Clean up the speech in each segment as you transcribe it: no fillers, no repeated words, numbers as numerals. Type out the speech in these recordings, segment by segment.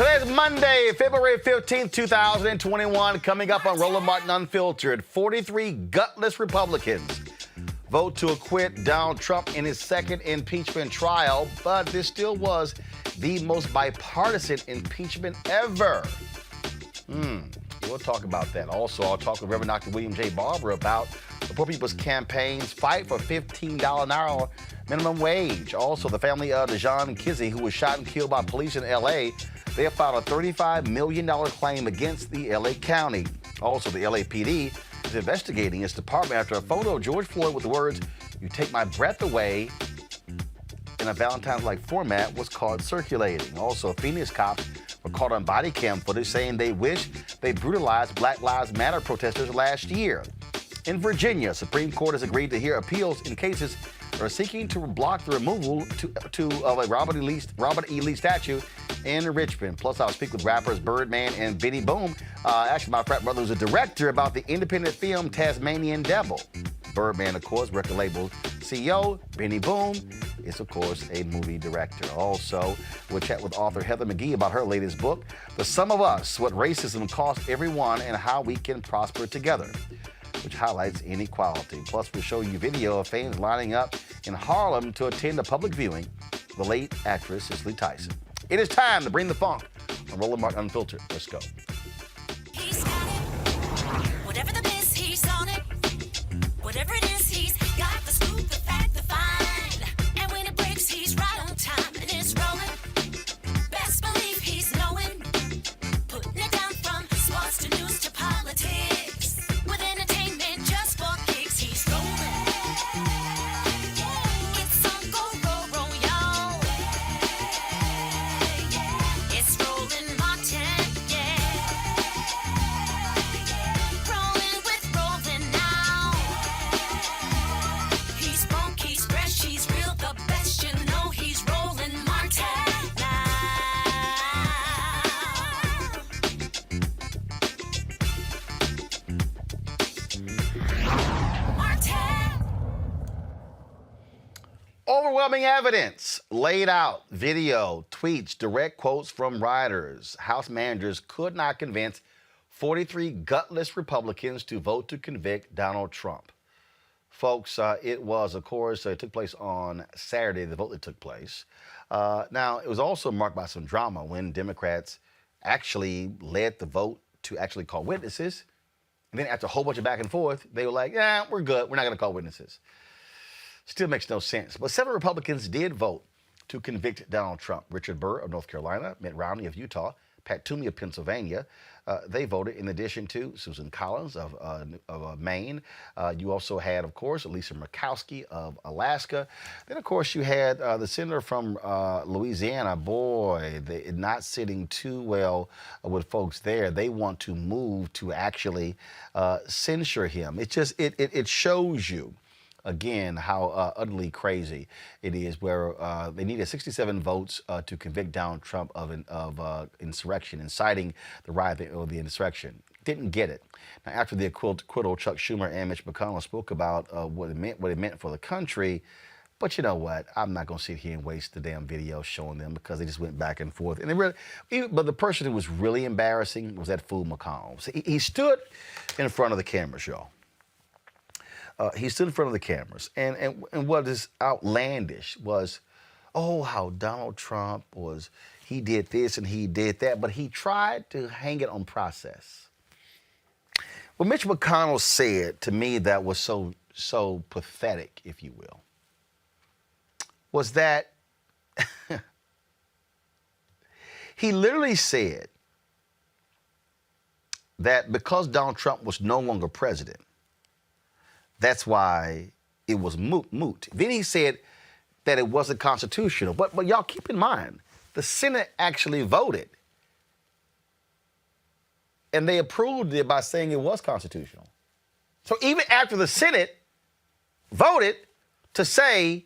Today's Monday, February 15th, 2021. Coming up on Roland Martin Unfiltered, 43 gutless Republicans vote to acquit Donald Trump in his second impeachment trial, but this still was the most bipartisan impeachment ever. We'll talk about that. Also, I'll talk with Reverend Dr. William J. Barber about the Poor People's Campaign's fight for $15 an hour minimum wage. Also, the family of Dijon Kizzee, who was shot and killed by police in L.A., they have filed a $35 million claim against the L.A. County. Also, the LAPD is investigating its department after a photo of George Floyd with the words, "You take my breath away," in a Valentine's-like format was caught circulating. Also, Phoenix cops were caught on body cam footage saying they wish they brutalized Black Lives Matter protesters last year. In Virginia, Supreme Court has agreed to hear appeals in cases that are seeking to block the removal of a Robert E. Lee statue in Richmond. Plus, I'll speak with rappers Birdman and Benny Boom. Actually, my frat brother was a director about the independent film Tasmanian Devil. Birdman, of course, record label CEO. Benny Boom is, of course, a movie director. Also, we'll chat with author Heather McGhee about her latest book, The Sum of Us, What Racism Costs Everyone and How We Can Prosper Together, which highlights inequality. Plus, we'll show you video of fans lining up in Harlem to attend a public viewing of the late actress Cicely Tyson. It is time to bring the funk on Roland Martin Unfiltered. Let's go. He's got it. Whatever the biz, he's on it. Whatever it is, he's got the scoop, the fact, the find. And when it breaks, he's right on time and it's rolling. Best believe he's knowing. Putting it down from sports to news to politics. With entertainment just for kicks, he's rolling. It's on go, y'all. It's Roland Martin, yeah. Rolling with Roland now. He's funk, he's fresh, he's real, the best, you know he's Roland Martin now. Martin. Overwhelming evidence laid out, video, tweets, direct quotes from rioters. House managers could not convince 43 gutless Republicans to vote to convict Donald Trump. Folks, it was, of course, it took place on Saturday, the vote that took place. Now, it was also marked by some drama when Democrats actually led the vote to actually call witnesses. And then after a whole bunch of back and forth, they were like, yeah, we're good. We're not going to call witnesses. Still makes no sense. But several Republicans did vote to convict Donald Trump. Richard Burr of North Carolina, Mitt Romney of Utah, Pat Toomey of Pennsylvania. They voted in addition to Susan Collins of Maine. You also had, of course, Lisa Murkowski of Alaska. Then, of course, you had the senator from Louisiana. Boy, they're not sitting too well with folks there. They want to move to actually censure him. It shows you, again, how utterly crazy it is, where they needed 67 votes to convict Donald Trump of insurrection, inciting the riot or the insurrection. Didn't get it. Now, after the acquittal, Chuck Schumer and Mitch McConnell spoke about what it meant for the country. But you know what? I'm not going to sit here and waste the damn video showing them because they just went back and forth. And but the person who was really embarrassing was that fool McConnell. So he stood in front of the cameras, y'all. He stood in front of the cameras, and what is outlandish was, oh, how Donald Trump he did this and he did that, but he tried to hang it on process. What Mitch McConnell said to me that was so pathetic, if you will, was that he literally said that because Donald Trump was no longer president, that's why it was moot. Then he said that it wasn't constitutional. But y'all keep in mind, the Senate actually voted. And they approved it by saying it was constitutional. So even after the Senate voted to say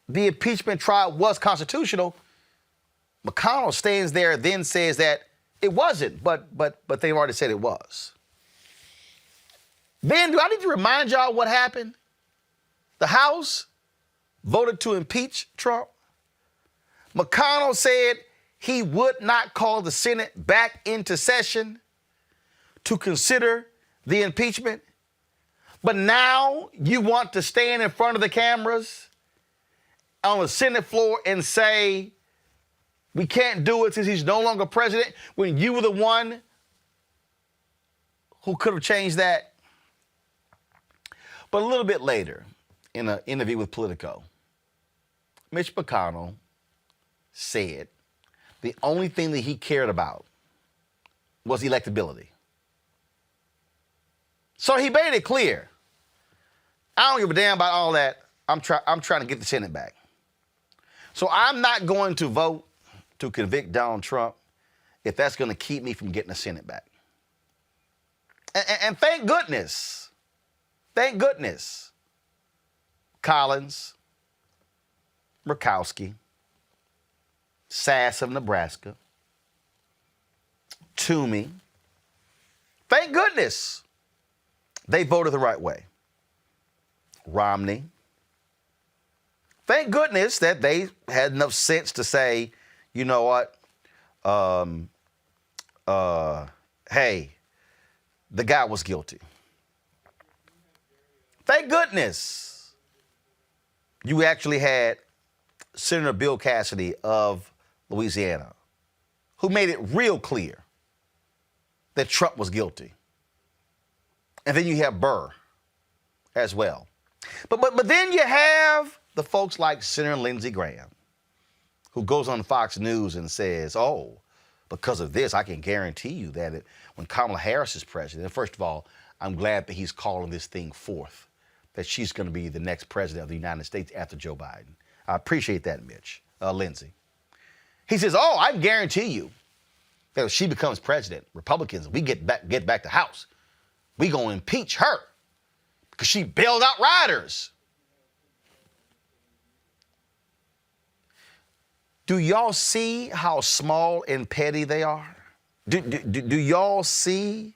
the impeachment trial was constitutional, McConnell stands there and then says that it wasn't, but they've already said it was. Then, do I need to remind y'all what happened? The House voted to impeach Trump. McConnell said he would not call the Senate back into session to consider the impeachment. But now you want to stand in front of the cameras on the Senate floor and say, we can't do it since he's no longer president, when you were the one who could have changed that. But a little bit later, in an interview with Politico, Mitch McConnell said the only thing that he cared about was electability. So he made it clear, I don't give a damn about all that. I'm trying to get the Senate back. So I'm not going to vote to convict Donald Trump if that's going to keep me from getting the Senate back. And thank goodness, Collins, Murkowski, Sass of Nebraska, Toomey, thank goodness they voted the right way. Romney, thank goodness that they had enough sense to say, you know what, hey, the guy was guilty. Thank goodness you actually had Senator Bill Cassidy of Louisiana, who made it real clear that Trump was guilty. And then you have Burr as well. But then you have the folks like Senator Lindsey Graham, who goes on Fox News and says, oh, because of this, I can guarantee you that when Kamala Harris is president, first of all, I'm glad that he's calling this thing forth, that she's going to be the next president of the United States after Joe Biden. I appreciate that, Lindsey. He says, oh, I guarantee you that if she becomes president, Republicans, we get back the House, we going to impeach her because she bailed out rioters. Do y'all see how small and petty they are? Do y'all see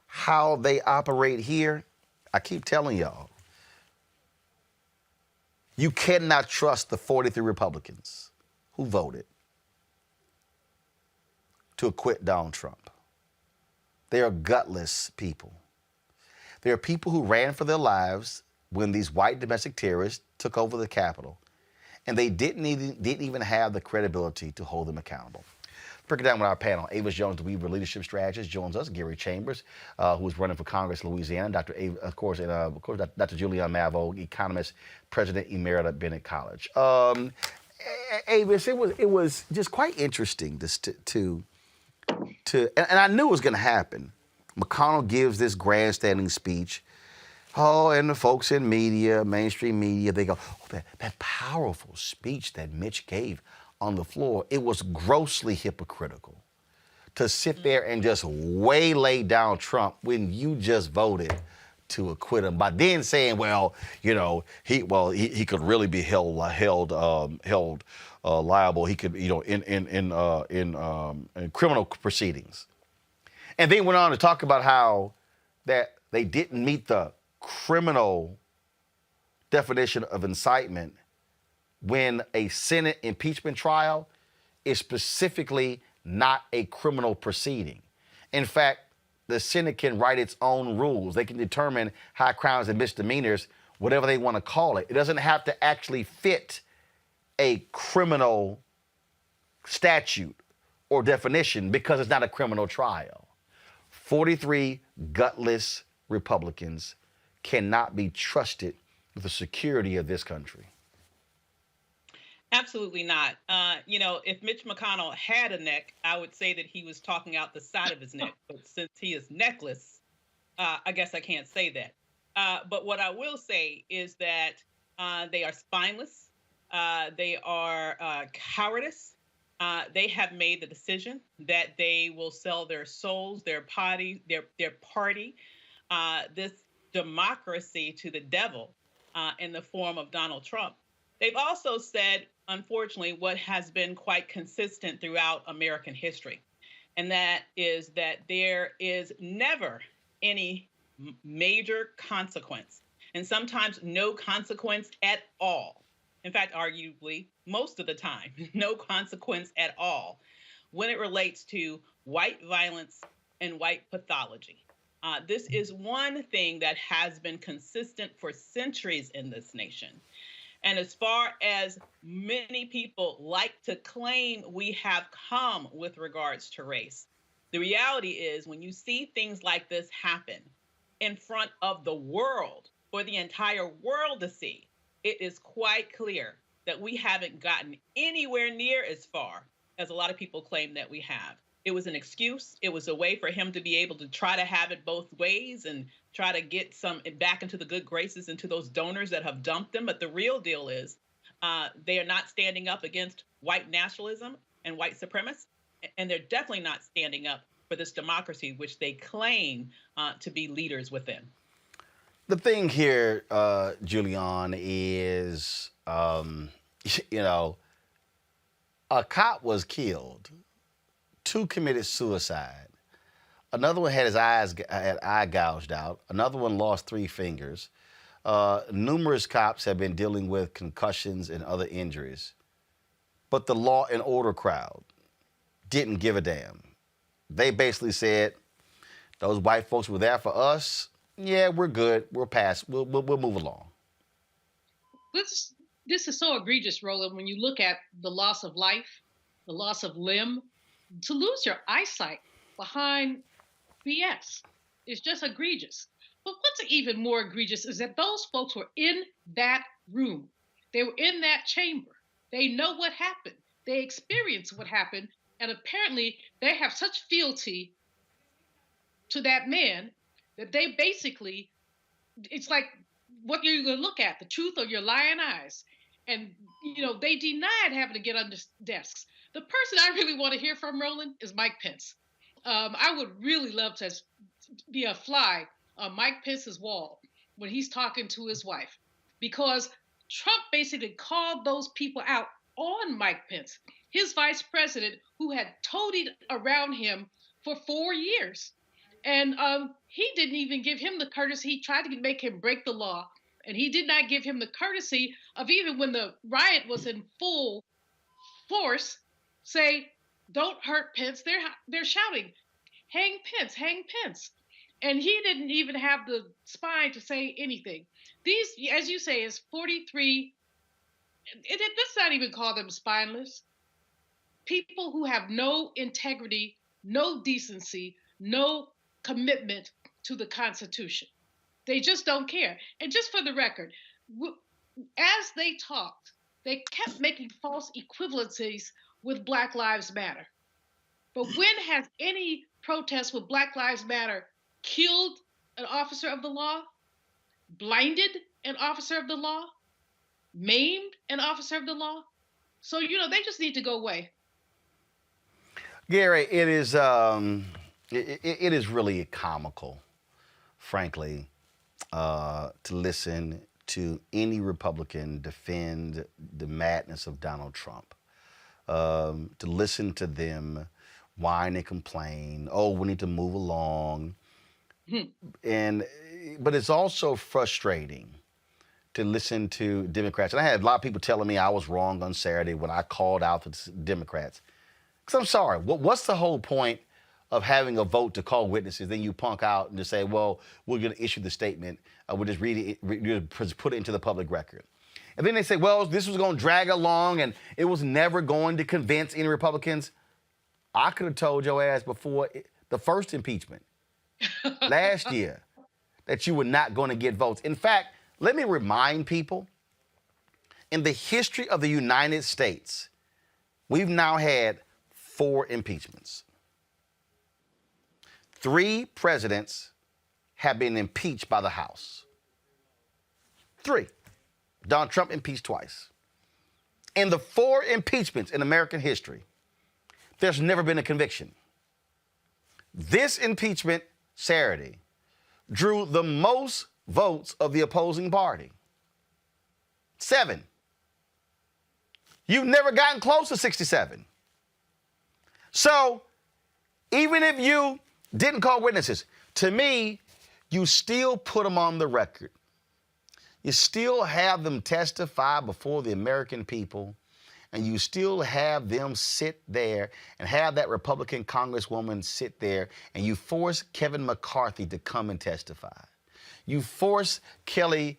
how they operate here? I keep telling y'all, you cannot trust the 43 Republicans who voted to acquit Donald Trump. They are gutless people. They are people who ran for their lives when these white domestic terrorists took over the Capitol, and they didn't even have the credibility to hold them accountable. Break it down with our panel. Avis Jones-Weaver, leadership strategist, joins us. Gary Chambers, who is running for Congress, Louisiana. Dr. Dr. Julian Mavo, economist, president emerita, Bennett College. Avis, it was just quite interesting and I knew it was going to happen. McConnell gives this grandstanding speech. Oh, and the folks in media, mainstream media, they go, oh, that powerful speech that Mitch gave on the floor, it was grossly hypocritical to sit there and just waylay down Trump when you just voted to acquit him by then saying, well, you know, he could really be held liable. He could, you know, in criminal proceedings. And then went on to talk about how that they didn't meet the criminal definition of incitement when a Senate impeachment trial is specifically not a criminal proceeding. In fact, the Senate can write its own rules. They can determine high crimes and misdemeanors, whatever they want to call it. It doesn't have to actually fit a criminal statute or definition because it's not a criminal trial. 43 gutless Republicans cannot be trusted with the security of this country. Absolutely not. You know, if Mitch McConnell had a neck, I would say that he was talking out the side of his neck. But since he is neckless, I guess I can't say that. But what I will say is that they are spineless. They are cowardice. They have made the decision that they will sell their souls, their party, this democracy to the devil in the form of Donald Trump. They've also said, unfortunately, what has been quite consistent throughout American history, and that is that there is never any major consequence, and sometimes no consequence at all. In fact, arguably, most of the time, no consequence at all when it relates to white violence and white pathology. This is one thing that has been consistent for centuries in this nation. And as far as many people like to claim we have come with regards to race, the reality is when you see things like this happen in front of the world, for the entire world to see, it is quite clear that we haven't gotten anywhere near as far as a lot of people claim that we have. It was an excuse. It was a way for him to be able to try to have it both ways and try to get some back into the good graces into those donors that have dumped them. But the real deal is they are not standing up against white nationalism and white supremacists. And they're definitely not standing up for this democracy, which they claim to be leaders within. The thing here, Julian, is, you know, a cop was killed. 2 committed suicide. Another one had his eye gouged out. Another one lost 3 fingers. Numerous cops have been dealing with concussions and other injuries. But the law and order crowd didn't give a damn. They basically said, those white folks were there for us. Yeah, we're good. We'll pass. We'll move along. This is so egregious, Roland, when you look at the loss of life, the loss of limb. To lose your eyesight behind BS is just egregious. But what's even more egregious is that those folks were in that room. They were in that chamber. They know what happened. They experienced what happened. And apparently they have such fealty to that man that they basically, it's like, what are you going to look at, the truth or your lying eyes? And, you know, they denied having to get under desks. The person I really want to hear from, Roland, is Mike Pence. I would really love to be a fly on Mike Pence's wall when he's talking to his wife, because Trump basically called those people out on Mike Pence, his vice president, who had toadied around him for 4 years. And he didn't even give him the courtesy. He tried to make him break the law. And he did not give him the courtesy of, even when the riot was in full force, say, don't hurt Pence. They're shouting, hang Pence, hang Pence. And he didn't even have the spine to say anything. These, as you say, is 43. Let's not even call them spineless. People who have no integrity, no decency, no commitment to the Constitution. They just don't care. And just for the record, as they talked, they kept making false equivalencies with Black Lives Matter. But when has any protest with Black Lives Matter killed an officer of the law, blinded an officer of the law, maimed an officer of the law? So, you know, they just need to go away. Gary, it is really comical, frankly, to listen to any Republican defend the madness of Donald Trump. To listen to them whine and complain, oh, we need to move along. But it's also frustrating to listen to Democrats. And I had a lot of people telling me I was wrong on Saturday when I called out the Democrats. Because I'm sorry, what's the whole point of having a vote to call witnesses? Then you punk out and just say, well, we're going to issue the statement. We'll just read it, put it into the public record. And then they say, well, this was going to drag along and it was never going to convince any Republicans. I could have told your ass before the first impeachment last year that you were not going to get votes. In fact, let me remind people, in the history of the United States, we've now had 4 impeachments. 3 presidents have been impeached by the House. 3. Donald Trump impeached twice. In the 4 impeachments in American history, there's never been a conviction. This impeachment Saturday drew the most votes of the opposing party. 7. You've never gotten close to 67. So even if you didn't call witnesses, to me, you still put them on the record. You still have them testify before the American people, and you still have them sit there and have that Republican Congresswoman sit there, and you force Kevin McCarthy to come and testify. You force Kelly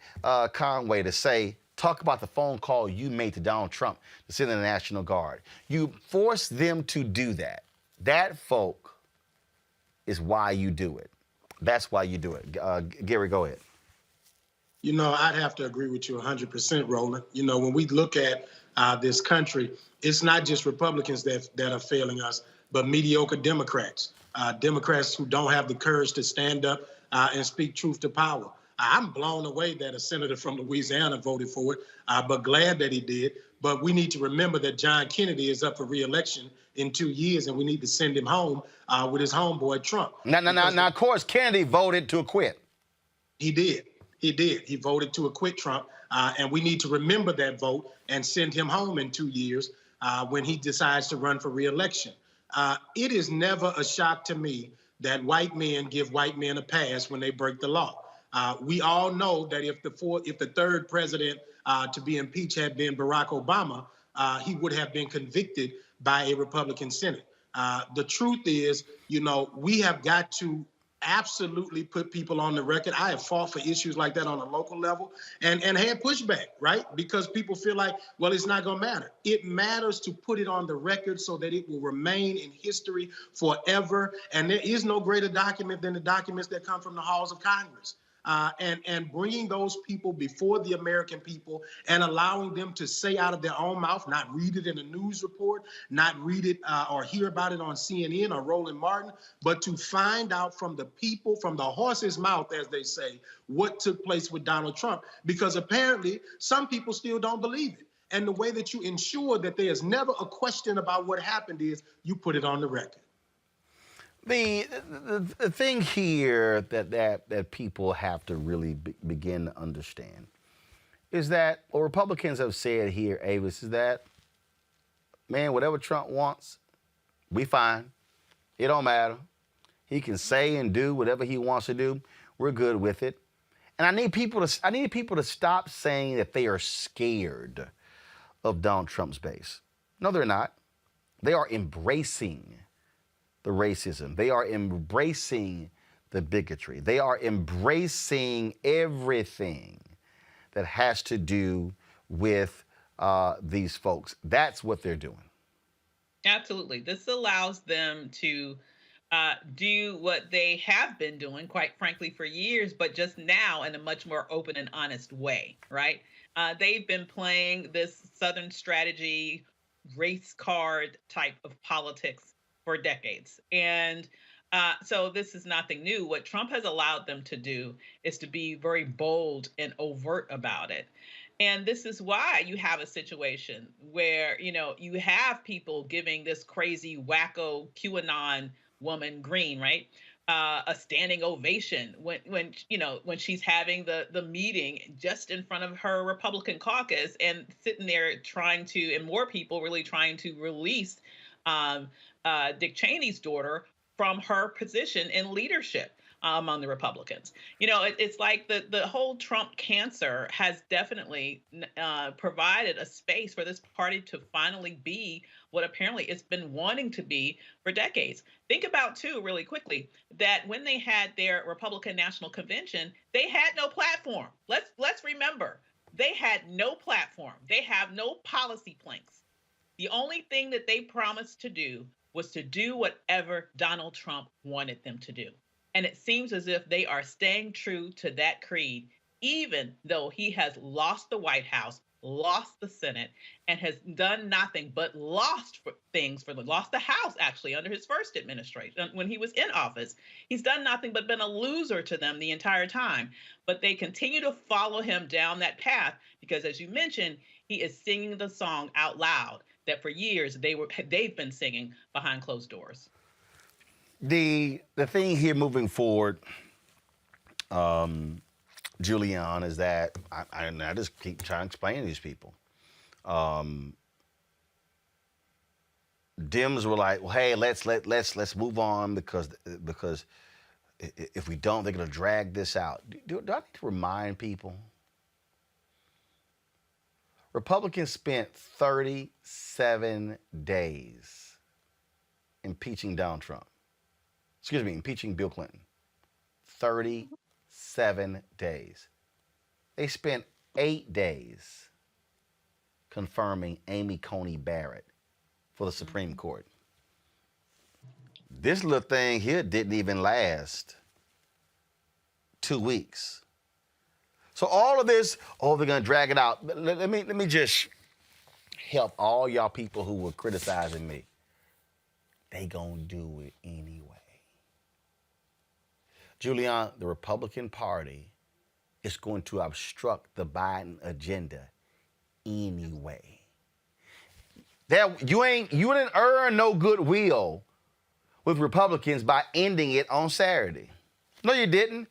Conway to talk about the phone call you made to Donald Trump to send in the National Guard. You force them to do that. That, folk, is why you do it. That's why you do it. Gary, go ahead. You know, I'd have to agree with you 100%, Roland. You know, when we look at this country, it's not just Republicans that are failing us, but mediocre Democrats. Democrats who don't have the courage to stand up and speak truth to power. I'm blown away that a senator from Louisiana voted for it, but glad that he did. But we need to remember that John Kennedy is up for re-election in 2 years, and we need to send him home with his homeboy Trump. Now, of course, Kennedy voted to acquit. He did. He voted to acquit Trump, and we need to remember that vote and send him home in 2 years when he decides to run for re-election. It is never a shock to me that white men give white men a pass when they break the law. We all know that if the third president to be impeached had been Barack Obama, he would have been convicted by a Republican Senate. The truth is, you know, we have got to absolutely put people on the record. I have fought for issues like that on a local level and had pushback, right? Because people feel like, well, it's not going to matter. It matters to put it on the record so that it will remain in history forever. And there is no greater document than the documents that come from the halls of Congress. And bringing those people before the American people and allowing them to say out of their own mouth, not read it in a news report, not read it or hear about it on CNN or Roland Martin, but to find out from the people, from the horse's mouth, as they say, what took place with Donald Trump, because apparently some people still don't believe it. And the way that you ensure that there is never a question about what happened is you put it on the record. The thing here that people have to really begin to understand is that what Republicans have said here, Avis, is that, man, whatever Trump wants, we fine. It don't matter. He can say and do whatever he wants to do. We're good with it. And I need people to stop saying that they are scared of Donald Trump's base. No, they're not. They are embracing the racism. They are embracing the bigotry. They are embracing everything that has to do with these folks. That's what they're doing. Absolutely. This allows them to do what they have been doing, quite frankly, for years, but just now in a much more open and honest way, right? They've been playing this Southern strategy, race card type of politics for decades. And so this is nothing new. What Trump has allowed them to do is to be very bold and overt about it. And this is why you have a situation where, you know, you have people giving this crazy wacko QAnon woman Green, right? A standing ovation when she's having the meeting just in front of her Republican caucus and sitting there and more people really trying to release Dick Cheney's daughter from her position in leadership among the Republicans. You know, it's like the whole Trump cancer has definitely provided a space for this party to finally be what apparently it's been wanting to be for decades. Think about, too, really quickly, that when they had their Republican National Convention, they had no platform. Let's remember, they had no platform. They have no policy planks. The only thing that they promised to do was to do whatever Donald Trump wanted them to do. And it seems as if they are staying true to that creed, even though he has lost the White House, lost the Senate, and has done nothing but lost the House, actually, under his first administration, when he was in office. He's done nothing but been a loser to them the entire time. But they continue to follow him down that path because, as you mentioned, he is singing the song out loud that for years they've been singing behind closed doors. The thing here moving forward, Julian, is that I just keep trying to explain to these people. Dems were like, well, hey, let's move on because if we don't, they're going to drag this out. Do I need to remind people? Republicans spent 37 days impeaching Donald Trump. Excuse me, impeaching Bill Clinton. 37 days. They spent 8 days confirming Amy Coney Barrett for the Supreme Court. This little thing here didn't even last 2 weeks. So all of this, oh, they're gonna drag it out. Let me just help all y'all people who were criticizing me. They gonna do it anyway. Julian, the Republican Party is going to obstruct the Biden agenda anyway. You didn't earn no goodwill with Republicans by ending it on Saturday. No, you didn't.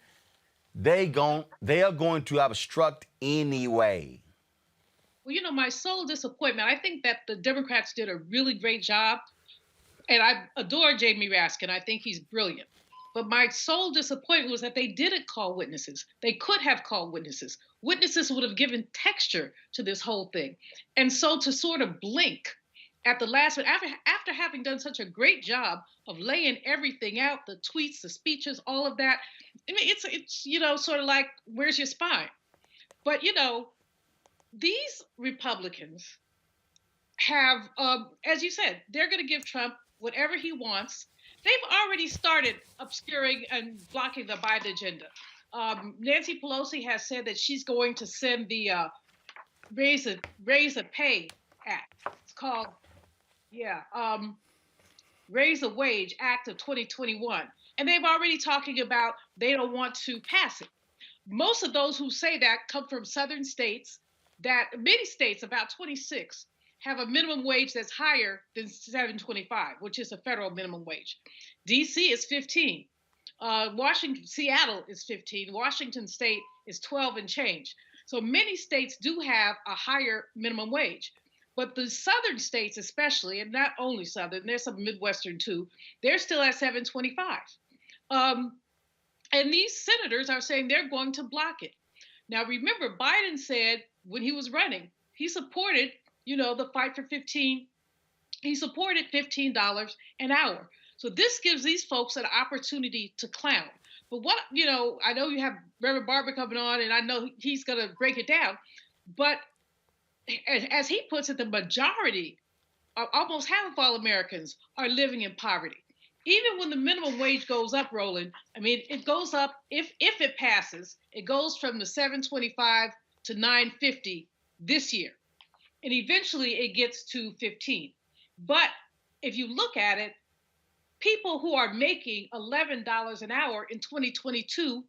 They are going to obstruct anyway. Well, my sole disappointment, I think that the Democrats did a really great job. And I adore Jamie Raskin. I think he's brilliant. But my sole disappointment was that they didn't call witnesses. They could have called witnesses. Witnesses would have given texture to this whole thing. And so to sort of blink at the last minute, after having done such a great job of laying everything out, the tweets, the speeches, all of that, I mean, it's sort of like, where's your spine? But, these Republicans have, as you said, they're going to give Trump whatever he wants. They've already started obscuring and blocking the Biden agenda. Nancy Pelosi has said that she's going to send the Raise a Pay Act. It's called, Raise a Wage Act of 2021. And they've already talking about they don't want to pass it. Most of those who say that come from southern states, that many states, about 26, have a minimum wage that's higher than $7.25, which is a federal minimum wage. DC is 15. Seattle is 15. Washington State is 12 and change. So many states do have a higher minimum wage. But the southern states especially, and not only southern, there's some Midwestern too, they're still at $7.25. And these senators are saying they're going to block it. Now, remember, Biden said when he was running, he supported, the fight for 15. He supported $15 an hour. So this gives these folks an opportunity to clown. But I know you have Reverend Barber coming on, and I know he's going to break it down. But as he puts it, the majority, almost half of all Americans, are living in poverty. Even when the minimum wage goes up, Roland, I mean, it goes up, if it passes, it goes from the $7.25 to $9.50 this year. And eventually it gets to 15. But if you look at it, people who are making $11 an hour in 2022,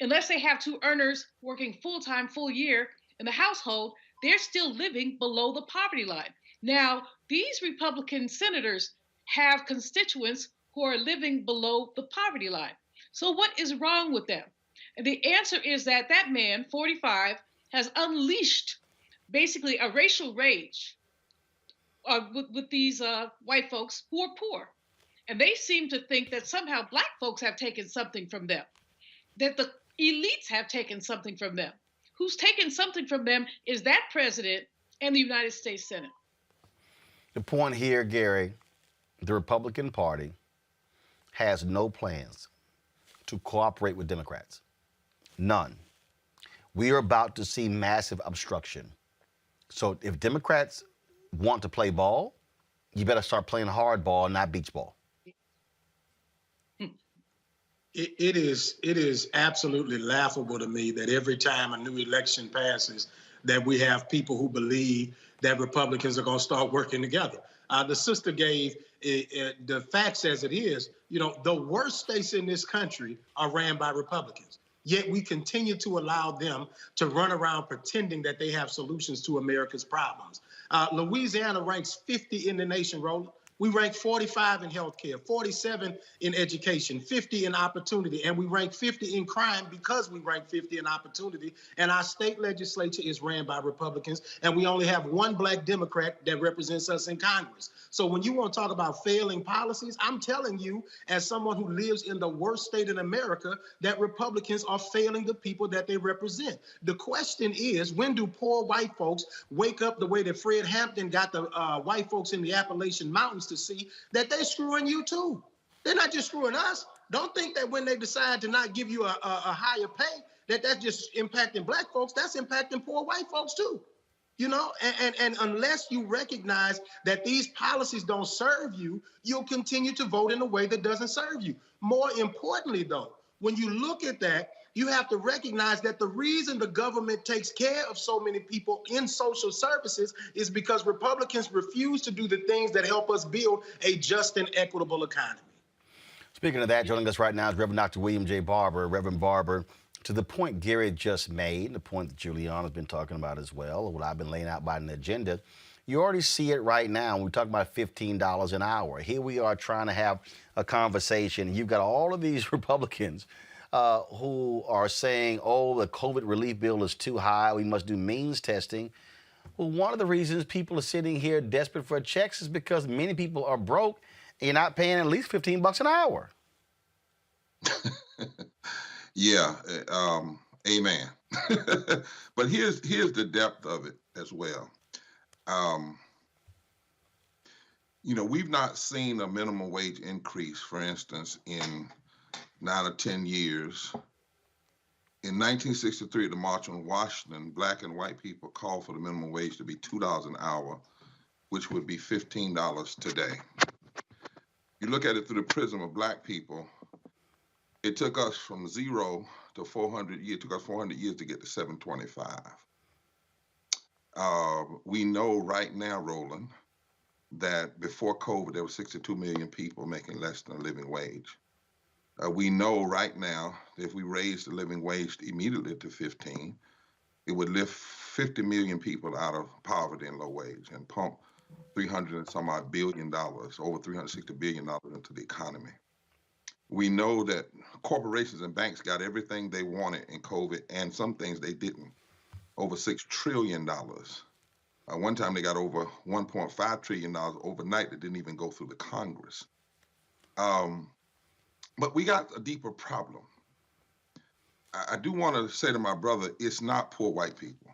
unless they have two earners working full-time, full year in the household, they're still living below the poverty line. Now, these Republican senators have constituents who are living below the poverty line. So what is wrong with them? And the answer is that man, 45, has unleashed basically a racial rage with these white folks who are poor. And they seem to think that somehow Black folks have taken something from them, that the elites have taken something from them. Who's taken something from them is that president and the United States Senate. The point here, Gary, the Republican Party has no plans to cooperate with Democrats. None. We are about to see massive obstruction. So if Democrats want to play ball, you better start playing hardball, not beach ball. It is absolutely laughable to me that every time a new election passes, that we have people who believe that Republicans are going to start working together. The sister gave the facts as it is. The worst states in this country are ran by Republicans. Yet we continue to allow them to run around pretending that they have solutions to America's problems. Louisiana ranks 50 in the nation, Roland. We rank 45 in healthcare, 47 in education, 50 in opportunity, and we rank 50 in crime because we rank 50 in opportunity. And our state legislature is ran by Republicans, and we only have one black Democrat that represents us in Congress. So when you want to talk about failing policies, I'm telling you, as someone who lives in the worst state in America, that Republicans are failing the people that they represent. The question is, when do poor white folks wake up the way that Fred Hampton got the white folks in the Appalachian Mountains to see that they're screwing you too? They're not just screwing us. Don't think that when they decide to not give you a higher pay, that's just impacting black folks. That's impacting poor white folks too. You know, and unless you recognize that these policies don't serve you, you'll continue to vote in a way that doesn't serve you. More importantly, though, when you look at that, you have to recognize that the reason the government takes care of so many people in social services is because Republicans refuse to do the things that help us build a just and equitable economy. Speaking of that, joining us right now is Reverend Dr. William J. Barber. Reverend Barber, to the point Gary just made, the point that Juliana's been talking about as well, or what I've been laying out by an agenda, you already see it right now. We talk about $15 an hour. Here we are trying to have a conversation. You've got all of these Republicans who are saying, oh, the COVID relief bill is too high. We must do means testing. Well, one of the reasons people are sitting here desperate for checks is because many people are broke and you're not paying at least $15 an hour. Yeah, amen. But here's the depth of it as well. You know, we've not seen a minimum wage increase, for instance, in 9 or 10 years. In 1963, at the March on Washington, black and white people called for the minimum wage to be $2 an hour, which would be $15 today. You look at it through the prism of black people, it took us from 0 to 400 years. It took us 400 years to get to 725. We know right now, Roland, that before COVID, there were 62 million people making less than a living wage. We know right now that if we raise the living wage immediately to 15, it would lift 50 million people out of poverty and low wage and pump $300 and some odd billion, over $360 billion into the economy. We know that corporations and banks got everything they wanted in COVID and some things they didn't. Over $6 trillion. One time they got over $1.5 trillion overnight that didn't even go through the Congress. But we got a deeper problem. I do want to say to my brother, it's not poor white people.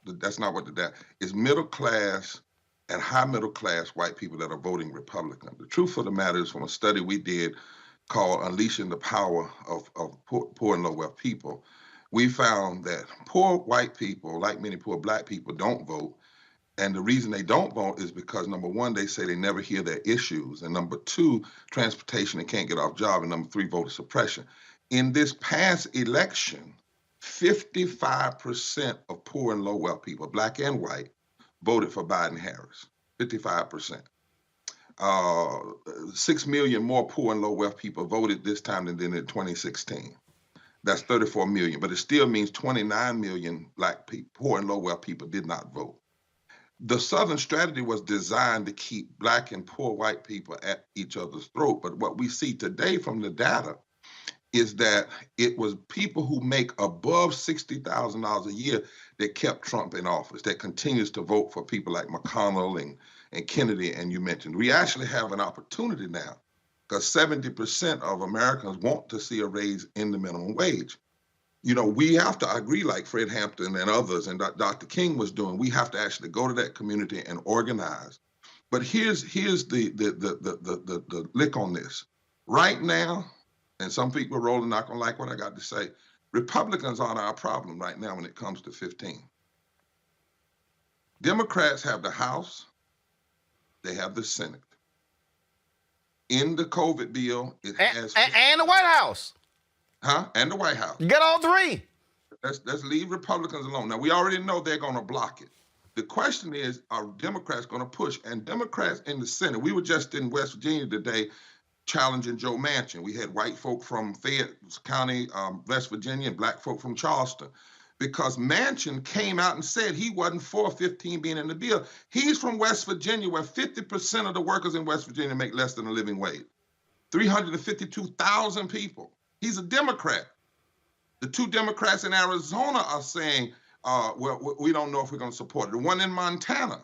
That's not what that is. Middle class and high middle class white people that are voting Republican. The truth of the matter is, from a study we did called Unleashing the Power of Poor and Low Wealth People, we found that poor white people, like many poor black people, don't vote. And the reason they don't vote is because, number one, they say they never hear their issues. And number two, transportation, they can't get off job. And number three, voter suppression. In this past election, 55% of poor and low wealth people, black and white, voted for Biden-Harris, 55%. 6 million more poor and low wealth people voted this time than in 2016. That's 34 million, but it still means 29 million black people, poor and low wealth people, did not vote. The Southern strategy was designed to keep black and poor white people at each other's throat. But what we see today from the data is that it was people who make above $60,000 a year that kept Trump in office, that continues to vote for people like McConnell and Kennedy, and you mentioned. We actually have an opportunity now because 70% of Americans want to see a raise in the minimum wage. You know, we have to agree, like Fred Hampton and others and Dr. King was doing. We have to actually go to that community and organize. But here's the lick on this. Right now, and some people, Roland, not gonna like what I got to say, Republicans aren't our problem right now when it comes to 15. Democrats have the House, they have the Senate. In the COVID bill, it has... And the White House. Huh? And the White House. You got all three. Let's leave Republicans alone. Now, we already know they're going to block it. The question is, are Democrats going to push? And Democrats in the Senate, we were just in West Virginia today challenging Joe Manchin. We had white folk from Fayette County, West Virginia, and black folk from Charleston. because Manchin came out and said he wasn't for 15 being in the bill. He's from West Virginia, where 50% of the workers in West Virginia make less than a living wage. 352,000 people. He's a Democrat. The two Democrats in Arizona are saying, well, we don't know if we're going to support it. The one in Montana.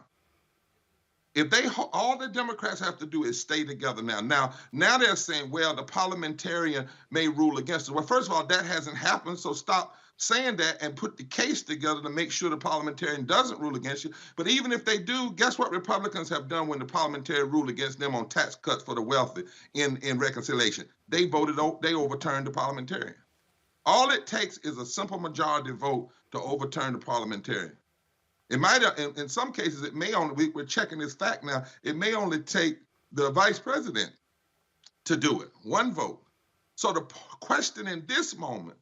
If all the Democrats have to do is stay together now. Now they're saying, well, the parliamentarian may rule against it. Well, first of all, that hasn't happened, so stop saying that and put the case together to make sure the parliamentarian doesn't rule against you. But even if they do, guess what Republicans have done when the parliamentarian ruled against them on tax cuts for the wealthy in reconciliation? They overturned the parliamentarian. All it takes is a simple majority vote to overturn the parliamentarian. It might, in some cases, it may only, we're checking this fact now, it may only take the vice president to do it, one vote. So the question in this moment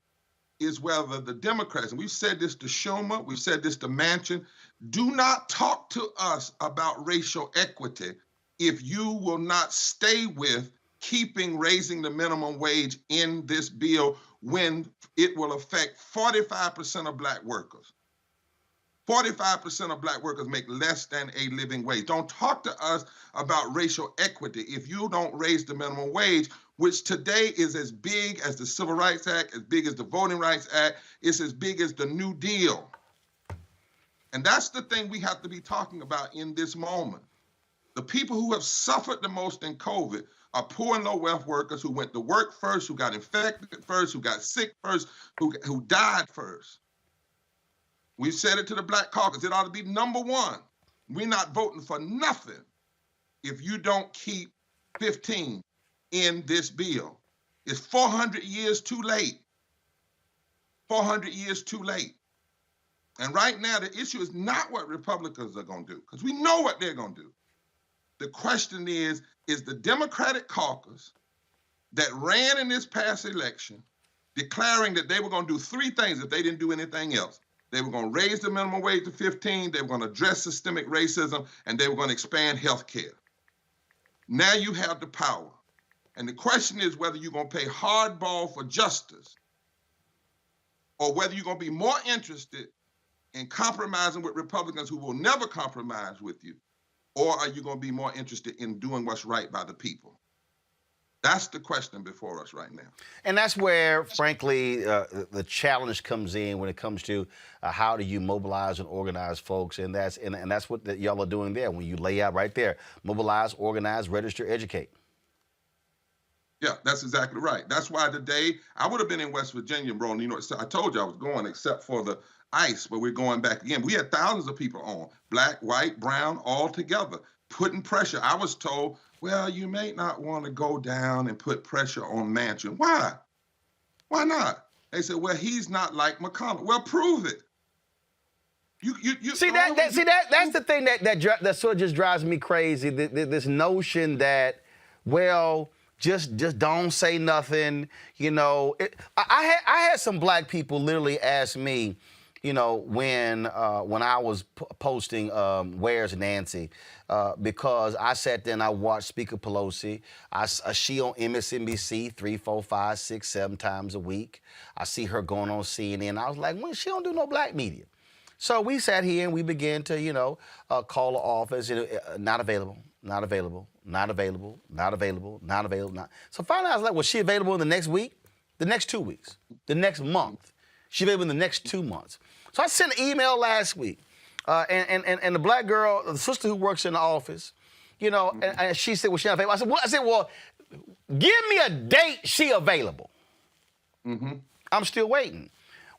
is whether the Democrats, and we've said this to Schumer, we've said this to Manchin, do not talk to us about racial equity if you will not stay with raising the minimum wage in this bill when it will affect 45% of Black workers. 45% of Black workers make less than a living wage. Don't talk to us about racial equity if you don't raise the minimum wage, which today is as big as the Civil Rights Act, as big as the Voting Rights Act, it's as big as the New Deal. And that's the thing we have to be talking about in this moment. The people who have suffered the most in COVID are poor and low wealth workers who went to work first, who got infected first, who got sick first, who died first. We said it to the Black Caucus. It ought to be number one. We're not voting for nothing if you don't keep 15 in this bill. It's 400 years too late. 400 years too late. And right now, the issue is not what Republicans are going to do, because we know what they're going to do. The question is the Democratic caucus that ran in this past election declaring that they were going to do three things if they didn't do anything else. They were going to raise the minimum wage to 15, they were going to address systemic racism, and they were going to expand health care. Now you have the power. And the question is whether you're going to play hardball for justice or whether you're going to be more interested in compromising with Republicans who will never compromise with you, or are you going to be more interested in doing what's right by the people? That's the question before us right now. And that's where, frankly, the challenge comes in when it comes to how do you mobilize and organize folks. And that's what y'all are doing there when you lay out right there. Mobilize, organize, register, educate. Yeah, that's exactly right. That's why today I would have been in West Virginia, Roland. You know, I told you I was going except for the ICE, but we're going back again. We had thousands of people on, Black, white, brown, all together, putting pressure. I was told, well, you may not want to go down and put pressure on Manchin. Why? Why not? They said, well, he's not like McConnell. Well, prove it. That's the thing that sort of just drives me crazy. This notion that, well, just don't say nothing. You know, I had some Black people literally ask me, you know, when I was posting Where's Nancy, because I sat there and I watched Speaker Pelosi. She on MSNBC 3, 4, 5, 6, 7 times a week. I see her going on CNN. I was like, well, she don't do no Black media. So we sat here and we began to, you know, call the office. Not available, not available, not available, not available, not available. Not. So finally I was like, was she available in the next week, the next 2 weeks, the next month? She available in the next 2 months. So I sent an email last week, and the Black girl, the sister who works in the office, you know, and she said, well, she's not available. I said, well, give me a date she available. Mm-hmm. I'm still waiting.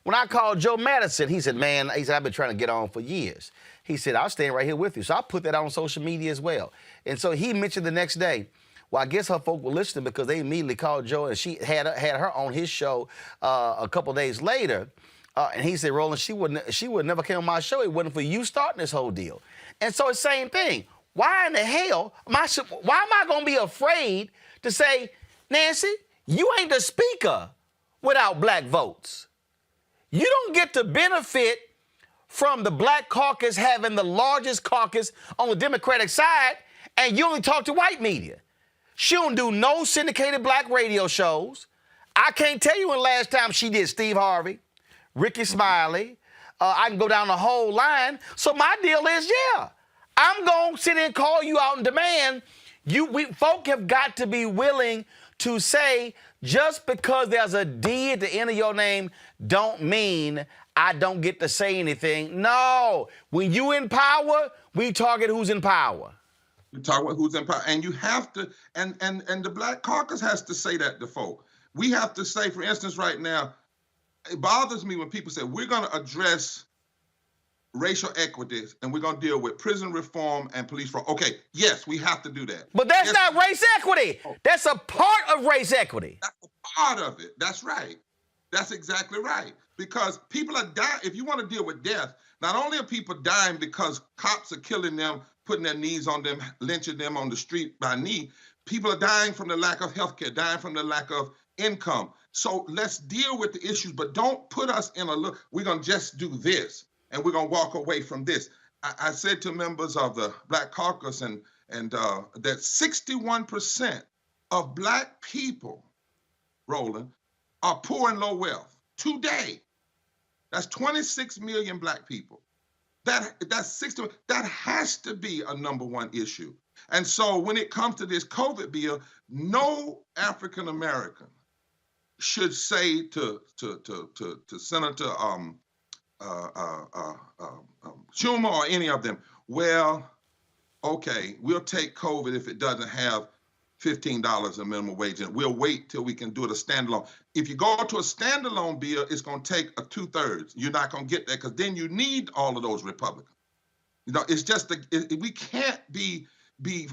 When I called Joe Madison, he said, I've been trying to get on for years. He said, I'll stand right here with you. So I put that on social media as well. And so he mentioned the next day, well, I guess her folk were listening because they immediately called Joe, and she had her on his show a couple of days later. And he said, Roland, she would never came on my show. It wasn't for you starting this whole deal. And so it's the same thing. Why in the hell, why am I going to be afraid to say, Nancy, you ain't the speaker without Black votes? You don't get to benefit from the Black caucus having the largest caucus on the Democratic side, and you only talk to white media. She don't do no syndicated Black radio shows. I can't tell you when last time she did Steve Harvey, Ricky Smiley, I can go down the whole line. So my deal is, yeah, I'm going to sit and call you out and demand. Folk have got to be willing to say, just because there's a D at the end of your name don't mean I don't get to say anything. No, when you in power, we target who's in power. We talk about who's in power, and you have to, and the Black Caucus has to say that to folk. We have to say, for instance, right now, it bothers me when people say we're going to address racial equity and we're going to deal with prison reform and police reform. Okay, yes, we have to do that. But that's not race equity. That's a part of race equity. That's a part of it. That's right. That's exactly right. Because people are dying. If you want to deal with death, not only are people dying because cops are killing them, putting their knees on them, lynching them on the street by knee, people are dying from the lack of health care, dying from the lack of income. So let's deal with the issues, but don't put us in a look, we're going to just do this and we're going to walk away from this. I said to members of the Black Caucus and that 61% of Black people, Roland, are poor and low wealth today. That's 26 million Black people. That's 60. That has to be a number one issue. And so when it comes to this COVID bill, no African American should say to Senator Schumer or any of them, well, okay, we'll take COVID if it doesn't have $15 a minimum wage, and we'll wait till we can do it a standalone. If you go to a standalone bill, it's going to take a 2/3. You're not going to get that because then you need all of those Republicans. You know, it's just we can't be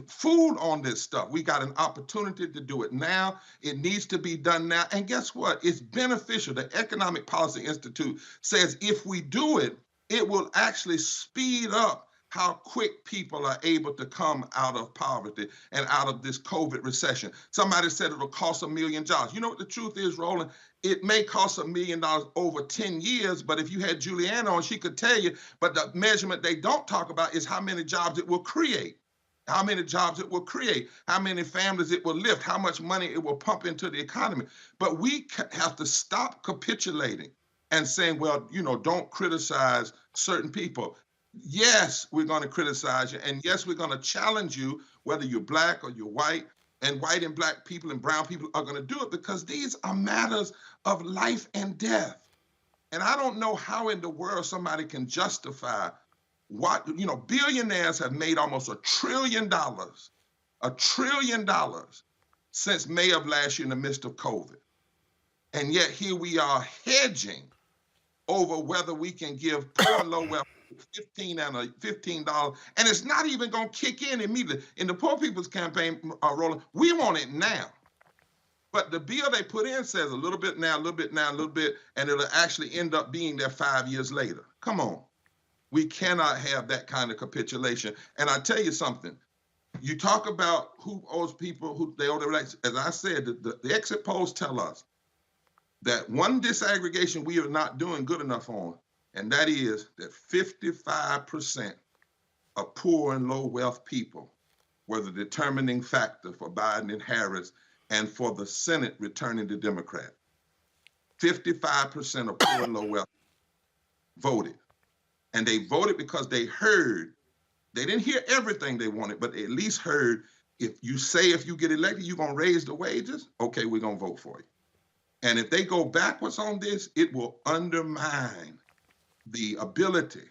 fooled on this stuff. We got an opportunity to do it now. It needs to be done now. And guess what? It's beneficial. The Economic Policy Institute says if we do it, it will actually speed up how quick people are able to come out of poverty and out of this COVID recession. Somebody said it'll cost 1 million jobs. You know what the truth is, Roland? It may cost $1 million over 10 years, but if you had Juliana on, she could tell you, but the measurement they don't talk about is how many jobs it will create. How many jobs it will create, how many families it will lift, how much money it will pump into the economy. But we have to stop capitulating and saying, well, you know, don't criticize certain people. Yes, we're going to criticize you. And yes, we're going to challenge you, whether you're Black or you're white. And white and Black people and brown people are going to do it because these are matters of life and death. And I don't know how in the world somebody can justify what, you know, billionaires have made almost $1 trillion since May of last year in the midst of COVID. And yet here we are hedging over whether we can give poor and low wealth $15, and it's not even going to kick in immediately. In the Poor People's Campaign, Roland, we want it now. But the bill they put in says a little bit now, a little bit now, a little bit, and it'll actually end up being there 5 years later. Come on. We cannot have that kind of capitulation. And I tell you something, you talk about who owes people, who they owe their rights. As I said, the exit polls tell us that one disaggregation we are not doing good enough on, and that is that 55% of poor and low wealth people were the determining factor for Biden and Harris and for the Senate returning to Democrat. 55% of poor and low wealth voted. And they voted because they heard, they didn't hear everything they wanted, but they at least heard, if you get elected, you're going to raise the wages, okay, we're going to vote for you. And if they go backwards on this, it will undermine the ability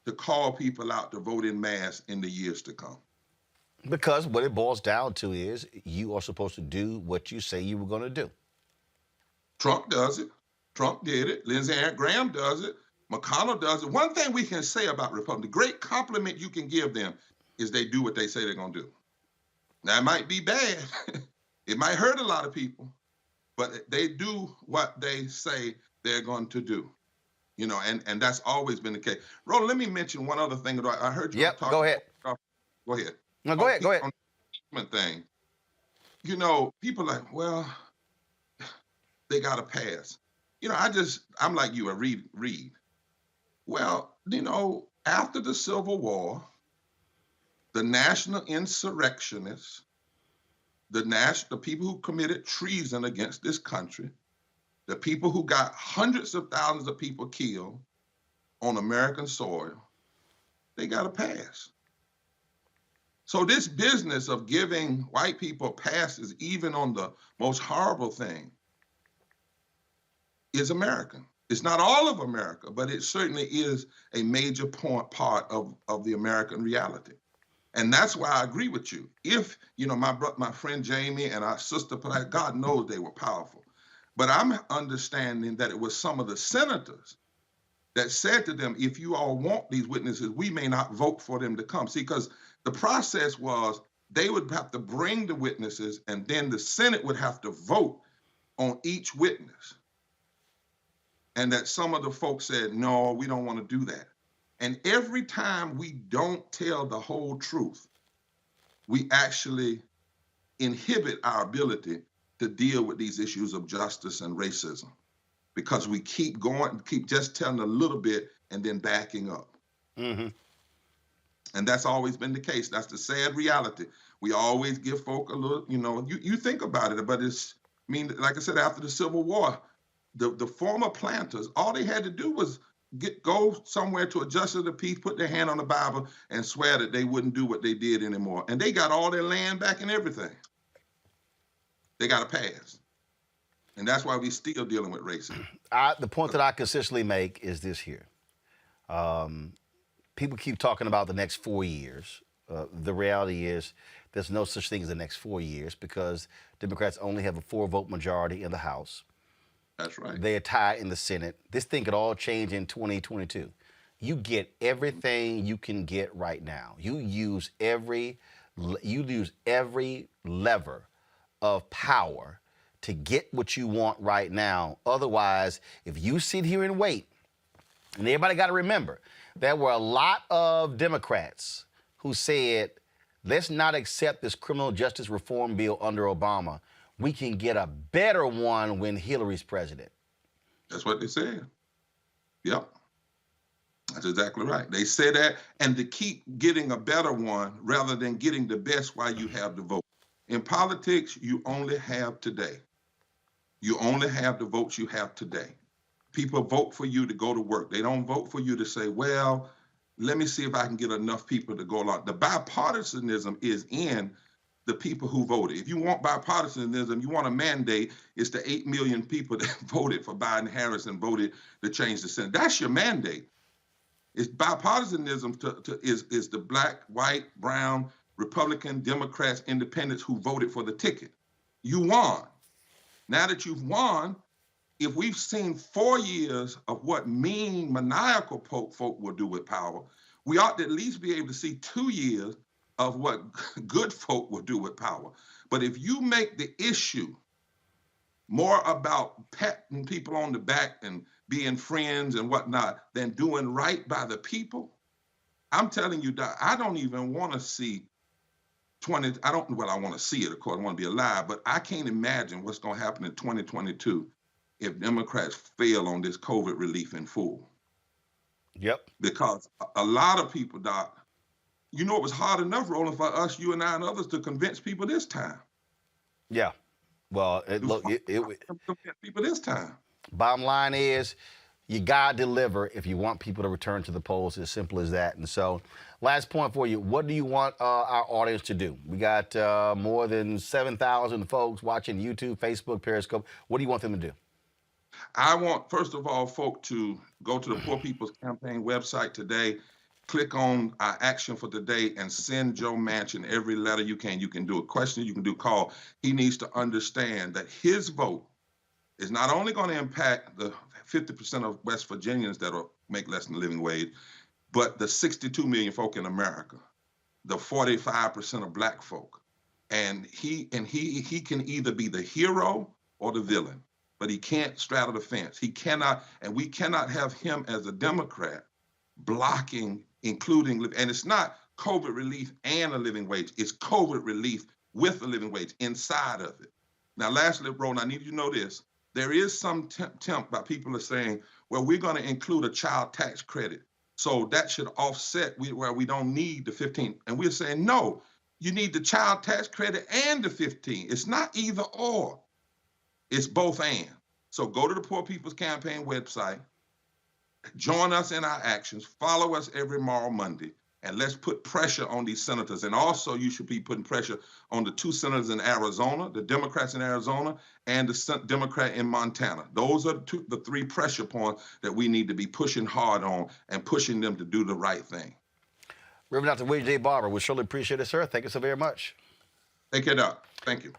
to call people out to vote in mass in the years to come. Because what it boils down to is you are supposed to do what you say you were going to do. Trump does it. Trump did it. Lindsey Graham does it. McConnell does it. One thing we can say about Republicans, the great compliment you can give them is they do what they say they're going to do. Now, it might be bad. It might hurt a lot of people, but they do what they say they're going to do. You know, and that's always been the case. Roland, let me mention one other thing. I heard you talk go ahead. Go ahead. No, go ahead. On the thing, you know, people are like, well, they got to pass. You know, I'm like you, I read. Well, you know, after the Civil War, the national insurrectionists, the people who committed treason against this country, the people who got hundreds of thousands of people killed, on American soil, they got a pass. So this business of giving white people passes, even on the most horrible thing, is American. It's not all of America, but it certainly is a major part of the American reality. And that's why I agree with you. If, my friend Jamie and our sister, God knows they were powerful. But I'm understanding that it was some of the senators that said to them, if you all want these witnesses, we may not vote for them to come. See, because the process was they would have to bring the witnesses, and then the Senate would have to vote on each witness. And that some of the folks said, no, we don't want to do that. And every time we don't tell the whole truth, we actually inhibit our ability to deal with these issues of justice and racism, because we keep just telling a little bit and then backing up. Mm-hmm. And that's always been the case. That's the sad reality. We always give folk a little, you think about it, but like I said, after the Civil War, the former planters, all they had to do was go somewhere to a justice of the peace, put their hand on the Bible, and swear that they wouldn't do what they did anymore. And they got all their land back and everything. They got a pass. And that's why we're still dealing with racism. The point that I consistently make is this here. People keep talking about the next 4 years. The reality is there's no such thing as the next 4 years, because Democrats only have a 4-vote majority in the House. That's right. They are tied in the Senate. This thing could all change in 2022. You get everything you can get right now. You use every lever of power to get what you want right now. Otherwise, if you sit here and wait, and everybody got to remember, there were a lot of Democrats who said, let's not accept this criminal justice reform bill under Obama. We can get a better one when Hillary's president. That's what they said. Yep. That's exactly right. They say that, and to keep getting a better one rather than getting the best while you have the vote. In politics, you only have today. You only have the votes you have today. People vote for you to go to work. They don't vote for you to say, well, let me see if I can get enough people to go along. The bipartisanism is in the people who voted. If you want bipartisanism, you want a mandate, it's the 8 million people that voted for Biden-Harris and voted to change the Senate. That's your mandate. It's bipartisanism is the black, white, brown, Republican, Democrats, independents who voted for the ticket. You won. Now that you've won, if we've seen 4 years of what mean, maniacal folk will do with power, we ought to at least be able to see 2 years of what good folk will do with power. But if you make the issue more about patting people on the back and being friends and whatnot than doing right by the people, I'm telling you, Doc, I don't even want to see I want to see it, of course, I want to be alive, but I can't imagine what's going to happen in 2022 if Democrats fail on this COVID relief in full. Yep. Because a lot of people, Doc, it was hard enough, Roland, for us, you and I and others to convince people this time. Yeah. Well, convince people this time. Bottom line is, you got to deliver if you want people to return to the polls. As simple as that. And so, last point for you, what do you want our audience to do? We got more than 7,000 folks watching YouTube, Facebook, Periscope. What do you want them to do? I want, first of all, folk to go to the Poor People's Campaign website today, click on our action for today, and send Joe Manchin every letter you can. You can do a question, you can do a call. He needs to understand that his vote is not only going to impact the 50% of West Virginians that will make less than the living wage, but the 62 million folk in America, the 45% of black folk. And he can either be the hero or the villain, but he can't straddle the fence. He cannot, and we cannot have him as a Democrat blocking, including, and it's not COVID relief and a living wage, it's COVID relief with a living wage inside of it. Now, lastly, Roland, I need you to know this. There is some temp by people are saying, well, we're going to include a child tax credit. So that should offset where we don't need the 15. And we're saying, no, you need the child tax credit and the 15. It's not either or. It's both and. So go to the Poor People's Campaign website, Join us in our actions. Follow us every Moral Monday. And let's put pressure on these senators. And also, you should be putting pressure on the 2 senators in Arizona, the Democrats in Arizona, and the Democrat in Montana. Those are the 3 pressure points that we need to be pushing hard on and pushing them to do the right thing. Reverend Dr. William J. Barber, we surely appreciate it, sir. Thank you so very much. Take it up. Thank you.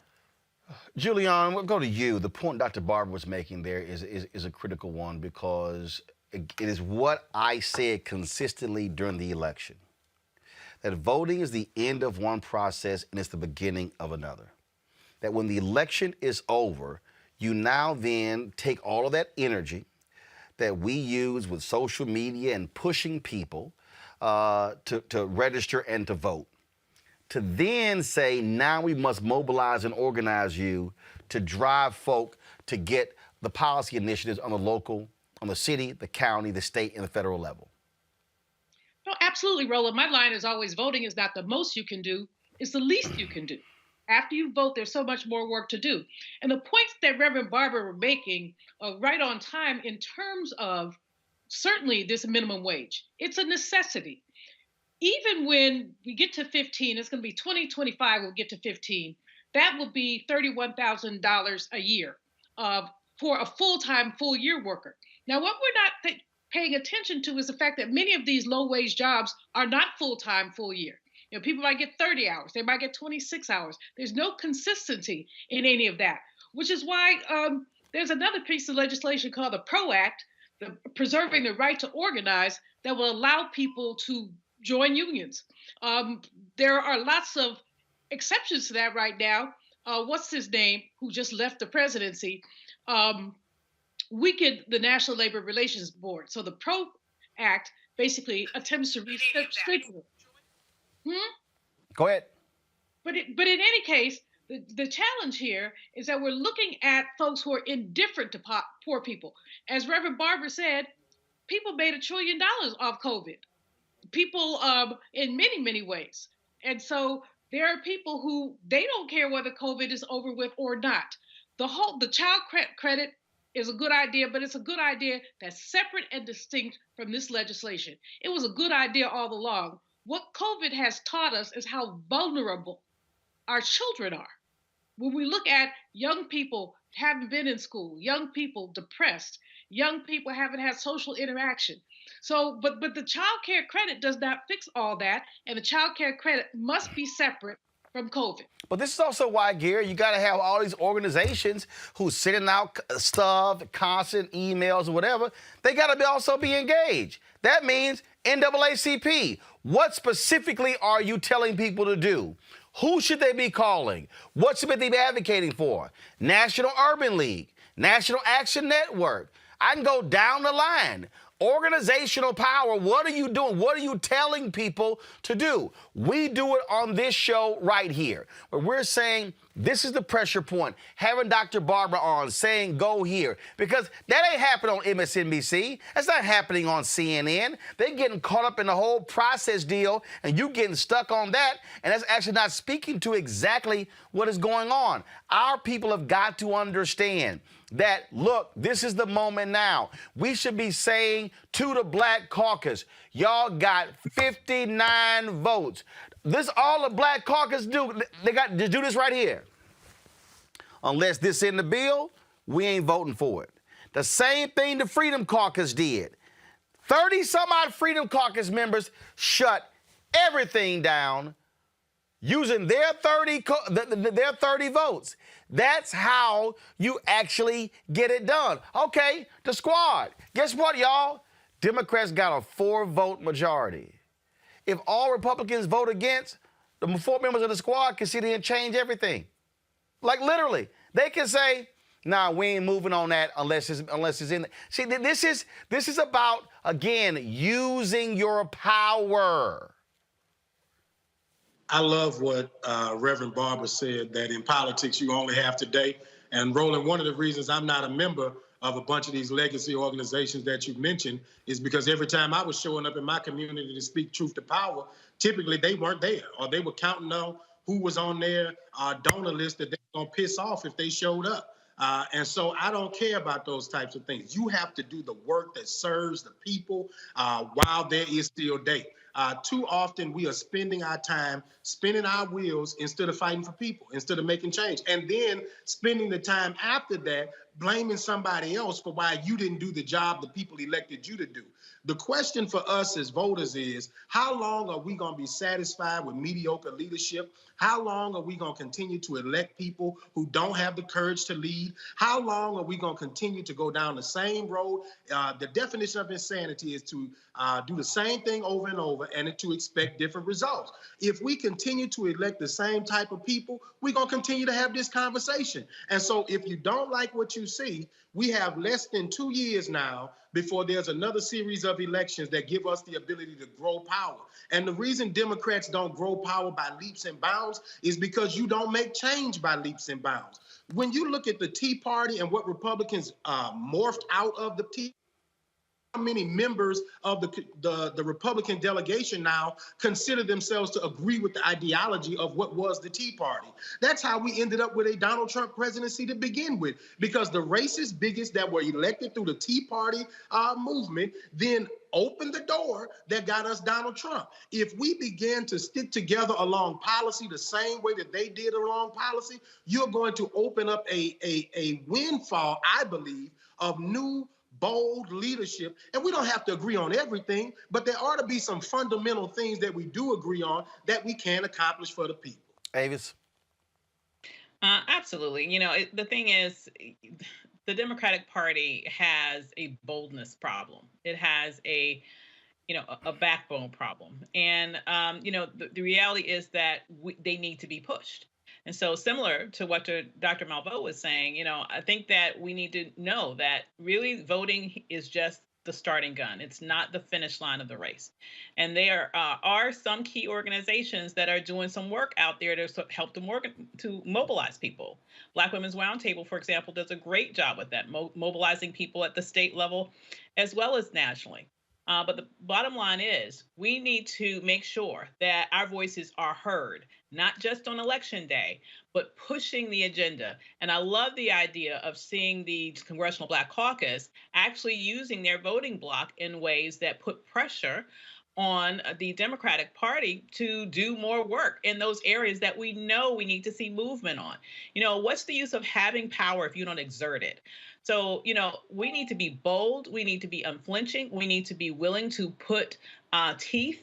Julian, we'll go to you. The point Dr. Barber was making there is a critical one, because it is what I said consistently during the election, that voting is the end of one process and it's the beginning of another. That when the election is over, you now then take all of that energy that we use with social media and pushing people to register and to vote, to then say, now we must mobilize and organize you to drive folk to get the policy initiatives on the local, on the city, the county, the state, and the federal level. No, absolutely, Roland. My line is always, voting is not the most you can do, it's the least you can do. After you vote, there's so much more work to do. And the points that Reverend Barber were making are right on time in terms of certainly this minimum wage. It's a necessity. Even when we get to 15, it's going to be 2025, we'll get to 15. That will be $31,000 a year for a full-time, full-year worker. Now, what we're not paying attention to is the fact that many of these low-wage jobs are not full-time, full-year. You know, people might get 30 hours. They might get 26 hours. There's no consistency in any of that, which is why there's another piece of legislation called the PRO Act, the Preserving the Right to Organize, that will allow people to join unions. There are lots of exceptions to that right now. What's his name, who just left the presidency, weakened the National Labor Relations Board. So the PRO Act basically attempts to restrict it. Go ahead. But in any case, the challenge here is that we're looking at folks who are indifferent to poor people. As Reverend Barber said, people made $1 trillion off COVID. People in many, many ways. And so there are people who, they don't care whether COVID is over with or not. The child credit is a good idea, but it's a good idea that's separate and distinct from this legislation. It was a good idea all along. What COVID has taught us is how vulnerable our children are. When we look at young people haven't been in school, young people depressed, young people haven't had social interaction. So, but the child care credit does not fix all that, and the child care credit must be separate from COVID. But this is also why, Gary, you got to have all these organizations who's sending out stuff, constant emails or whatever. They got to also be engaged. That means NAACP. What specifically are you telling people to do? Who should they be calling? What should they be advocating for? National Urban League, National Action Network. I can go down the line. Organizational power, what are you doing? What are you telling people to do? We do it on this show right here, where we're saying this is the pressure point, having Dr. Barber on, saying go here, because that ain't happening on MSNBC. That's not happening on CNN. They're getting caught up in the whole process deal, and you getting stuck on that, and that's actually not speaking to exactly what is going on. Our people have got to understand that, look, this is the moment now. We should be saying to the Black Caucus, y'all got 59 votes. This all the Black Caucus do. They got to do this right here. Unless this in the bill, we ain't voting for it. The same thing the Freedom Caucus did. 30-some-odd Freedom Caucus members shut everything down using their 30 votes. That's how you actually get it done. Okay, the squad. Guess what, y'all? Democrats got a 4-vote majority. If all Republicans vote against, the 4 members of the squad can sit in and change everything. Like literally, they can say, nah, we ain't moving on that unless it's in. See, this is about, again, using your power. I love what Reverend Barber said, that in politics you only have today. And Roland, one of the reasons I'm not a member of a bunch of these legacy organizations that you mentioned is because every time I was showing up in my community to speak truth to power, typically they weren't there, or they were counting on who was on their donor list that they were going to piss off if they showed up. And so I don't care about those types of things. You have to do the work that serves the people while there is still day. Too often we are spending our time spinning our wheels instead of fighting for people, instead of making change. And then spending the time after that blaming somebody else for why you didn't do the job the people elected you to do. The question for us as voters is, how long are we going to be satisfied with mediocre leadership? How long are we going to continue to elect people who don't have the courage to lead? How long are we going to continue to go down the same road? The definition of insanity is to do the same thing over and over and to expect different results. If we continue to elect the same type of people, we're going to continue to have this conversation. And so if you don't like what you see, we have less than 2 years now before there's another series of elections that give us the ability to grow power. And the reason Democrats don't grow power by leaps and bounds is because you don't make change by leaps and bounds. When you look at the Tea Party and what Republicans morphed out of the Tea, how many members of the Republican delegation now consider themselves to agree with the ideology of what was the Tea Party? That's how we ended up with a Donald Trump presidency to begin with, because the racist bigots that were elected through the Tea Party movement then opened the door that got us Donald Trump. If we begin to stick together along policy the same way that they did along policy, you're going to open up a windfall, I believe, of new bold leadership. And we don't have to agree on everything, but there ought to be some fundamental things that we do agree on that we can accomplish for the people. Avis? Absolutely. The thing is, the Democratic Party has a boldness problem. It has a backbone problem. And, the reality is that they need to be pushed. And so similar to what Dr. Malveaux was saying, I think that we need to know that really voting is just the starting gun. It's not the finish line of the race. And there are some key organizations that are doing some work out there to help them work to mobilize people. Black Women's Roundtable, for example, does a great job with that, mobilizing people at the state level as well as nationally. But the bottom line is we need to make sure that our voices are heard, not just on election day, but pushing the agenda. And I love the idea of seeing the Congressional Black Caucus actually using their voting block in ways that put pressure on the Democratic Party to do more work in those areas that we know we need to see movement on. What's the use of having power if you don't exert it? So, we need to be bold. We need to be unflinching. We need to be willing to put teeth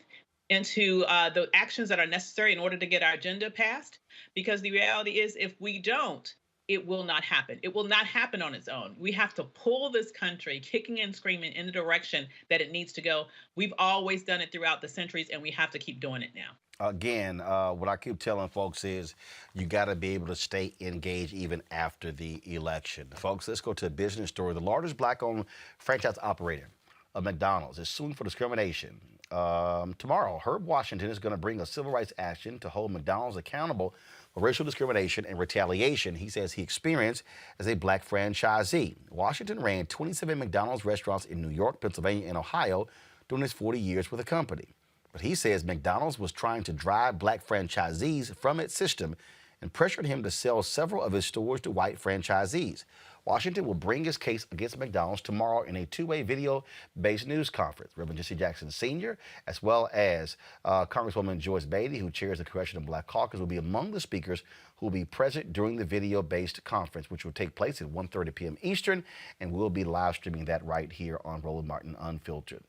into the actions that are necessary in order to get our agenda passed. Because the reality is, if we don't, it will not happen. It will not happen on its own. We have to pull this country kicking and screaming in the direction that it needs to go. We've always done it throughout the centuries, and we have to keep doing it now. Again, what I keep telling folks is you got to be able to stay engaged even after the election. Folks, let's go to a business story. The largest black-owned franchise operator of McDonald's is suing for discrimination. Tomorrow, Herb Washington is going to bring a civil rights action to hold McDonald's accountable for racial discrimination and retaliation he says he experienced as a black franchisee. Washington ran 27 McDonald's restaurants in New York, Pennsylvania, and Ohio during his 40 years with the company. But he says McDonald's was trying to drive black franchisees from its system and pressured him to sell several of his stores to white franchisees. Washington will bring his case against McDonald's tomorrow in a two-way video-based news conference. Reverend Jesse Jackson Sr., as well as Congresswoman Joyce Beatty, who chairs the Congressional Black Caucus, will be among the speakers who will be present during the video-based conference, which will take place at 1:30 p.m. Eastern, and we'll be live streaming that right here on Roland Martin Unfiltered.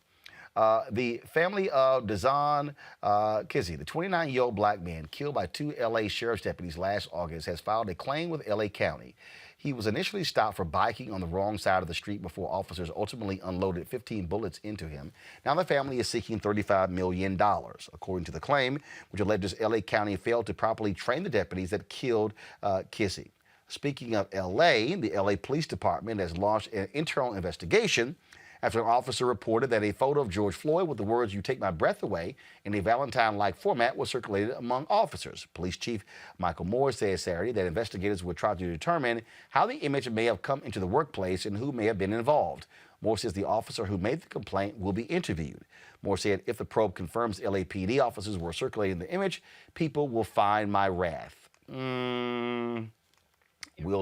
The family of Dijon Kizzee, the 29-year-old black man killed by two L.A. sheriff's deputies last August, has filed a claim with L.A. County. He was initially stopped for biking on the wrong side of the street before officers ultimately unloaded 15 bullets into him. Now the family is seeking $35 million. According to the claim, which alleges L.A. County failed to properly train the deputies that killed Kizzee. Speaking of L.A., the L.A. Police Department has launched an internal investigation after an officer reported that a photo of George Floyd with the words "You take my breath away" in a Valentine-like format was circulated among officers. Police Chief Michael Moore said Saturday that investigators would try to determine how the image may have come into the workplace and who may have been involved. Moore says the officer who made the complaint will be interviewed. Moore said if the probe confirms LAPD officers were circulating the image, people will find my wrath. We'll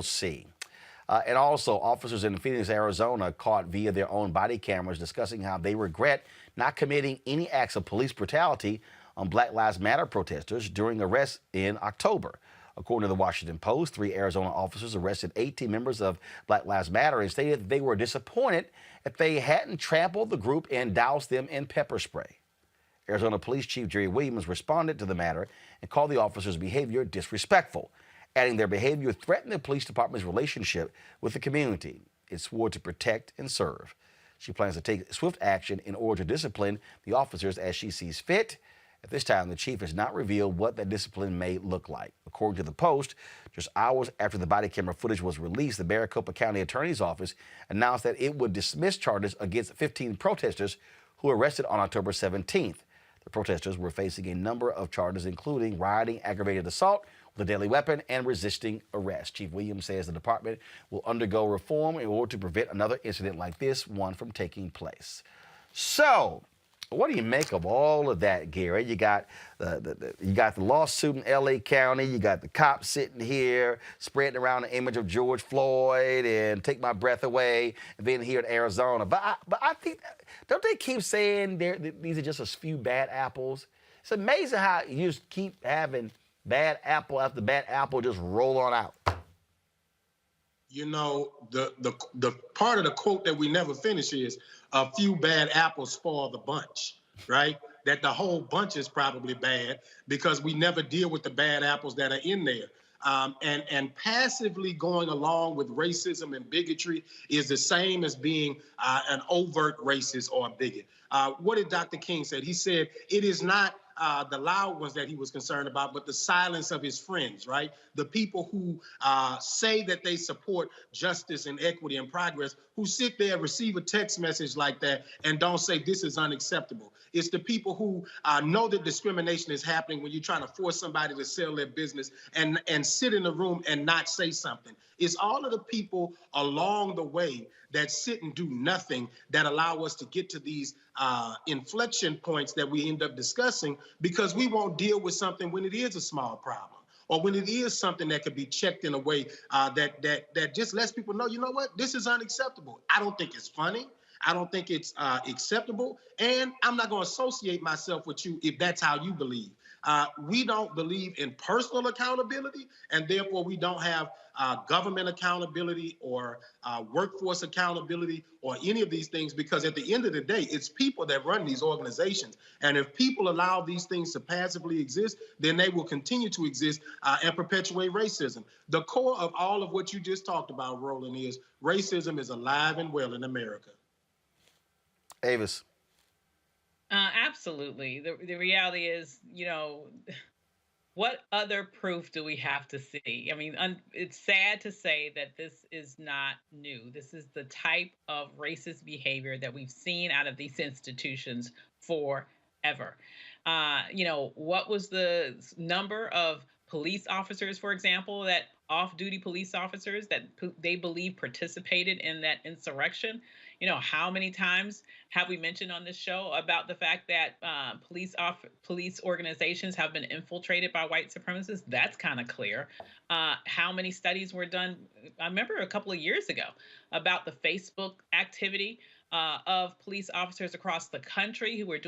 see. And also, officers in Phoenix, Arizona, caught via their own body cameras discussing how they regret not committing any acts of police brutality on Black Lives Matter protesters during arrests in October. According to the Washington Post, 3 Arizona officers arrested 18 members of Black Lives Matter and stated that they were disappointed if they hadn't trampled the group and doused them in pepper spray. Arizona Police Chief Jerry Williams responded to the matter and called the officers' behavior disrespectful, adding their behavior threatened the police department's relationship with the community. It swore to protect and serve. She plans to take swift action in order to discipline the officers as she sees fit. At this time, the chief has not revealed what that discipline may look like. According to the Post, just hours after the body camera footage was released, the Maricopa County Attorney's Office announced that it would dismiss charges against 15 protesters who were arrested on October 17th. The protesters were facing a number of charges, including rioting, aggravated assault with a deadly weapon, and resisting arrest. Chief Williams says the department will undergo reform in order to prevent another incident like this one from taking place. So, what do you make of all of that, Gary? You got the lawsuit in L.A. County. You got the cops sitting here spreading around the image of George Floyd and take my breath away. And then here in Arizona, but I think, don't they keep saying these are just a few bad apples? It's amazing how you just keep having bad apple after bad apple just roll on out. You know, the part of the quote that we never finish is a few bad apples spoil the bunch, right? That the whole bunch is probably bad because we never deal with the bad apples that are in there. And passively going along with racism and bigotry is the same as being an overt racist or a bigot. What did Dr. King say? He said, it is not the loud ones that he was concerned about, but the silence of his friends, right? The people who say that they support justice and equity and progress, who sit there, receive a text message like that and don't say this is unacceptable. It's the people who know that discrimination is happening when you're trying to force somebody to sell their business and sit in a room and not say something. It's all of the people along the way that sit and do nothing that allow us to get to these inflection points that we end up discussing, because we won't deal with something when it is a small problem or when it is something that could be checked in a way that just lets people know, you know what, this is unacceptable. I don't think it's funny. I don't think it's acceptable. And I'm not going to associate myself with you if that's how you believe. We don't believe in personal accountability, and therefore we don't have government accountability or workforce accountability or any of these things, because at the end of the day, it's people that run these organizations. And if people allow these things to passively exist, then they will continue to exist and perpetuate racism. The core of all of what you just talked about, Roland, is racism is alive and well in America. Avis. Absolutely. The reality is, you know, what other proof do we have to see? I mean, it's sad to say that this is not new. This is the type of racist behavior that we've seen out of these institutions forever. You know, what was the number of police officers, for example, that off-duty police officers that they believe participated in that insurrection? You know, how many times have we mentioned on this show about the fact that police organizations have been infiltrated by white supremacists? That's kind of clear. How many studies were done? I remember a couple of years ago about the Facebook activity of police officers across the country who were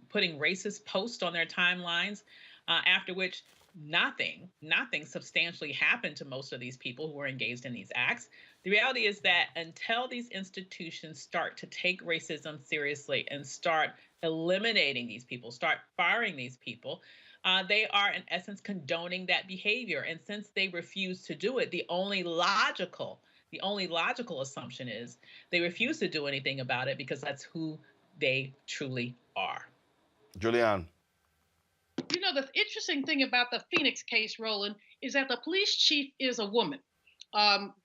putting racist posts on their timelines, after which nothing substantially happened to most of these people who were engaged in these acts. The reality is that until these institutions start to take racism seriously and start eliminating these people, start firing these people, they are in essence condoning that behavior. And since they refuse to do it, the only logical assumption is they refuse to do anything about it because that's who they truly are. Julian. You know, the interesting thing about the Phoenix case, Roland, is that the police chief is a woman,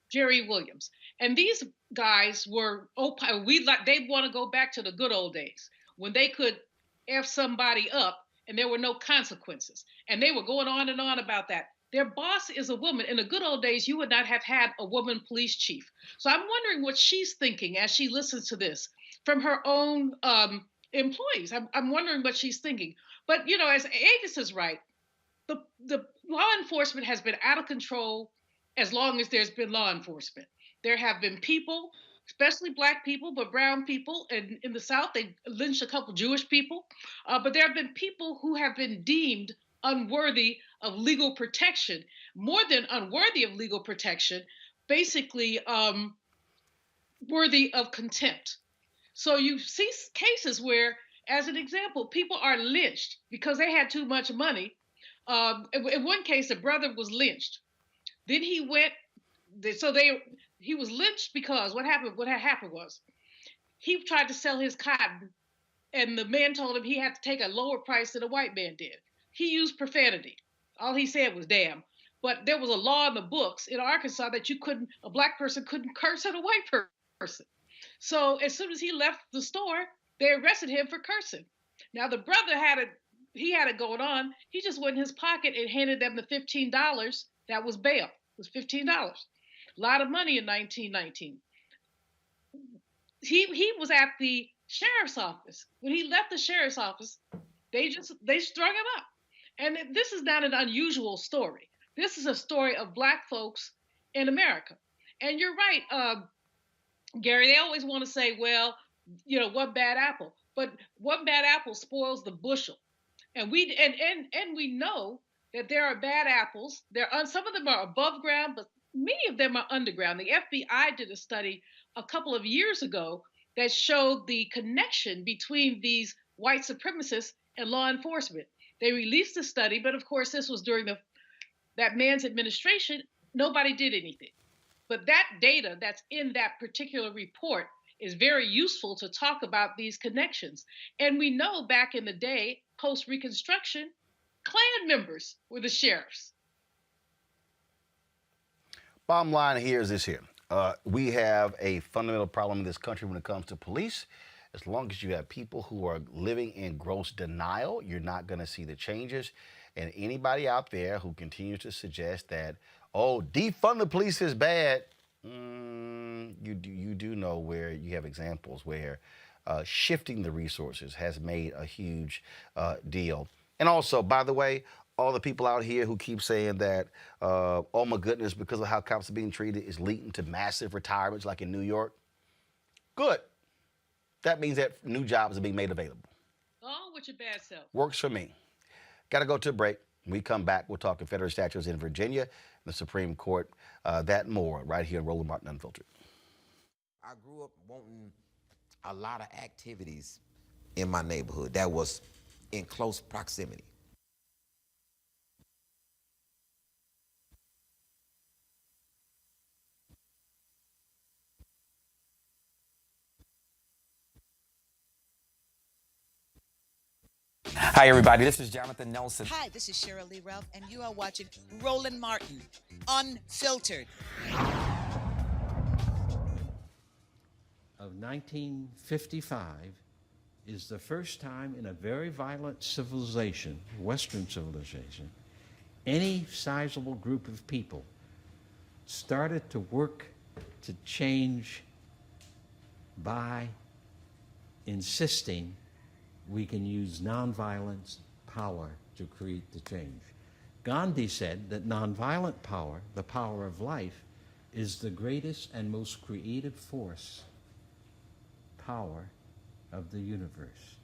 Jerry Williams. And these guys were, they want to go back to the good old days when they could F somebody up and there were no consequences. And they were going on and on about that. Their boss is a woman. In the good old days, you would not have had a woman police chief. So I'm wondering what she's thinking as she listens to this from her own employees. I'm wondering what she's thinking. But, you know, as Avis is right, the law enforcement has been out of control as long as there's been law enforcement. There have been people, especially Black people, but brown people, and in the South, they lynched a couple Jewish people. But there have been people who have been deemed unworthy of legal protection, more than unworthy of legal protection, basically worthy of contempt. So you see cases where, as an example, people are lynched because they had too much money. In one case, a brother was lynched. Then he went, he was lynched because what had happened was he tried to sell his cotton, and the man told him he had to take a lower price than a white man did. He used profanity. All he said was damn. But there was a law in the books in Arkansas that a Black person couldn't curse at a white person. So as soon as he left the store, they arrested him for cursing. Now the brother had it going on. He just went in his pocket and handed them the $15. That was bail. It was $15. A lot of money in 1919. He was at the sheriff's office. When he left the sheriff's office, they strung him up. And this is not an unusual story. This is a story of Black folks in America. And you're right, Gary, they always want to say, well, one bad apple. But one bad apple spoils the bushel. And we know that there are bad apples. Some of them are above ground, but many of them are underground. The FBI did a study a couple of years ago that showed the connection between these white supremacists and law enforcement. They released the study, but of course, this was during that man's administration. Nobody did anything. But that data that's in that particular report is very useful to talk about these connections. And we know back in the day, post-Reconstruction, Klan members were the sheriffs. Bottom line here is this here. We have a fundamental problem in this country when it comes to police. As long as you have people who are living in gross denial, you're not going to see the changes. And anybody out there who continues to suggest that, oh, defund the police is bad, you do know where you have examples where shifting the resources has made a huge deal. And also, by the way, all the people out here who keep saying that, oh my goodness, because of how cops are being treated is leading to massive retirements like in New York. Good. That means that new jobs are being made available. Oh, with your bad self. Works for me. Got to go to a break. When we come back, we'll talk Confederate statues in Virginia, the Supreme Court, that and more right here in Roland Martin Unfiltered. I grew up wanting a lot of activities in my neighborhood that was in close proximity. Hi, everybody. This is Jonathan Nelson. Hi, this is Cheryl Lee Ralph, and you are watching Roland Martin, Unfiltered. Of 1955 is the first time in a very violent civilization, Western civilization, any sizable group of people started to work to change by insisting we can use nonviolence power to create the change. Gandhi said that nonviolent power, the power of life, is the greatest and most creative power of the universe.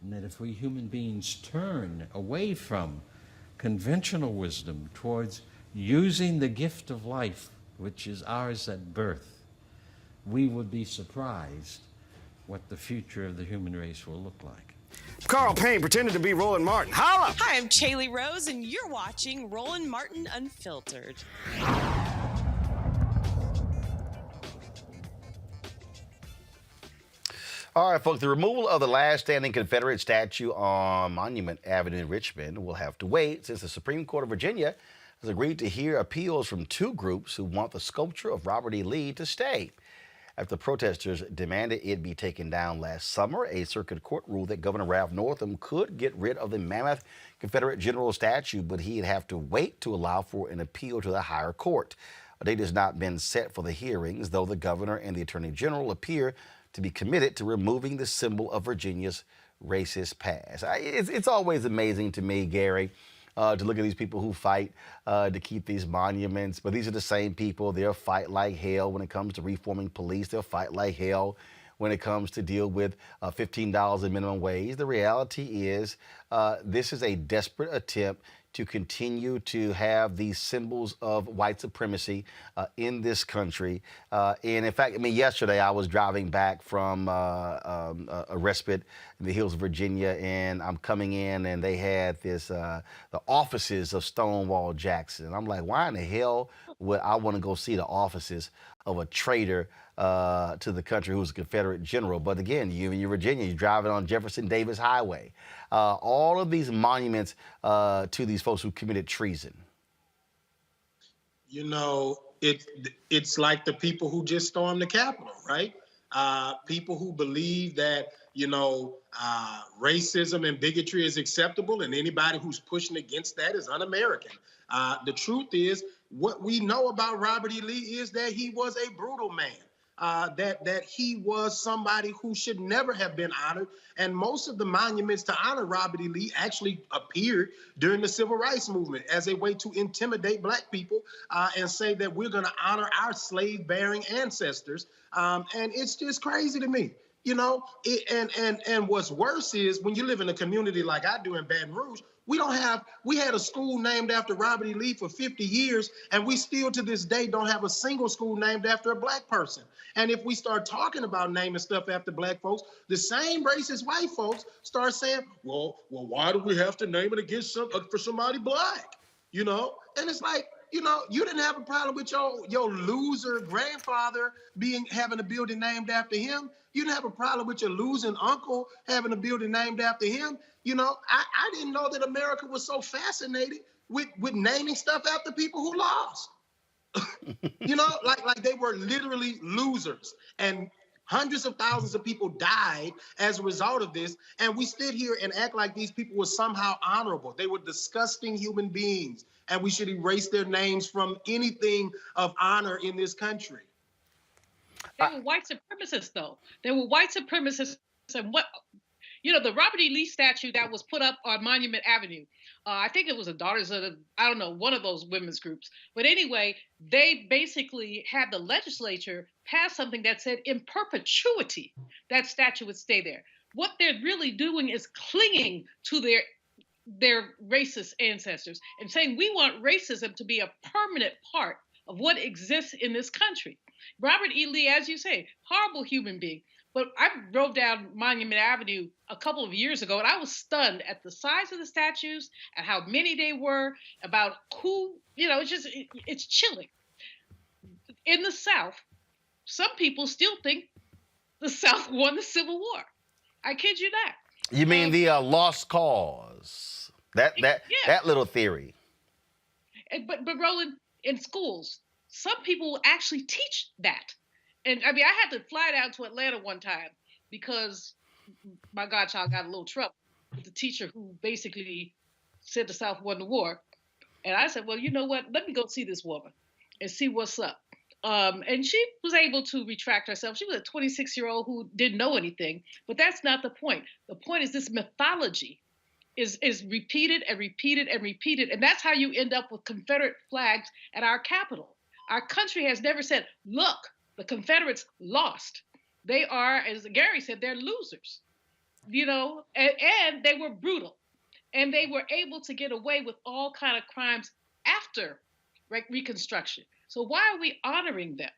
And that if we human beings turn away from conventional wisdom towards using the gift of life, which is ours at birth, we would be surprised what the future of the human race will look like. Carl Payne pretended to be Roland Martin. Holla! Hi, I'm Chaley Rose, and you're watching Roland Martin Unfiltered. All right, folks, the removal of the last standing Confederate statue on Monument Avenue in Richmond will have to wait since the Supreme Court of Virginia has agreed to hear appeals from two groups who want the sculpture of Robert E. Lee to stay. After protesters demanded it be taken down last summer, a circuit court ruled that Governor Ralph Northam could get rid of the mammoth Confederate general statue, but he'd have to wait to allow for an appeal to the higher court. A date has not been set for the hearings, though the governor and the attorney general appear to be committed to removing the symbol of Virginia's racist past. It's always amazing to me, Gary, to look at these people who fight to keep these monuments. But these are the same people. They'll fight like hell when it comes to reforming police. They'll fight like hell when it comes to deal with $15 in minimum wage. The reality is this is a desperate attempt to continue to have these symbols of white supremacy in this country. And in fact, I mean, yesterday I was driving back from a respite in the hills of Virginia, and I'm coming in, and they had this, the offices of Stonewall Jackson. I'm like, why in the hell would I want to go see the offices of a traitor to the country who's a Confederate general? But again, you're Virginia, you're driving on Jefferson Davis Highway. All of these monuments to these folks who committed treason. You know, it's like the people who just stormed the Capitol, right? People who believe that, you know, racism and bigotry is acceptable, and anybody who's pushing against that is un-American. The truth is, what we know about Robert E. Lee is that he was a brutal man. That he was somebody who should never have been honored. And most of the monuments to honor Robert E. Lee actually appeared during the Civil Rights Movement as a way to intimidate Black people and say that we're going to honor our slave-bearing ancestors. And it's just crazy to me. You know, and what's worse is when you live in a community like I do in Baton Rouge, we had a school named after Robert E. Lee for 50 years, and we still to this day don't have a single school named after a Black person. And if we start talking about naming stuff after Black folks, the same racist white folks start saying, well, why do we have to name it against for somebody Black? You know, and it's like, you know, you didn't have a problem with your loser grandfather having a building named after him. You didn't have a problem with your losing uncle having a building named after him. You know, I didn't know that America was so fascinated with naming stuff after people who lost. You know, like they were literally losers. And hundreds of thousands of people died as a result of this. And we sit here and act like these people were somehow honorable. They were disgusting human beings, and we should erase their names from anything of honor in this country. They were white supremacists, though. They were white supremacists. And what, you know, the Robert E. Lee statue that was put up on Monument Avenue, I think it was the Daughters of, I don't know, one of those women's groups. But anyway, they basically had the legislature pass something that said in perpetuity that statue would stay there. What they're really doing is clinging to their racist ancestors and saying we want racism to be a permanent part of what exists in this country. Robert E. Lee, as you say, horrible human being. But I drove down Monument Avenue a couple of years ago, and I was stunned at the size of the statues and how many they were, about who, you know, it's chilling. In the South, some people still think the South won the Civil War. I kid you not. You mean the lost cause? That little theory. But Roland, in schools, some people will actually teach that. And I mean, I had to fly down to Atlanta one time because my godchild got a little trouble with the teacher who basically said the South won the war. And I said, well, you know what? Let me go see this woman and see what's up. And she was able to retract herself. She was a 26-year-old who didn't know anything. But that's not the point. The point is this mythology is repeated and repeated and repeated. And that's how you end up with Confederate flags at our Capitol. Our country has never said, look, the Confederates lost. They are, as Gary said, they're losers, you know, and they were brutal. And they were able to get away with all kind of crimes after Reconstruction. So why are we honoring them?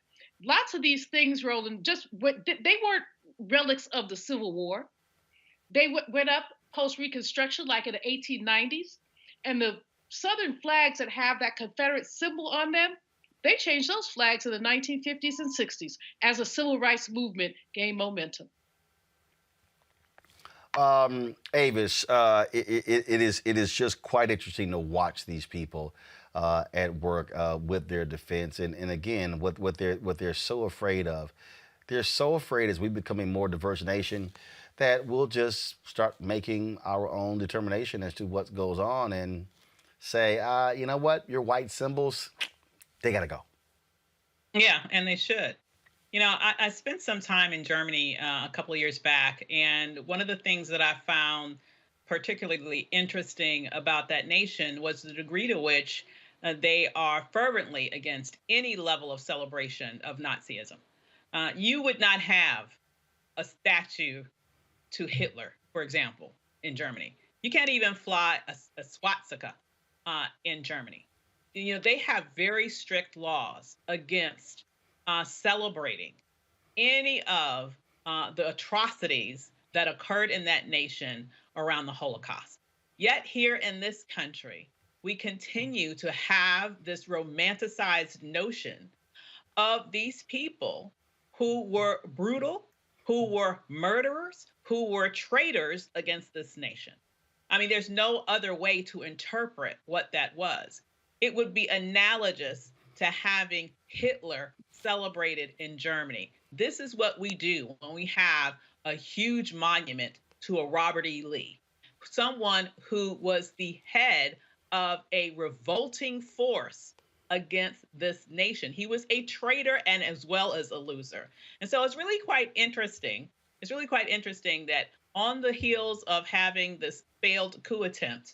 Lots of these things, Roland, they weren't relics of the Civil War. They went up post-Reconstruction, like in the 1890s. And the Southern flags that have that Confederate symbol on them, they changed those flags in the 1950s and 60s as the civil rights movement gained momentum. Avis, it is just quite interesting to watch these people at work with their defense, and again, what they're so afraid of. They're so afraid as we become a more diverse nation that we'll just start making our own determination as to what goes on and say, you know what, your white symbols, they got to go. Yeah, and they should. You know, I spent some time in Germany a couple of years back, and one of the things that I found particularly interesting about that nation was the degree to which they are fervently against any level of celebration of Nazism. You would not have a statue to Hitler, for example, in Germany. You can't even fly a swastika in Germany. You know, they have very strict laws against celebrating any of the atrocities that occurred in that nation around the Holocaust. Yet here in this country, we continue to have this romanticized notion of these people who were brutal, who were murderers, who were traitors against this nation. I mean, there's no other way to interpret what that was. It would be analogous to having Hitler celebrated in Germany. This is what we do when we have a huge monument to a Robert E. Lee, someone who was the head of a revolting force against this nation. He was a traitor and as well as a loser. And so it's really quite interesting. It's really quite interesting that on the heels of having this failed coup attempt,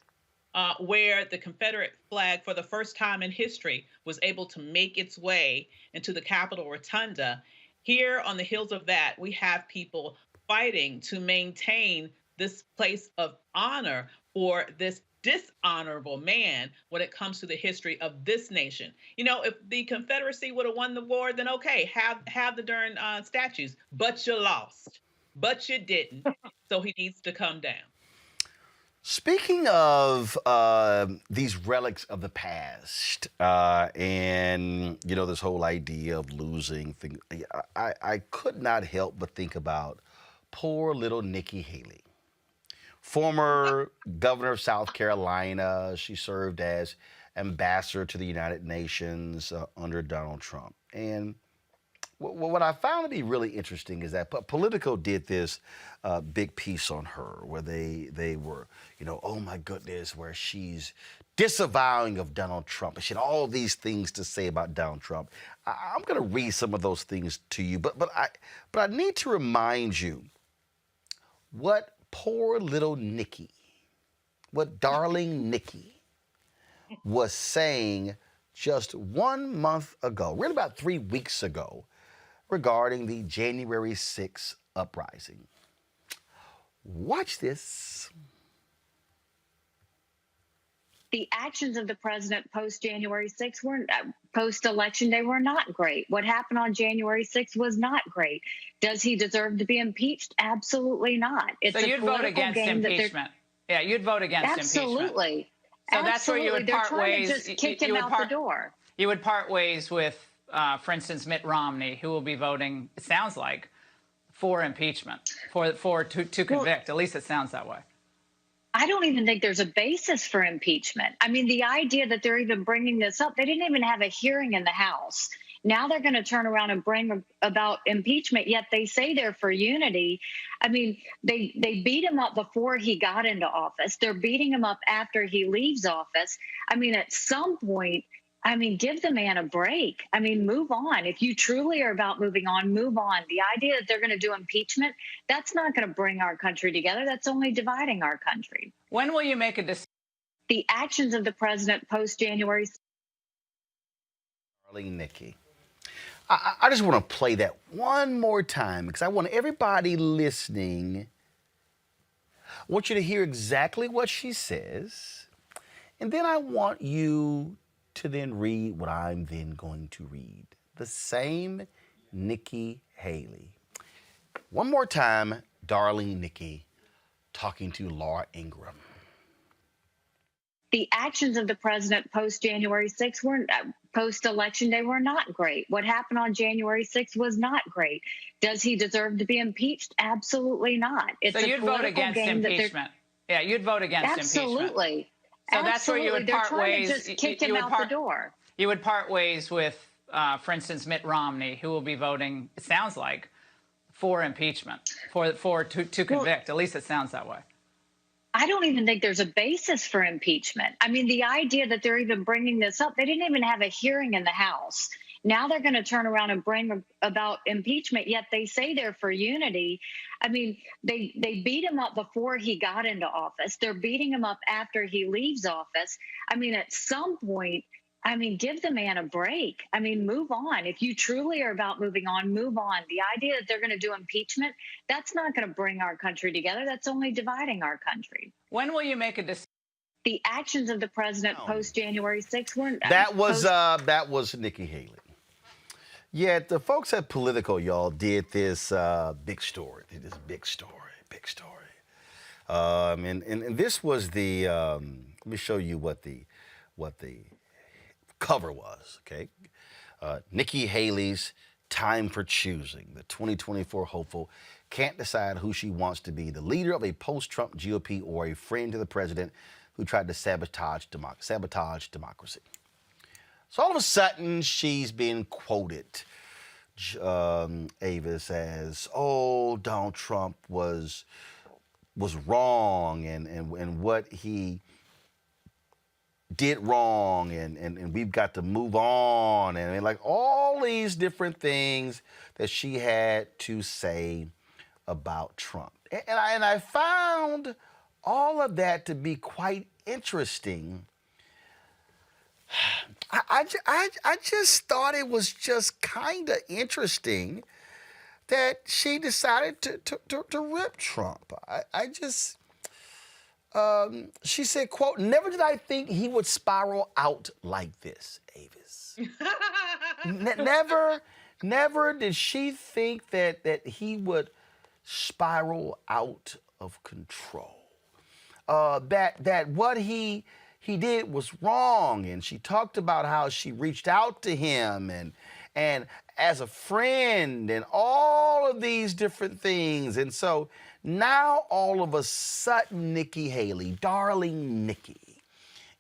where the Confederate flag for the first time in history was able to make its way into the Capitol Rotunda, here on the heels of that, we have people fighting to maintain this place of honor for this dishonorable man when it comes to the history of this nation. You know, if the Confederacy would have won the war, then okay, have the darn statues, but you lost, but you didn't. So he needs to come down. Speaking of these relics of the past, and you know, this whole idea of losing things, I could not help but think about poor little Nikki Haley, former governor of South Carolina. She served as ambassador to the United Nations under Donald Trump. And what I found to be really interesting is that Politico did this big piece on her where they were, you know, oh my goodness, where she's disavowing of Donald Trump. And she had all these things to say about Donald Trump. I'm going to read some of those things to you, but I need to remind you what poor little Nikki, what darling Nikki was saying just 1 month ago, really about 3 weeks ago, regarding the January 6th uprising. Watch this. The actions of the president post-January 6th post-election day were not great. What happened on January 6th was not great. Does he deserve to be impeached? Absolutely not. It's so you'd vote against impeachment. Yeah, you'd vote against absolutely. Impeachment. So that's where you would part ways. Just kick him out the door. You would part ways with, for instance, Mitt Romney, who will be voting, it sounds like, for impeachment, to convict. At least it sounds that way. I don't even think there's a basis for impeachment. I mean, the idea that they're even bringing this up, they didn't even have a hearing in the House. Now they're going to turn around and bring about impeachment, yet they say they're for unity. I mean, they beat him up before he got into office. They're beating him up after he leaves office. I mean, at some point, I mean, give the man a break. I mean, move on. If you truly are about moving on, move on. The idea that they're going to do impeachment, that's not going to bring our country together. That's only dividing our country. When will you make a decision? The actions of the president post-January. Darling Nikki. I just want to play that one more time because I want everybody listening, I want you to hear exactly what she says, and then I want you to then read what I'm then going to read. The same Nikki Haley. One more time, darling Nikki, talking to Laura Ingraham. The actions of the president post-January 6th post-election day were not great. What happened on January 6th was not great. Does he deserve to be impeached? Absolutely not. It's so you'd vote against impeachment. Yeah, you'd vote against absolutely. Impeachment. So that's where you would part ways. Just kick him out the door. You would part ways with, for instance, Mitt Romney, who will be voting, it sounds like, for impeachment, to convict. At least it sounds that way. I don't even think there's a basis for impeachment. I mean, the idea that they're even bringing this up, they didn't even have a hearing in the House. Now they're going to turn around and bring about impeachment, yet they say they're for unity. I mean, they beat him up before he got into office. They're beating him up after he leaves office. I mean, at some point, I mean, give the man a break. I mean, move on. If you truly are about moving on, move on. The idea that they're going to do impeachment, that's not going to bring our country together. That's only dividing our country. When will you make a decision? The actions of the president post January 6th weren't. That was Nikki Haley. Yeah, the folks at Politico, y'all, did this big story. Big story. And this was the. Let me show you what the cover was. Okay, Nikki Haley's time for choosing. The 2024 hopeful can't decide who she wants to be, the leader of a post-Trump GOP or a friend to the president who tried to sabotage democracy. So all of a sudden, she's being quoted, Avis, as, oh, Donald Trump was wrong and what he did wrong and we've got to move on and like all these different things that she had to say about Trump. And I found all of that to be quite interesting. I just thought it was just kind of interesting that she decided to rip Trump. She said, quote, never did I think he would spiral out like this, Avis. Never did she think that he would spiral out of control. That what he did was wrong, and she talked about how she reached out to him and as a friend and all of these different things. And so now all of a sudden Nikki Haley, darling Nikki,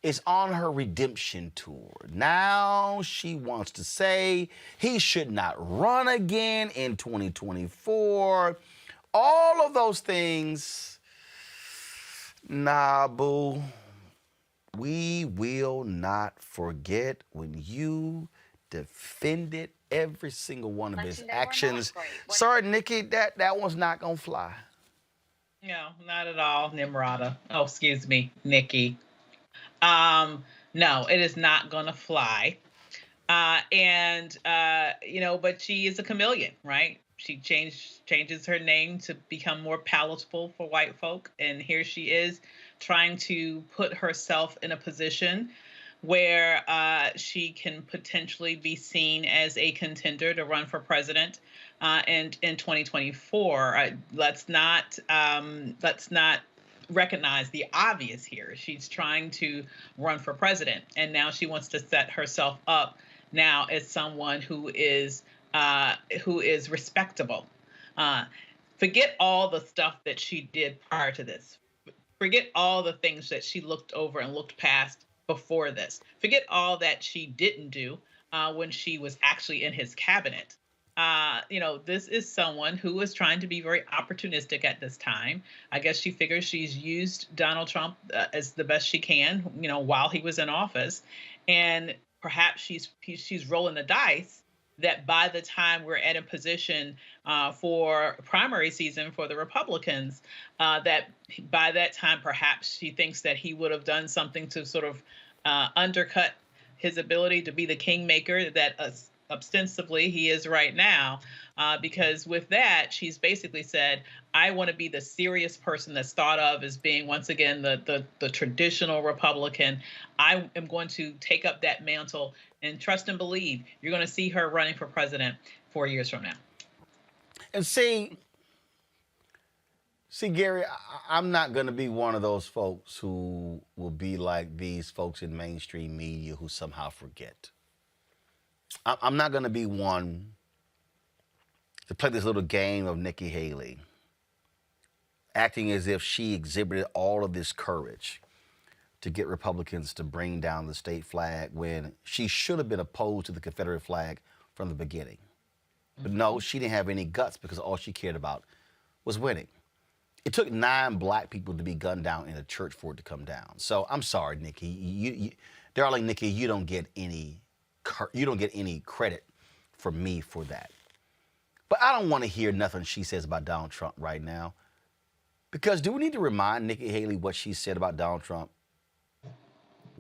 is on her redemption tour. Now she wants to say he should not run again in 2024. All of those things. Nah, boo. We will not forget when you defended every single one of his actions. Sorry, Nikki, that one's not gonna fly. No, not at all, Nimrata. Oh, excuse me, Nikki. No, it is not gonna fly. But she is a chameleon, right? She changes her name to become more palatable for white folk, and here she is trying to put herself in a position where she can potentially be seen as a contender to run for president in 2024. Let's not recognize the obvious here. She's trying to run for president, and now she wants to set herself up now as someone who is respectable. Forget all the stuff that she did prior to this. Forget all the things that she looked over and looked past before this. Forget all that she didn't do when she was actually in his cabinet. This is someone who was trying to be very opportunistic at this time. I guess she figures she's used Donald Trump as the best she can, while he was in office. And perhaps she's rolling the dice that by the time we're at a position for primary season for the Republicans, that by that time, perhaps she thinks that he would have done something to sort of undercut his ability to be the kingmaker that ostensibly he is right now. Because with that, she's basically said, I want to be the serious person that's thought of as being, once again, the traditional Republican. I am going to take up that mantle and trust and believe you're going to see her running for president 4 years from now. And see, Gary, I'm not going to be one of those folks who will be like these folks in mainstream media who somehow forget. I'm not going to be one to play this little game of Nikki Haley, acting as if she exhibited all of this courage to get Republicans to bring down the state flag when she should have been opposed to the Confederate flag from the beginning. But no, she didn't have any guts because all she cared about was winning. It took 9 black people to be gunned down in a church for it to come down. So I'm sorry, Nikki. Darling Nikki, you don't get any you don't get any credit from me for that. But I don't want to hear nothing she says about Donald Trump right now. Because do we need to remind Nikki Haley what she said about Donald Trump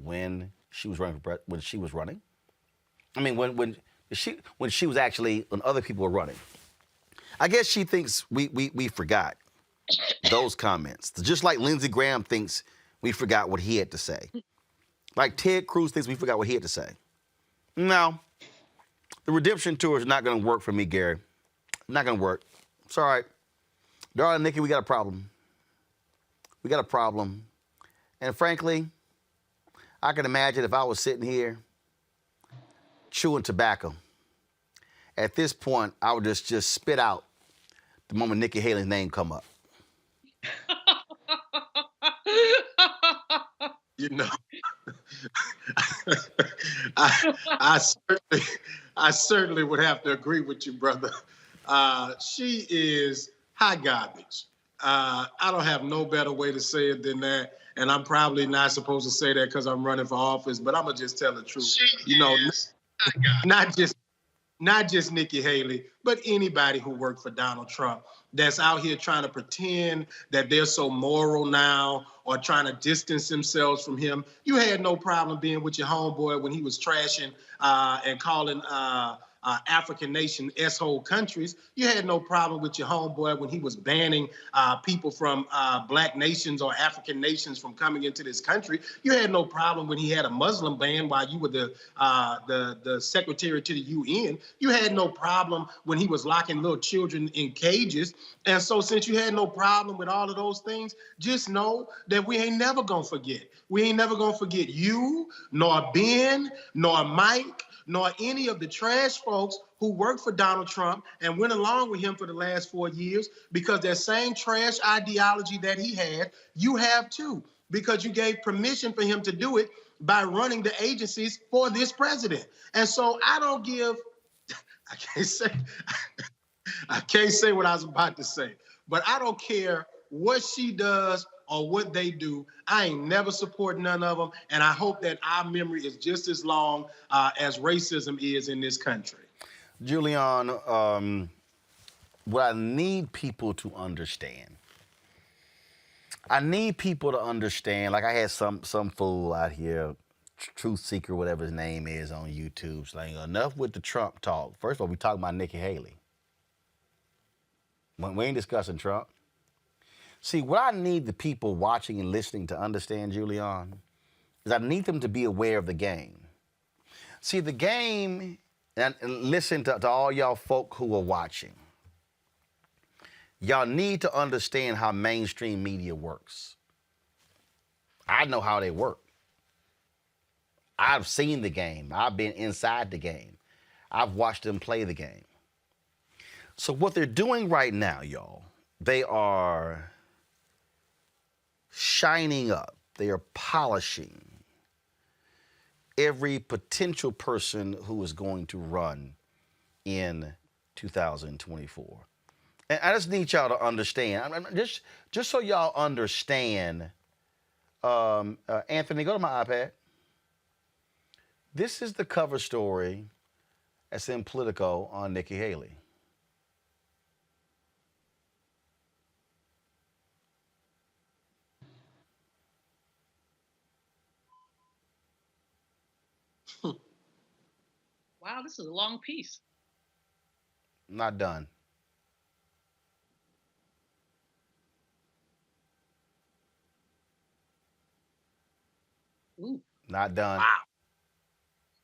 when she was running I mean, when she was actually, when other people were running. I guess she thinks we forgot those comments. Just like Lindsey Graham thinks we forgot what he had to say. Like Ted Cruz thinks we forgot what he had to say. No. The redemption tour is not going to work for me, Gary. Not going to work. It's all right. Darling Nikki, we got a problem. We got a problem. And frankly, I can imagine if I was sitting here chewing tobacco, at this point, I would just spit out the moment Nikki Haley's name come up. You know, I certainly would have to agree with you, brother. She is hot garbage. I don't have no better way to say it than that. And I'm probably not supposed to say that because I'm running for office, but I'm going to just tell the truth. Not just Nikki Haley, but anybody who worked for Donald Trump that's out here trying to pretend that they're so moral now or trying to distance themselves from him. You had no problem being with your homeboy when he was trashing and calling African nation S-hole countries. You had no problem with your homeboy when he was banning people from black nations or African nations from coming into this country. You had no problem when he had a Muslim ban while you were the secretary to the UN. You had no problem when he was locking little children in cages. And so since you had no problem with all of those things, just know that we ain't never gonna forget. We ain't never gonna forget you, nor Ben, nor Mike, nor any of the trash folks who worked for Donald Trump and went along with him for the last 4 years, because that same trash ideology that he had, you have too, because you gave permission for him to do it by running the agencies for this president. And so I can't say what I was about to say, but I don't care what she does or what they do. I ain't never support none of them, and I hope that our memory is just as long as racism is in this country. Julian, what I need people to understand, like I had some fool out here, Truth Seeker, whatever his name is on YouTube, saying enough with the Trump talk. First of all, we talking about Nikki Haley. We ain't discussing Trump. See, what I need the people watching and listening to understand, Julian, is I need them to be aware of the game. See, the game, and listen to all y'all folk who are watching. Y'all need to understand how mainstream media works. I know how they work. I've seen the game. I've been inside the game. I've watched them play the game. So what they're doing right now, y'all, they are shining up. They are polishing every potential person who is going to run in 2024. And I just need y'all to understand, just so y'all understand, Anthony, go to my iPad. This is the cover story that's in Politico on Nikki Haley. Wow, this is a long piece. Not done. Ooh. Not done.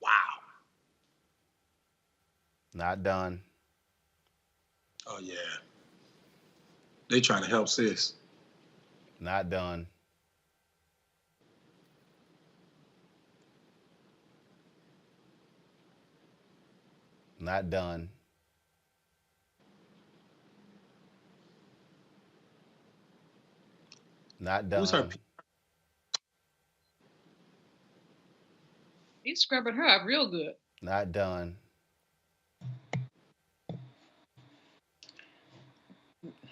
Wow. Not done. Oh, yeah. They trying to help sis. Not done. Not done. Not done. Who's her? He's scrubbing her up real good. Not done.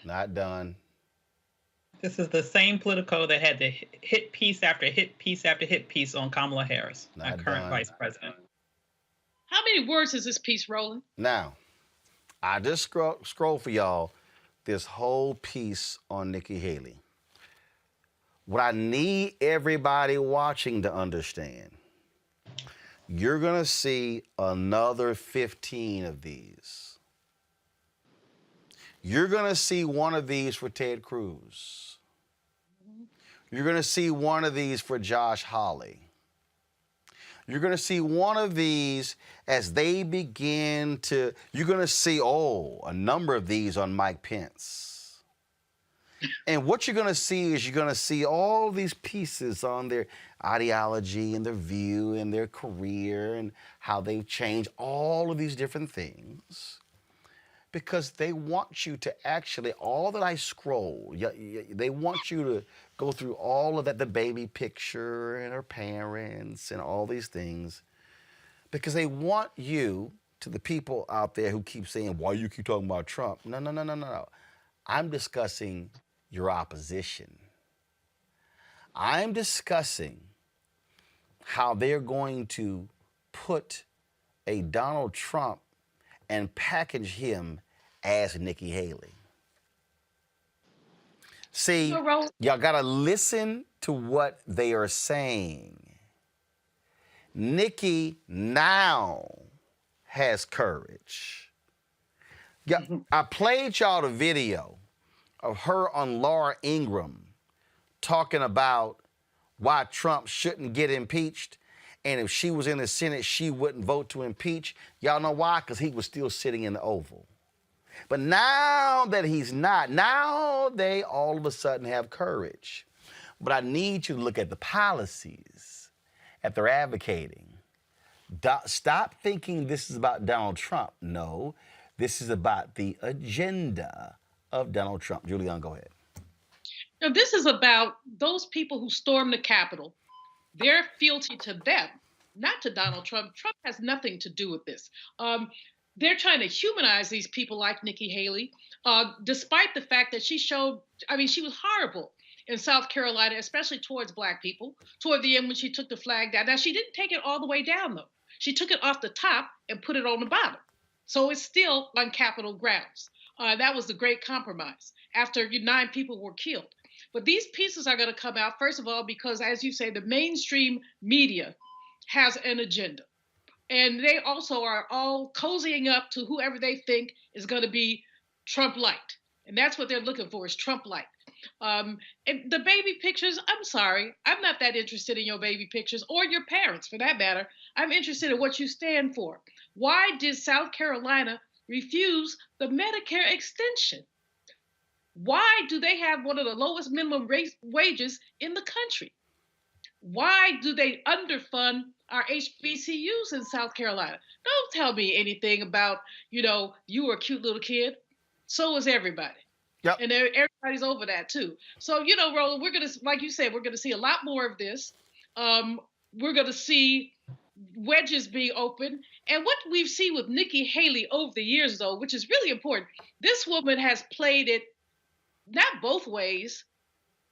Not done. This is the same Politico that had the hit piece after hit piece after hit piece on Kamala Harris, our current vice president. How many words is this piece, Roland? Now, I just scroll for y'all this whole piece on Nikki Haley. What I need everybody watching to understand, you're going to see another 15 of these. You're going to see one of these for Ted Cruz. You're going to see one of these for Josh Hawley. You're going to see one of these as they begin to, you're going to see, a number of these on Mike Pence. And what you're going to see is you're going to see all these pieces on their ideology and their view and their career and how they've changed all of these different things. Because they want you to actually, all that I scroll, they want you to go through all of that, the baby picture and her parents and all these things, because they want you, to the people out there who keep saying, why you keep talking about Trump? No. I'm discussing your opposition. I'm discussing how they're going to put a Donald Trump and package him as Nikki Haley. See, y'all gotta listen to what they are saying. Nikki now has courage. Yeah, I played y'all the video of her on Laura Ingraham talking about why Trump shouldn't get impeached. And if she was in the Senate, she wouldn't vote to impeach. Y'all know why? Because he was still sitting in the Oval. But now that he's not, now they all of a sudden have courage. But I need you to look at the policies that they're advocating. Stop thinking this is about Donald Trump. No, this is about the agenda of Donald Trump. Julianne, go ahead. Now, this is about those people who stormed the Capitol. They're fealty to them, not to Donald Trump. Trump has nothing to do with this. They're trying to humanize these people like Nikki Haley, despite the fact that she was horrible in South Carolina, especially towards Black people, toward the end when she took the flag down. Now, she didn't take it all the way down, though. She took it off the top and put it on the bottom. So it's still on Capitol grounds. That was the great compromise after 9 people were killed. But these pieces are going to come out, first of all, because, as you say, the mainstream media has an agenda. And they also are all cozying up to whoever they think is going to be Trump-light. And that's what they're looking for, is Trump-light. And the baby pictures, I'm sorry, I'm not that interested in your baby pictures, or your parents, for that matter. I'm interested in what you stand for. Why did South Carolina refuse the Medicare extension? Why do they have one of the lowest minimum wages in the country? Why do they underfund our HBCUs in South Carolina? Don't tell me anything about, you were a cute little kid. So was everybody. Yep. And everybody's over that too. So, Roland, we're going to, like you said, we're going to see a lot more of this. We're going to see wedges being open. And what we've seen with Nikki Haley over the years, though, which is really important, this woman has played it not both ways,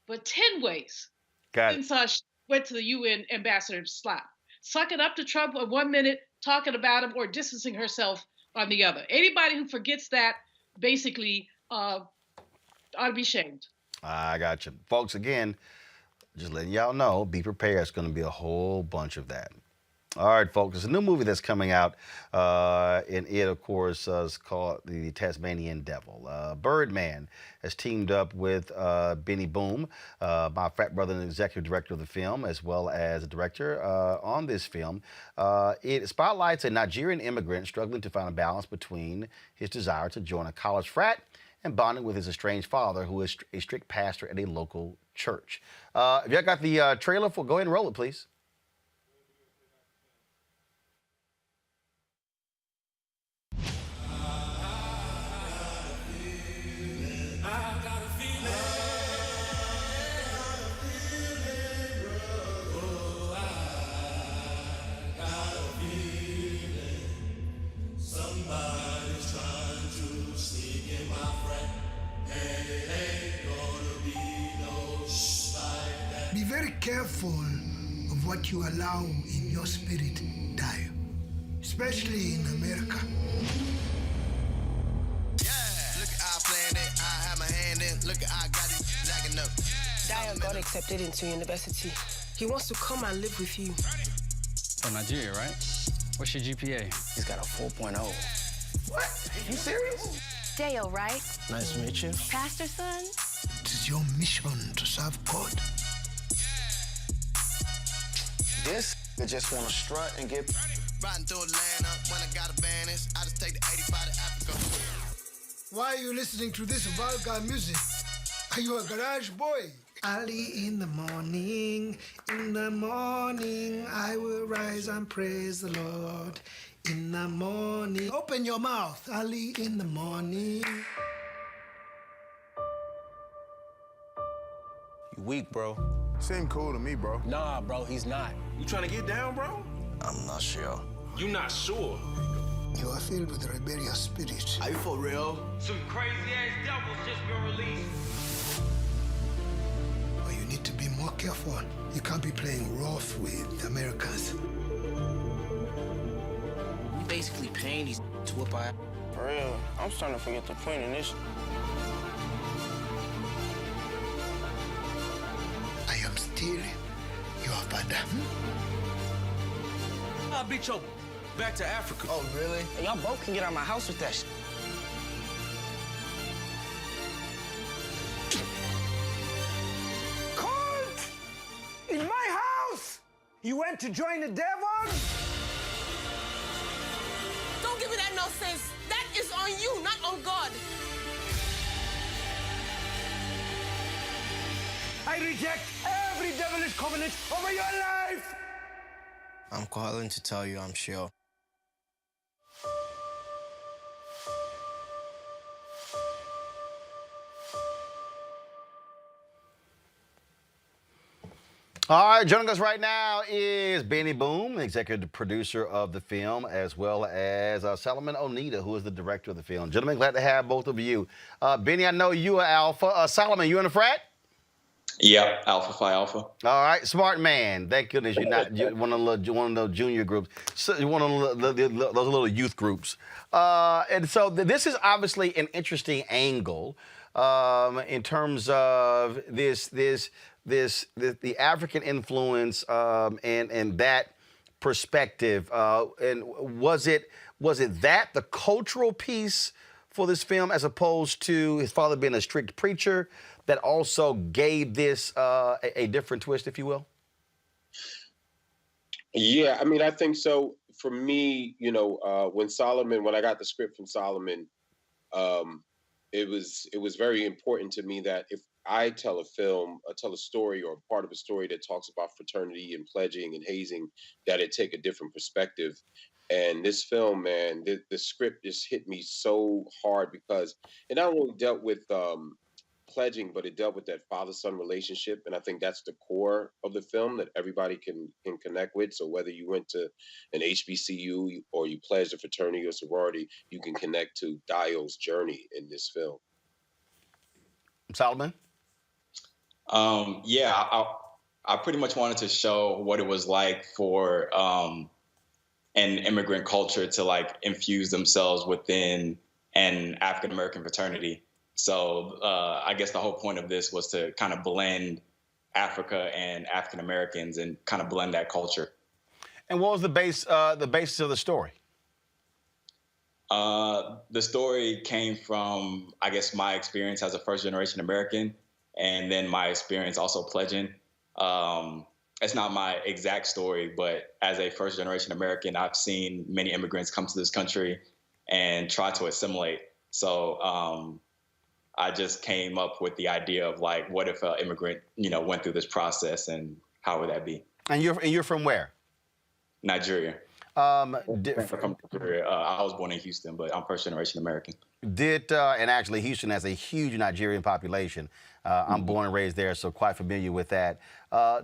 but 10 ways. Since she went to the UN ambassador slot. Sucking up to Trump on 1 minute, talking about him, or distancing herself on the other. Anybody who forgets that basically ought to be shamed. I got you. Folks, again, just letting y'all know, be prepared. It's going to be a whole bunch of that. All right, folks, there's a new movie that's coming out, and it, of course, is called The Tasmanian Devil. Birdman has teamed up with Benny Boom, my frat brother and executive director of the film, as well as a director on this film. It spotlights a Nigerian immigrant struggling to find a balance between his desire to join a college frat and bonding with his estranged father, who is a strict pastor at a local church. If y'all got the trailer, go ahead and roll it, please. Be very careful of what you allow in your spirit, Dio. Especially especially in America. Look at our planet, I have my hand in. Look at I got it jacking up. Dio got accepted into university. He wants to come and live with you. From Nigeria, right? What's your GPA? He's got a 4.0. What? You serious? Dale, right? Nice to meet you. Pastor son? It is your mission to serve God. This, they just want to strut and get... Riding through Atlanta, when I got a vanish, I just take the 85 to Africa. Why are you listening to this vulgar music? Are you a garage boy? Early in the morning, I will rise and praise the Lord. In the morning, open your mouth, early in the morning. You weak, bro. Seem cool to me, bro. Nah, bro, he's not. You trying to get down, bro? I'm not sure. You not sure? You are filled with a rebellious spirit. Are you for real? Some crazy-ass devils just been released. But you need to be more careful. You can't be playing rough with Americans. You basically paying these to whip our... For real, I'm starting to forget the point in this. I am still your father. I'll beat your back to Africa. Oh, really? Hey, y'all both can get out of my house with that shit. Colt! In my house! You went to join the devil? Don't give me that nonsense. That is on you, not on God. I reject every devilish covenant over your life! I'm calling to tell you I'm sure. All right, joining us right now is Benny Boom, executive producer of the film, as well as Solomon Onita, who is the director of the film. Gentlemen, glad to have both of you. Benny, I know you are Alpha. Solomon, you in the frat? Yeah, Alpha Phi Alpha. All right, smart man. Thank goodness you're not one of those junior groups. So one of those little youth groups. And so this is obviously an interesting angle in terms of the African influence and that perspective. And was it that the cultural piece for this film, as opposed to his father being a strict preacher, that also gave this a different twist, if you will? Yeah, I mean, I think so. For me, you know, when I got the script from Solomon, it was very important to me that if I tell a story or part of a story that talks about fraternity and pledging and hazing, that it take a different perspective. And this film, man, the script just hit me so hard because it not only dealt with pledging, but it dealt with that father-son relationship. And I think that's the core of the film that everybody can connect with. So whether you went to an HBCU or you pledged a fraternity or sorority, you can connect to Dio's journey in this film. Solomon? Yeah, I pretty much wanted to show what it was like for an immigrant culture to like infuse themselves within an African-American fraternity. So I guess the whole point of this was to kind of blend Africa and African-Americans and kind of blend that culture. And what was the basis of the story? The story came from, I guess, my experience as a first-generation American, and then my experience also pledging. It's not my exact story, but as a first-generation American, I've seen many immigrants come to this country and try to assimilate. So I just came up with the idea of like, what if an immigrant, went through this process, and how would that be? And you're from where? Nigeria. I was born in Houston, but I'm first-generation American. And actually, Houston has a huge Nigerian population. I'm born and raised there, so quite familiar with that.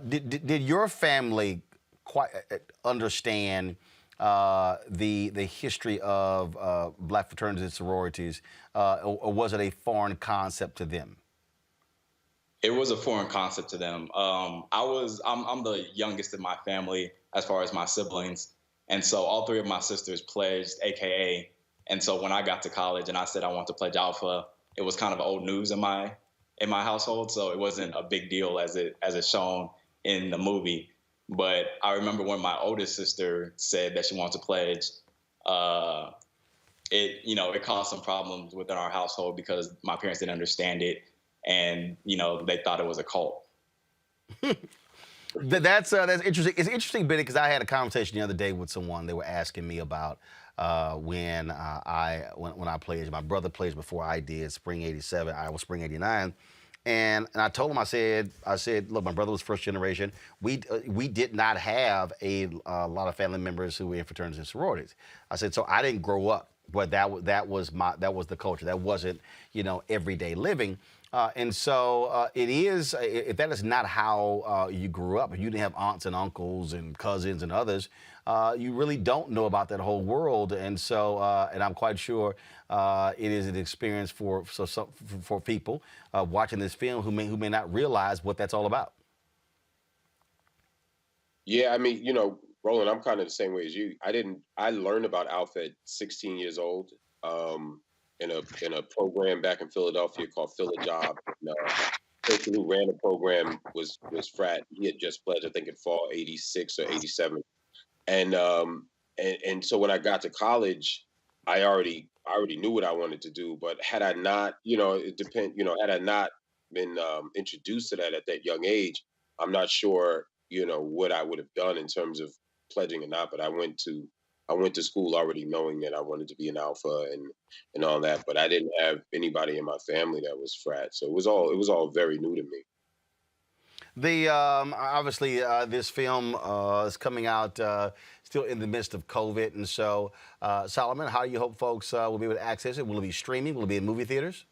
Did your family quite understand the history of black fraternities and sororities, or was it a foreign concept to them? It was a foreign concept to them. I'm the youngest in my family as far as my siblings. And so all three of my sisters pledged AKA. And so when I got to college and I said I want to pledge Alpha, it was kind of old news in my household. So it wasn't a big deal as it's shown in the movie. But I remember when my oldest sister said that she wanted to pledge, it caused some problems within our household because my parents didn't understand it, and they thought it was a cult. That's interesting. It's interesting, Benny, because I had a conversation the other day with someone. They were asking me about when I pledged. My brother pledged before I did, spring '87. I was spring '89. And I told him, I said, look, my brother was first generation. We did not have a lot of family members who were in fraternities and sororities. I said, so I didn't grow up, but that was the culture. That wasn't, everyday living. And so it is, if that is not how you grew up, if you didn't have aunts and uncles and cousins and others, you really don't know about that whole world. And so, and I'm quite sure it is an experience for people watching this film who may not realize what that's all about. Yeah, I mean, Roland, I'm kind of the same way as you. I learned about Alpha at 16 years old. In a program back in Philadelphia called Philajob. The person who ran the program was frat. He had just pledged, I think, in fall '86 or '87. And so when I got to college, I already knew what I wanted to do. But had I not, had I not been introduced to that at that young age, I'm not sure, what I would have done in terms of pledging or not. But I went to school already knowing that I wanted to be an Alpha and all that, but I didn't have anybody in my family that was frat, so it was all very new to me. The obviously this film is coming out still in the midst of COVID, and so Solomon, how do you hope folks will be able to access it? Will it be streaming? Will it be in movie theaters?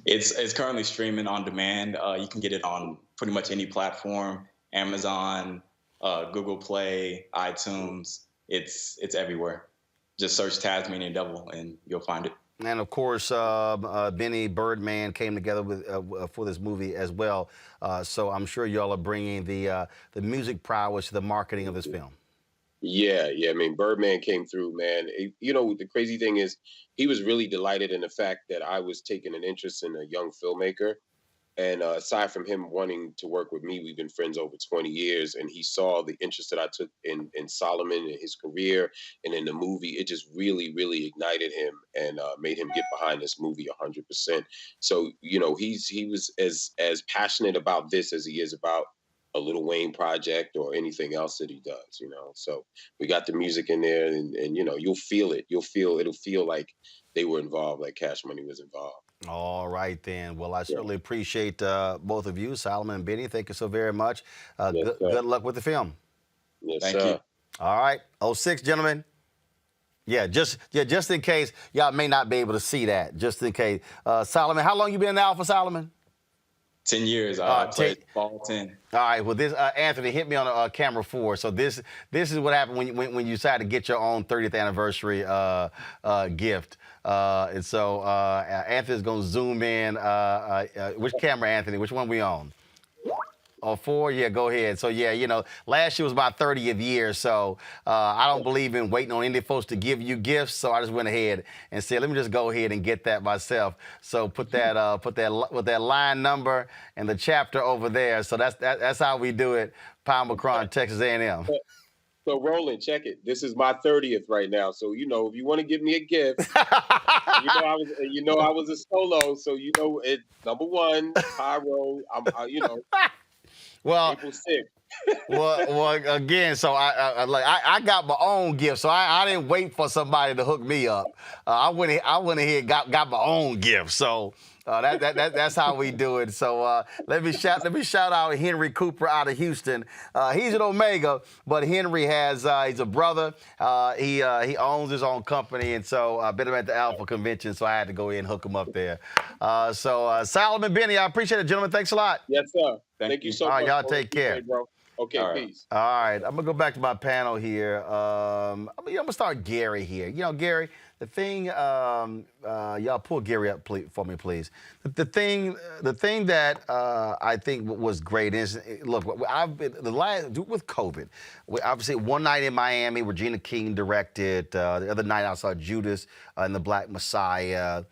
It's currently streaming on demand. You can get it on pretty much any platform: Amazon, Google Play, iTunes. It's everywhere. Just search Tasmanian Devil and you'll find it. And of course, Benny Birdman came together with for this movie as well. So I'm sure y'all are bringing the music prowess to the marketing of this film. Yeah. I mean, Birdman came through, man. The crazy thing is, he was really delighted in the fact that I was taking an interest in a young filmmaker. And aside from him wanting to work with me, we've been friends over 20 years. And he saw the interest that I took in Solomon and his career and in the movie. It just really, really ignited him and made him get behind this movie 100%. So, he was as passionate about this as he is about a Lil Wayne project or anything else that he does, So we got the music in there and you'll feel it. It'll feel like they were involved, like Cash Money was involved. All right, then. Well, I certainly appreciate both of you, Solomon and Benny. Thank you so very much. Good luck with the film. Yes, Thank you. All right. 06, gentlemen. Yeah, just in case y'all may not be able to see that, just in case. Solomon, how long you been in Alpha, Solomon? 10 years. I played ball 10. All right. Well, this Anthony hit me on camera 4. So this is what happened when you decide to get your own 30th anniversary gift. And so Anthony's gonna zoom in. Which camera, Anthony? Which one we on? Oh, 4? Yeah, go ahead. So, yeah, last year was my 30th year, so I don't believe in waiting on any folks to give you gifts, so I just went ahead and said, let me just go ahead and get that myself. So put that with that line number and the chapter over there. So that's how we do it. Palmer, Texas A&M. So, Roland, check it. This is my 30th right now. So, if you want to give me a gift, I was a solo. So, it number 1, Pyro. Well, April 6th. well, again, so I got my own gift, so I didn't wait for somebody to hook me up. I went ahead and got my own gift. So that's how we do it. So let me shout out Henry Cooper out of Houston. He's an Omega, but Henry he's a brother. He owns his own company, and so I've been at the Alpha convention, so I had to go in and hook him up there. So Solomon, Benny, I appreciate it, gentlemen. Thanks a lot. Yes, sir. Thank you so much. All right, y'all take care. Bro. Okay, All right. peace. All right, I'm gonna go back to my panel here. I'm gonna start Gary here. You know, Gary, the thing, y'all pull Gary up for me, please. The thing that I think was great is, look, I've been with COVID. Obviously, one night in Miami, Regina King directed. The other night, I saw Judas and the Black Messiah.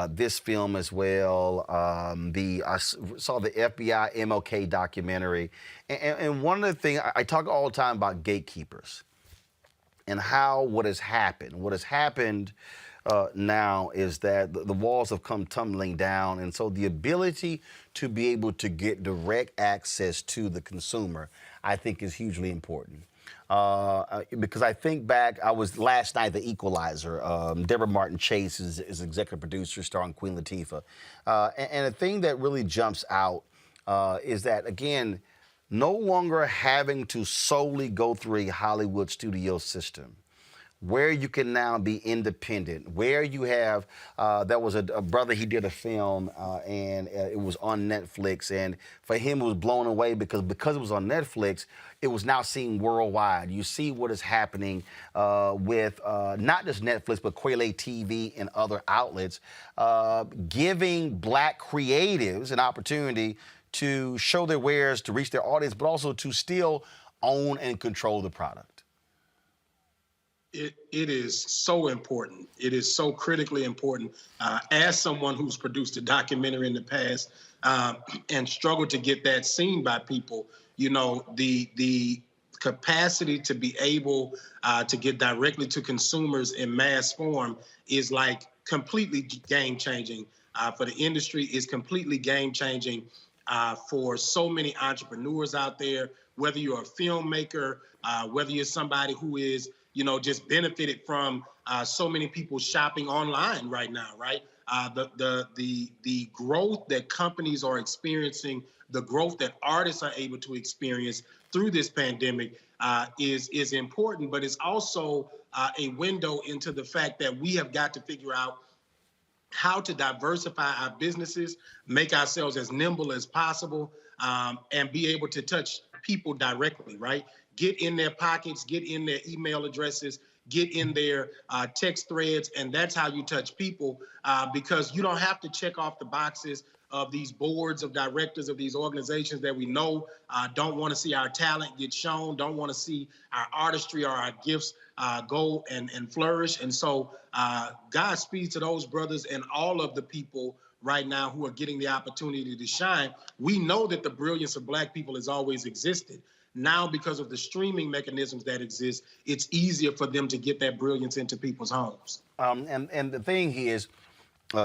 This film as well. I saw the FBI MLK documentary, and one of the things I talk all the time about gatekeepers and how what has happened. What has happened now is that the walls have come tumbling down, and so the ability to be able to get direct access to the consumer, I think, is hugely important. Because I think back, I was last night, The Equalizer. Deborah Martin Chase is executive producer, starring Queen Latifah. And the thing that really jumps out is that, again, no longer having to solely go through a Hollywood studio system, where you can now be independent, where you have, there was a brother, he did a film and it was on Netflix, and for him it was blown away because it was on Netflix, it was now seen worldwide. You see what is happening with not just Netflix, but Quayle TV and other outlets, giving Black creatives an opportunity to show their wares, to reach their audience, but also to still own and control the product. It is so important. It is so critically important. As someone who's produced a documentary in the past and struggled to get that seen by people, you know, the capacity to be able to get directly to consumers in mass form is like completely game changing for the industry. Is completely game changing for so many entrepreneurs out there. Whether you're a filmmaker, whether you're somebody who is, you know, just benefited from so many people shopping online right now, right? The growth that companies are experiencing, the growth that artists are able to experience through this pandemic is important, but it's also a window into the fact that we have got to figure out how to diversify our businesses, make ourselves as nimble as possible, and be able to touch people directly, right? Get in their pockets, get in their email addresses, get in their text threads, and that's how you touch people, because you don't have to check off the boxes of these boards of directors of these organizations that we know don't want to see our talent get shown, don't want to see our artistry or our gifts go and flourish. And so Godspeed to those brothers and all of the people right now who are getting the opportunity to shine. We know that the brilliance of Black people has always existed. Now, because of the streaming mechanisms that exist, it's easier for them to get that brilliance into people's homes. And the thing is,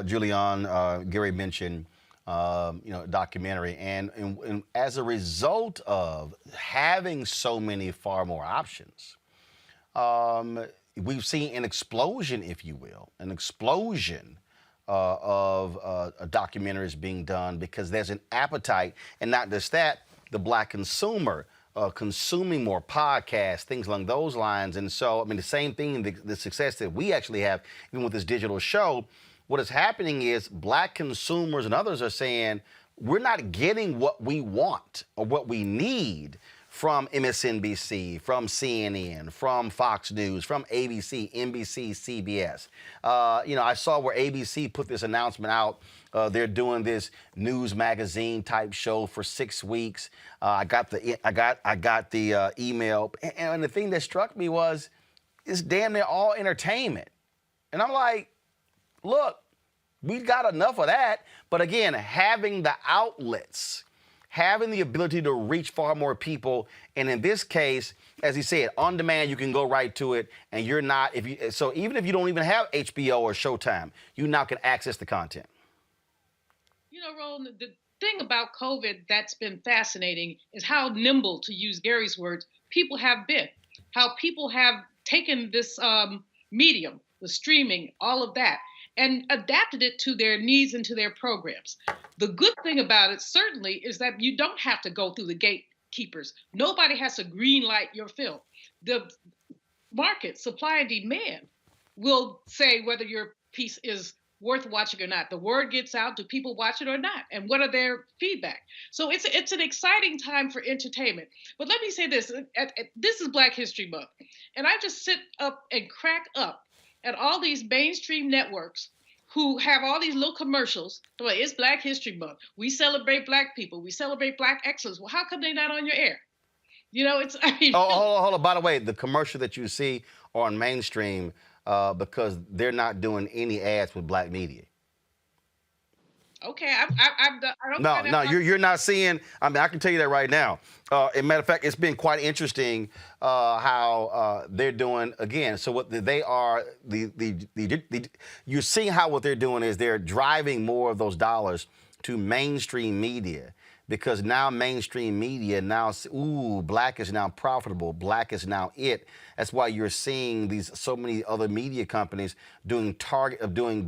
Julian, Gary mentioned, documentary, and as a result of having so many far more options, we've seen an explosion, if you will, of documentaries being done because there's an appetite, and not just that, the Black consumer consuming more podcasts, things along those lines. And so, I mean, the same thing, the success that we actually have, even with this digital show, what is happening is Black consumers and others are saying, we're not getting what we want or what we need from MSNBC, from CNN, from Fox News, from ABC, NBC, CBS. I saw where ABC put this announcement out. They're doing this news magazine type show for 6 weeks. I got the email, and the thing that struck me was it's damn near all entertainment. And I'm like, look, we've got enough of that. But again, having the outlets, having the ability to reach far more people, and in this case, as he said, on demand, you can go right to it, and you're not, so even if you don't even have HBO or Showtime, you now can access the content. You know, Roland, the thing about COVID that's been fascinating is how nimble, to use Gary's words, people have been, how people have taken this medium, the streaming, all of that, and adapted it to their needs and to their programs. The good thing about it, certainly, is that you don't have to go through the gatekeepers. Nobody has to green light your film. The market, supply and demand, will say whether your piece is worth watching or not? The word gets out. Do people watch it or not? And what are their feedback? So it's an exciting time for entertainment. But let me say this. This is Black History Month. And I just sit up and crack up at all these mainstream networks who have all these little commercials. Well, it's Black History Month. We celebrate Black people. We celebrate Black excellence. Well, how come they're not on your air? You know, it's... I mean, hold on. By the way, the commercial that you see on mainstream, because they're not doing any ads with Black media. Okay, I don't... No, you're not seeing... I mean, I can tell you that right now. As a matter of fact, it's been quite interesting how they're doing, again, so what they are... you're seeing how what they're doing is they're driving more of those dollars to mainstream media. Because now mainstream media now, Black is now profitable. Black is now it. That's why you're seeing so many other media companies doing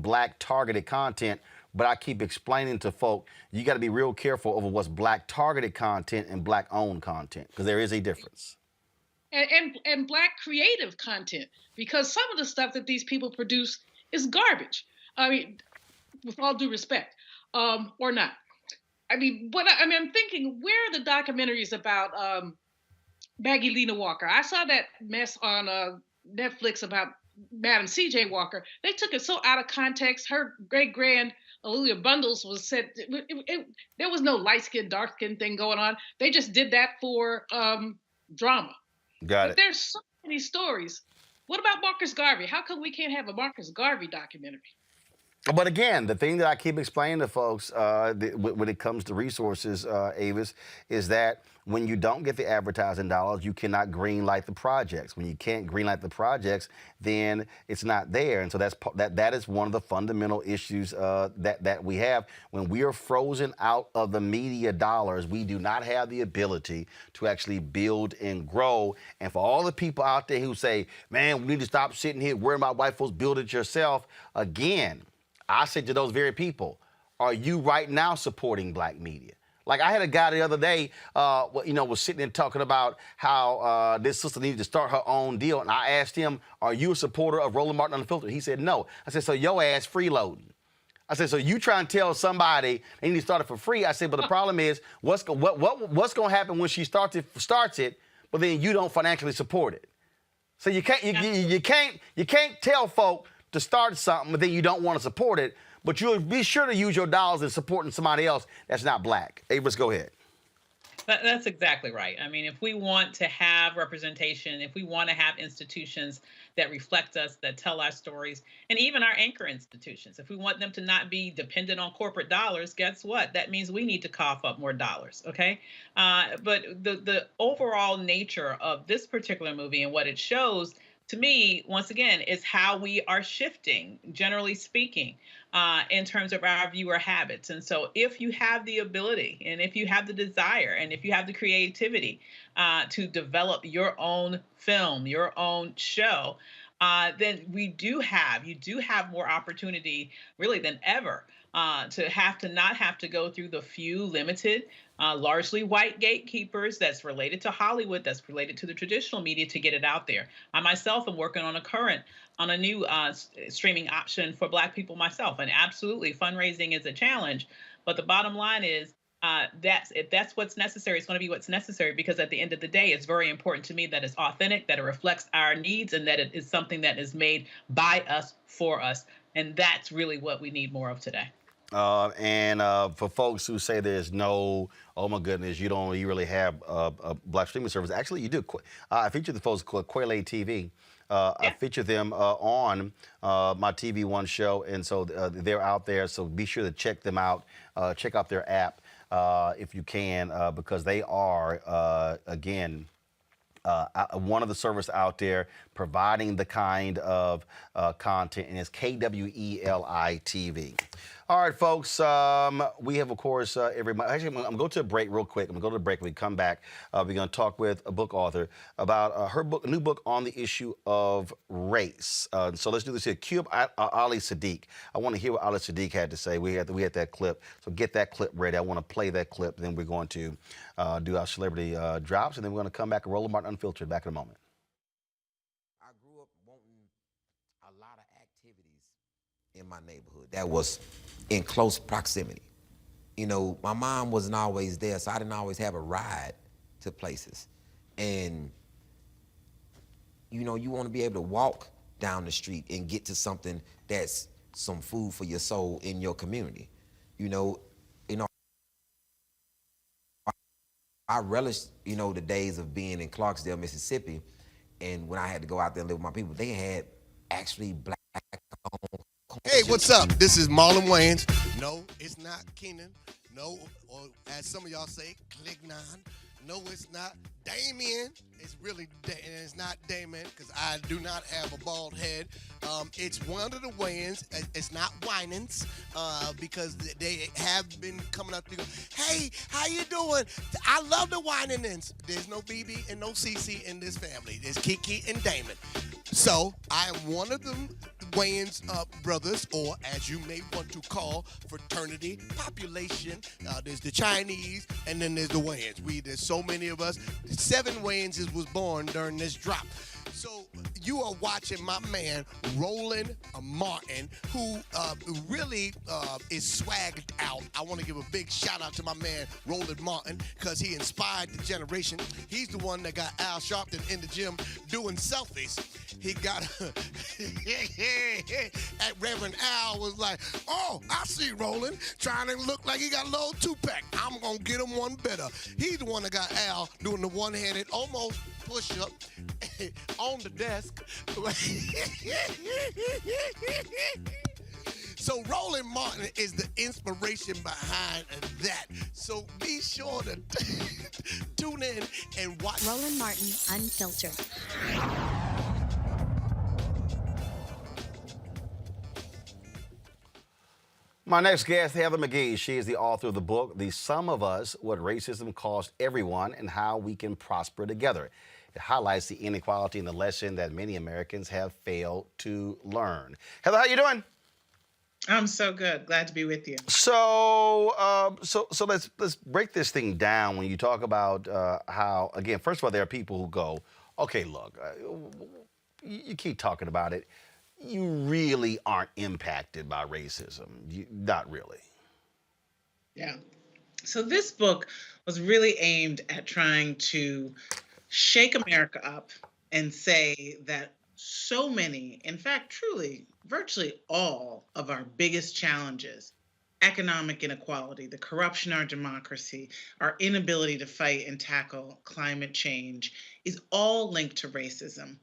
Black targeted content. But I keep explaining to folk, you got to be real careful over what's Black targeted content and Black owned content, because there is a difference. And Black creative content, because some of the stuff that these people produce is garbage. I mean, with all due respect, or not. I'm thinking, where are the documentaries about Maggie Lena Walker? I saw that mess on Netflix about Madam C.J. Walker. They took it so out of context. Her great-grand Aaliyah Bundles was said, there was no light-skinned, dark-skinned thing going on. They just did that for drama. Got it. There's so many stories. What about Marcus Garvey? How come we can't have a Marcus Garvey documentary? But again, the thing that I keep explaining to folks when it comes to resources, Avis, is that when you don't get the advertising dollars, you cannot greenlight the projects. When you can't greenlight the projects, then it's not there. And so that is one of the fundamental issues that we have. When we are frozen out of the media dollars, we do not have the ability to actually build and grow. And for all the people out there who say, man, we need to stop sitting here worrying about white folks, build it yourself, again, I say to those very people, are you right now supporting Black media? Like, I had a guy the other day, was sitting there talking about how this sister needed to start her own deal. And I asked him, are you a supporter of Roland Martin Unfiltered? He said, no. I said, so your ass freeloading. I said, so you trying to tell somebody they need to start it for free? I said, but the problem is, what's going to happen when she starts it, but then you don't financially support it? So you can't tell folk to start something, but then you don't want to support it, but you'll be sure to use your dollars in supporting somebody else that's not Black. Avis, go ahead. That's exactly right. I mean, if we want to have representation, if we want to have institutions that reflect us, that tell our stories, and even our anchor institutions, if we want them to not be dependent on corporate dollars, guess what? That means we need to cough up more dollars, okay? But the overall nature of this particular movie and what it shows, to me, once again, is how we are shifting, generally speaking, in terms of our viewer habits. And so if you have the ability and if you have the desire and if you have the creativity to develop your own film, your own show, then you do have more opportunity really than ever to not have to go through the few limited, largely white gatekeepers that's related to Hollywood, that's related to the traditional media to get it out there. I myself am working on a new streaming option for Black people myself. And absolutely, fundraising is a challenge. But the bottom line is, if that's what's necessary, it's going to be what's necessary, because at the end of the day, it's very important to me that it's authentic, that it reflects our needs, and that it is something that is made by us, for us. And that's really what we need more of today. And for folks who say there's no, oh my goodness, you really have a Black streaming service. Actually, you do. I featured the folks called Quayle TV. I featured them on my TV One show, and so they're out there. So be sure to check them out. Check out their app if you can, because they are, again, one of the service out there providing the kind of content, and it's KWELI TV. All right, folks, we have, of course, actually, I'm going to go to a break real quick. I'm going to go to a break. When we come back, we're going to talk with a book author about her book, a new book on the issue of race. So let's do this here. Cue up Ali Sadiq. I want to hear what Ali Sadiq had to say. We had that clip. So get that clip ready. I want to play that clip. Then we're going to do our celebrity drops, and then we're going to come back and Roland Martin Unfiltered back in a moment. I grew up wanting a lot of activities in my neighborhood that was in close proximity. You know, my mom wasn't always there, so I didn't always have a ride to places. And, you know, you want to be able to walk down the street and get to something that's some food for your soul in your community. You know, I relish, you know, the days of being in Clarksdale, Mississippi, and when I had to go out there and live with my people, they had actually black. Hey, what's up? This is Marlon Wayans. No, it's not Keenan. No, or as some of y'all say, Clignon. No, it's not Damien. It's really, it's not Damien because I do not have a bald head. It's one of the Wayans. It's not Winans because they have been coming up to go, hey, how you doing? I love the Winans. There's no BB and no CC in this family. There's Kiki and Damon. So I am one of them Wayans brothers, or as you may want to call fraternity population. There's the Chinese, and then there's the Wayans. There's so many of us. 7 Wayanses was born during this drop. So you are watching my man Roland Martin, who really is swagged out. I want to give a big shout out to my man Roland Martin because he inspired the generation. He's the one that got Al Sharpton in the gym doing selfies. He got at Reverend Al was like, oh, I see Roland trying to look like he got a little 2-pack. I'm gonna get him one better. He's the one that got Al doing the one-handed almost push-up on the desk. So Roland Martin is the inspiration behind that. So be sure to tune in and watch Roland Martin Unfiltered. My next guest, Heather McGhee. She is the author of the book, The Sum of Us, What Racism Cost Everyone and How We Can Prosper Together. It highlights the inequality and the lesson that many Americans have failed to learn. Heather, how you doing? I'm so good. Glad to be with you. So let's break this thing down. When you talk about how, again, first of all, there are people who go, okay, look, you keep talking about it. You really aren't impacted by racism. Not really. Yeah. So this book was really aimed at trying to shake America up and say that so many, in fact, truly, virtually all of our biggest challenges, economic inequality, the corruption of our democracy, our inability to fight and tackle climate change, is all linked to racism.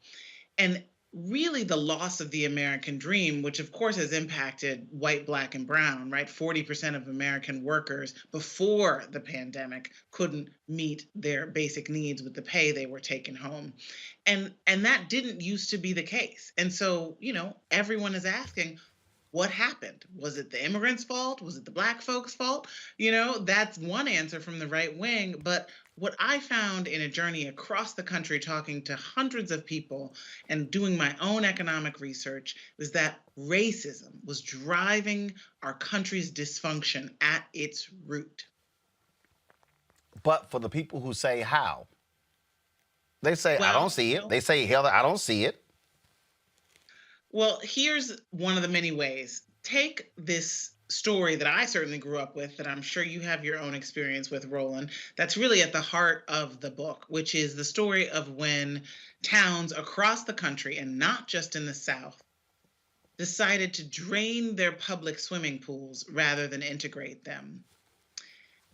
And really the loss of the American dream, which of course has impacted white, black, and brown, right? 40% of American workers before the pandemic couldn't meet their basic needs with the pay they were taking home. And that didn't used to be the case. And so, you know, everyone is asking, what happened? Was it the immigrants' fault? Was it the black folks' fault? You know, that's one answer from the right wing. But what I found in a journey across the country, talking to hundreds of people and doing my own economic research, was that racism was driving our country's dysfunction at its root. But for the people who say how, they say, Well, I don't see it. They say, Heather, I don't see it. Well, here's one of the many ways. Take this story that I certainly grew up with, that I'm sure you have your own experience with, Roland, that's really at the heart of the book, which is the story of when towns across the country, and not just in the South, decided to drain their public swimming pools rather than integrate them.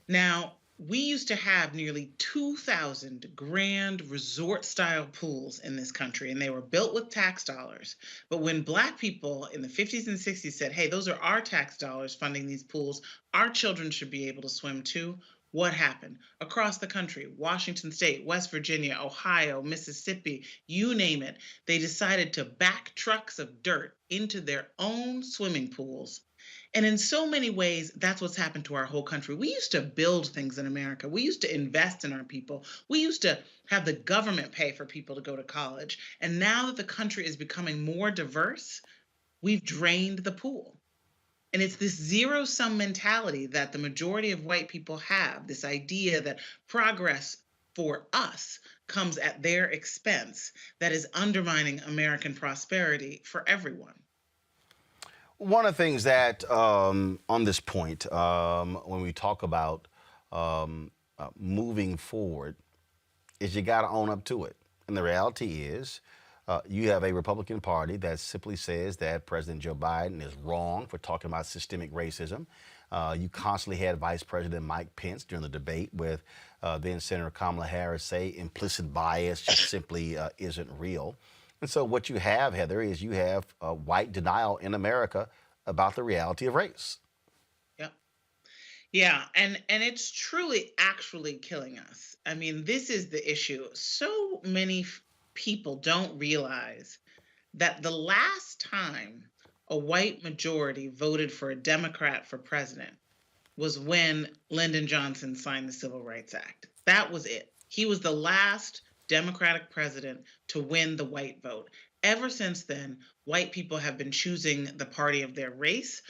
Now, we used to have nearly 2,000 grand resort-style pools in this country, and they were built with tax dollars. But when Black people in the 50s and 60s said, hey, those are our tax dollars funding these pools, our children should be able to swim too, what happened? Across the country, Washington State, West Virginia, Ohio, Mississippi, you name it, they decided to back trucks of dirt into their own swimming pools. And in so many ways, that's what's happened to our whole country. We used to build things in America. We used to invest in our people. We used to have the government pay for people to go to college. And now that the country is becoming more diverse, we've drained the pool. And it's this zero-sum mentality that the majority of white people have, this idea that progress for us comes at their expense, that is undermining American prosperity for everyone. One of the things that on this point, when we talk about moving forward, is you got to own up to it. And the reality is, you have a Republican Party that simply says that President Joe Biden is wrong for talking about systemic racism. You constantly had Vice President Mike Pence during the debate with then Senator Kamala Harris say implicit bias just simply isn't real. And so what you have, Heather, is you have white denial in America about the reality of race. Yeah, and it's truly actually killing us. I mean, this is the issue. So many people don't realize that the last time a white majority voted for a Democrat for president was when Lyndon Johnson signed the Civil Rights Act. That was it. He was the last Democratic president to win the white vote. Ever since then, white people have been choosing the party of their race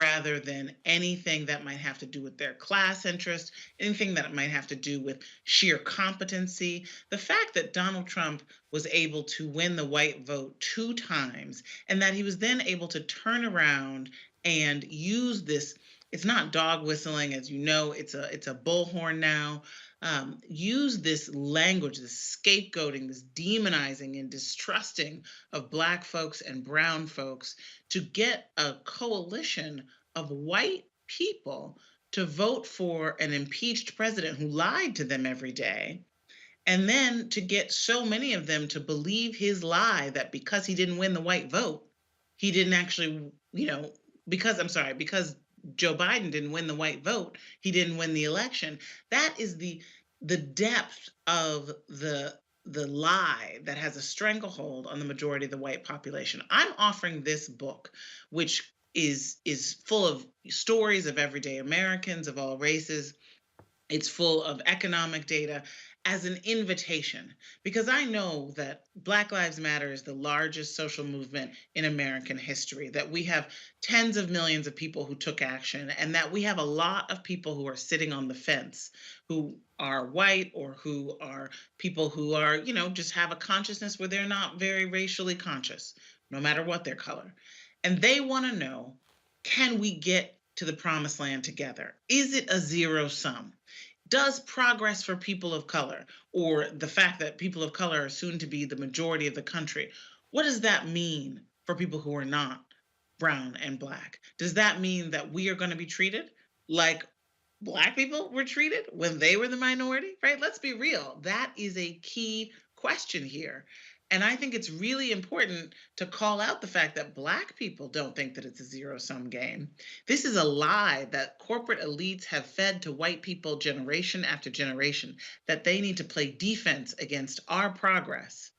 rather than anything that might have to do with their class interest, anything that might have to do with sheer competency. The fact that Donald Trump was able to win the white vote 2 times and that he was then able to turn around and use this, it's not dog whistling, as you know, it's a bullhorn now. Use this language, this scapegoating, this demonizing and distrusting of Black folks and brown folks to get a coalition of white people to vote for an impeached president who lied to them every day. And then to get so many of them to believe his lie that because he didn't win the white vote, he didn't actually, because Joe Biden didn't win the white vote, he didn't win the election. That is the depth of the lie that has a stranglehold on the majority of the white population. I'm offering this book, which is full of stories of everyday Americans of all races. It's full of economic data as an invitation, because I know that Black Lives Matter is the largest social movement in American history, that we have tens of millions of people who took action, and that we have a lot of people who are sitting on the fence, who are white or who are people who are, just have a consciousness where they're not very racially conscious, no matter what their color. And they want to know, can we get to the promised land together? Is it a zero sum? Does progress for people of color, or the fact that people of color are soon to be the majority of the country, what does that mean for people who are not brown and Black? Does that mean that we are going to be treated like Black people were treated when they were the minority, right? Let's be real. That is a key question here. And I think it's really important to call out the fact that Black people don't think that it's a zero-sum game. This is a lie that corporate elites have fed to white people generation after generation, that they need to play defense against our progress,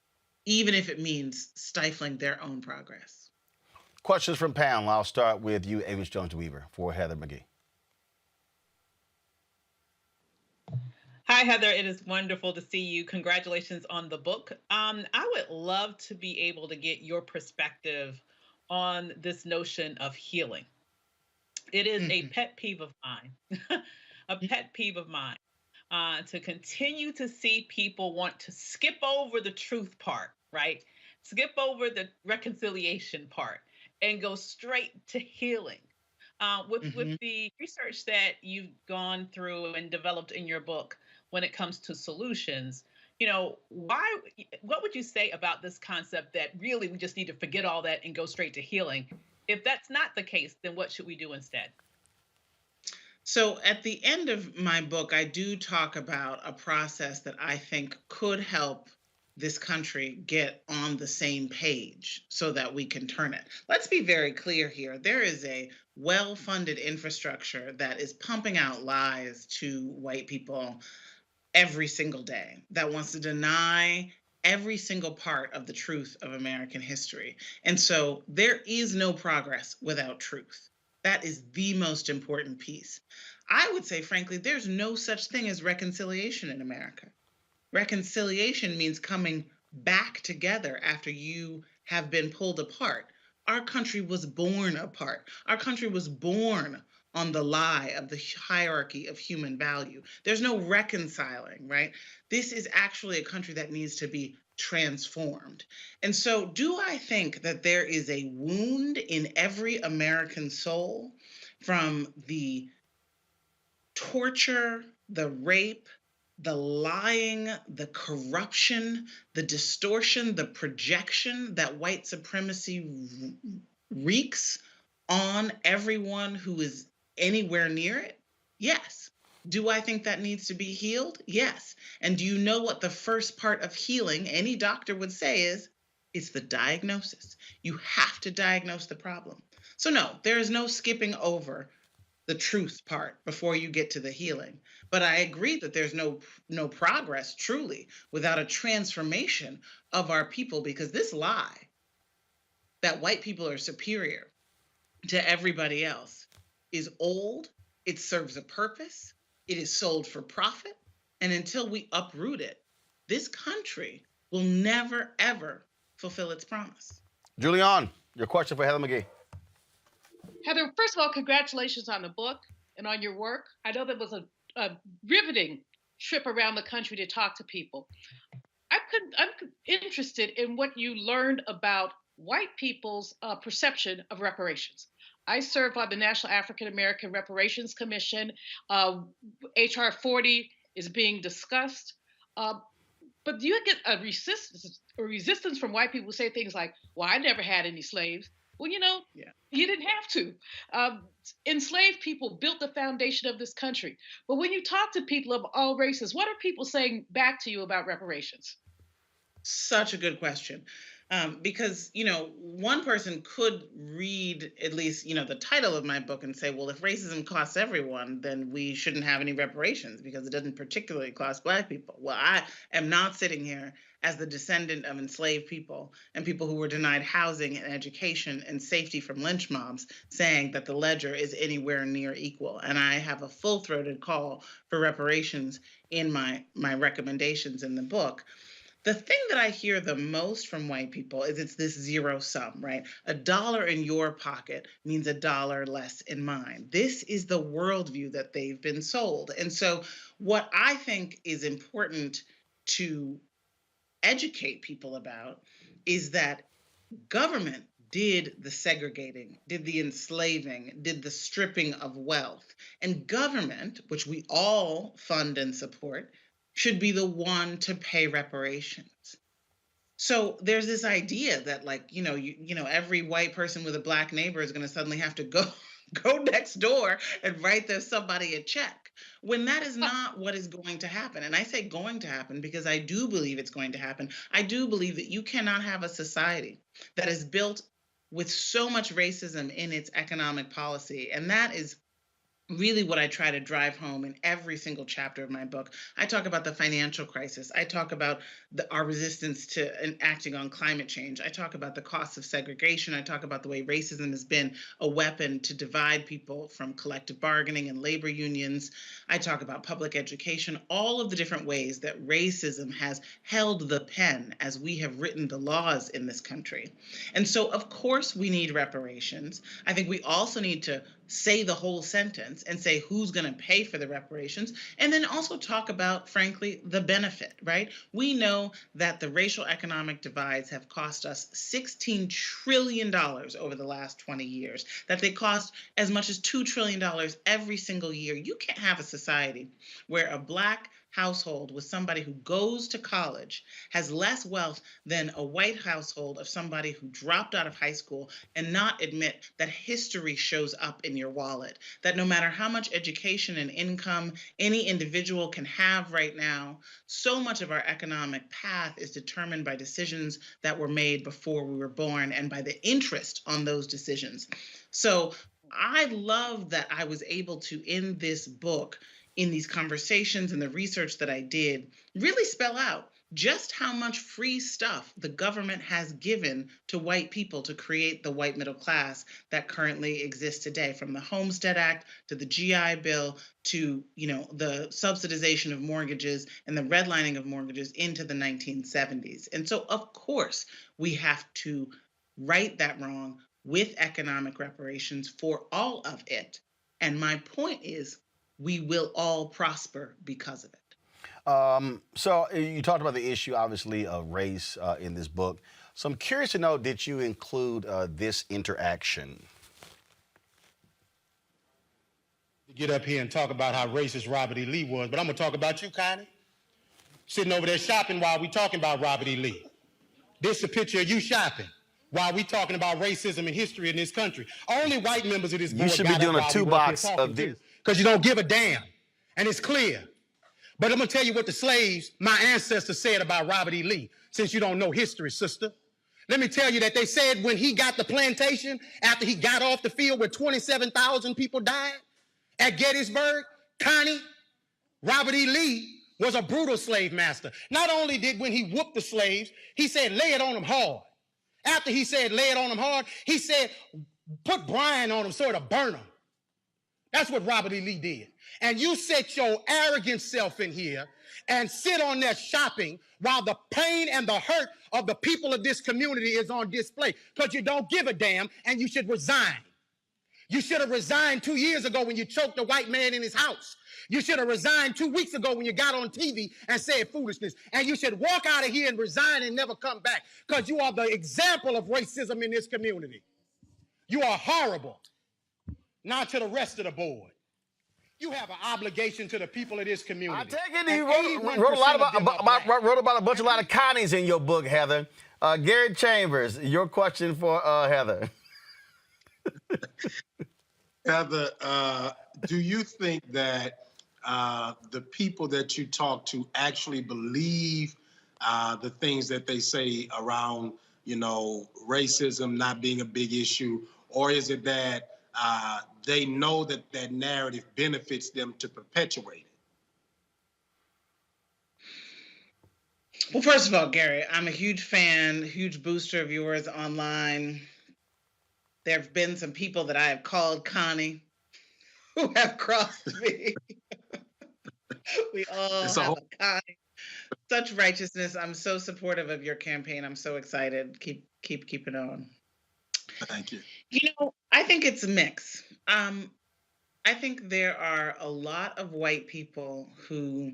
even if it means stifling their own progress. Questions from panel. I'll start with you, Amos Jones-Weaver, for Heather McGhee. Hi, Heather. It is wonderful to see you. Congratulations on the book. I would love to be able to get your perspective on this notion of healing. It is a pet peeve of mine, to continue to see people want to skip over the truth part, right? Skip over the reconciliation part and go straight to healing. With the research that you've gone through and developed in your book, when it comes to solutions, what would you say about this concept that really we just need to forget all that and go straight to healing? If that's not the case, then what should we do instead? So at the end of my book, I do talk about a process that I think could help this country get on the same page so that we can turn it. Let's be very clear here. There is a well-funded infrastructure that is pumping out lies to white people every single day, that wants to deny every single part of the truth of American history. And so there is no progress without truth. That is the most important piece. I would say, frankly, there's no such thing as reconciliation in America. Reconciliation means coming back together after you have been pulled apart. Our country was born apart. Our country was born on the lie of the hierarchy of human value. There's no reconciling, right? This is actually a country that needs to be transformed. And so, do I think that there is a wound in every American soul from the torture, the rape, the lying, the corruption, the distortion, the projection that white supremacy wreaks on everyone who is anywhere near it? Yes. Do I think that needs to be healed? Yes. And do you know what the first part of healing any doctor would say is? It's the diagnosis. You have to diagnose the problem. So no, there is no skipping over the truth part before you get to the healing. But I agree that there's no progress truly without a transformation of our people, because this lie that white people are superior to everybody else is old, it serves a purpose, it is sold for profit, and until we uproot it, this country will never, ever fulfill its promise. Julian, your question for Heather McGhee. Heather, first of all, congratulations on the book and on your work. I know that was a riveting trip around the country to talk to people. I'm interested in what you learned about white people's perception of reparations. I serve on the National African American Reparations Commission. HR 40 is being discussed. But do you get a resistance from white people who say things like, well, I never had any slaves? Well, you didn't have to. Enslaved people built the foundation of this country. But when you talk to people of all races, what are people saying back to you about reparations? Such a good question. Because, one person could read at least, the title of my book and say, well, if racism costs everyone, then we shouldn't have any reparations because it doesn't particularly cost Black people. Well, I am not sitting here as the descendant of enslaved people and people who were denied housing and education and safety from lynch mobs saying that the ledger is anywhere near equal. And I have a full-throated call for reparations in my recommendations in the book. The thing that I hear the most from white people is it's this zero sum, right? $1 in your pocket means $1 less in mine. This is the worldview that they've been sold. And so what I think is important to educate people about is that government did the segregating, did the enslaving, did the stripping of wealth. And government, which we all fund and support, should be the one to pay reparations. So there's this idea that every white person with a Black neighbor is going to suddenly have to go next door and write somebody a check, when that is not what is going to happen. And I say going to happen because I do believe it's going to happen. I do believe that you cannot have a society that is built with so much racism in its economic policy. And that is really what I try to drive home in every single chapter of my book. I talk about the financial crisis. I talk about our resistance to acting on climate change. I talk about the costs of segregation. I talk about the way racism has been a weapon to divide people from collective bargaining and labor unions. I talk about public education, all of the different ways that racism has held the pen as we have written the laws in this country. And so, of course, we need reparations. I think we also need to say the whole sentence and say who's going to pay for the reparations, and then also talk about, frankly, the benefit, right? We know that the racial economic divides have cost us $16 trillion over the last 20 years, that they cost as much as $2 trillion every single year. You can't have a society where a Black household with somebody who goes to college has less wealth than a white household of somebody who dropped out of high school, and not admit that history shows up in your wallet, that no matter how much education and income any individual can have right now, so much of our economic path is determined by decisions that were made before we were born and by the interest on those decisions. So I love that I was able to, in this book, in these conversations and the research that I did, really spell out just how much free stuff the government has given to white people to create the white middle class that currently exists today, from the Homestead Act to the GI Bill to, the subsidization of mortgages and the redlining of mortgages into the 1970s. And so, of course, we have to right that wrong with economic reparations for all of it. And my point is, we will all prosper because of it. So you talked about the issue, obviously, of race in this book. So I'm curious to know, did you include this interaction? Get up here and talk about how racist Robert E. Lee was, but I'm gonna talk about you, Connie. Sitting over there shopping while we talking about Robert E. Lee. This is a picture of you shopping while we talking about racism and history in this country. Only white members of this board You should be doing a two-box of this. Because you don't give a damn, and it's clear. But I'm gonna tell you what the slaves, my ancestors, said about Robert E. Lee, since you don't know history, sister. Let me tell you that they said when he got the plantation, after he got off the field where 27,000 people died at Gettysburg, Connie, Robert E. Lee was a brutal slave master. Not only did when he whooped the slaves, he said, lay it on them hard. After he said, lay it on them hard, he said, put brine on them so it'll burn them. That's what Robert E. Lee did. And you set your arrogant self in here and sit on there shopping while the pain and the hurt of the people of this community is on display, because you don't give a damn and you should resign. You should have resigned 2 years ago when you choked a white man in his house. You should have resigned 2 weeks ago when you got on TV and said foolishness. And you should walk out of here and resign and never come back, because you are the example of racism in this community. You are horrible. Now to the rest of the board. You have an obligation to the people of this community. I take it you wrote a lot about a bunch of Connies in your book, Heather. Gary Chambers, your question for Heather. Heather, do you think that the people that you talk to actually believe the things that they say around, racism not being a big issue, or is it that they know that that narrative benefits them to perpetuate it? Well, first of all, Gary, I'm a huge fan, huge booster of yours online. There have been some people that I have called Connie who have crossed me. We all have a Connie. Such righteousness. I'm so supportive of your campaign. I'm so excited. Keep it on. Thank you. I think it's a mix. I think there are a lot of white people who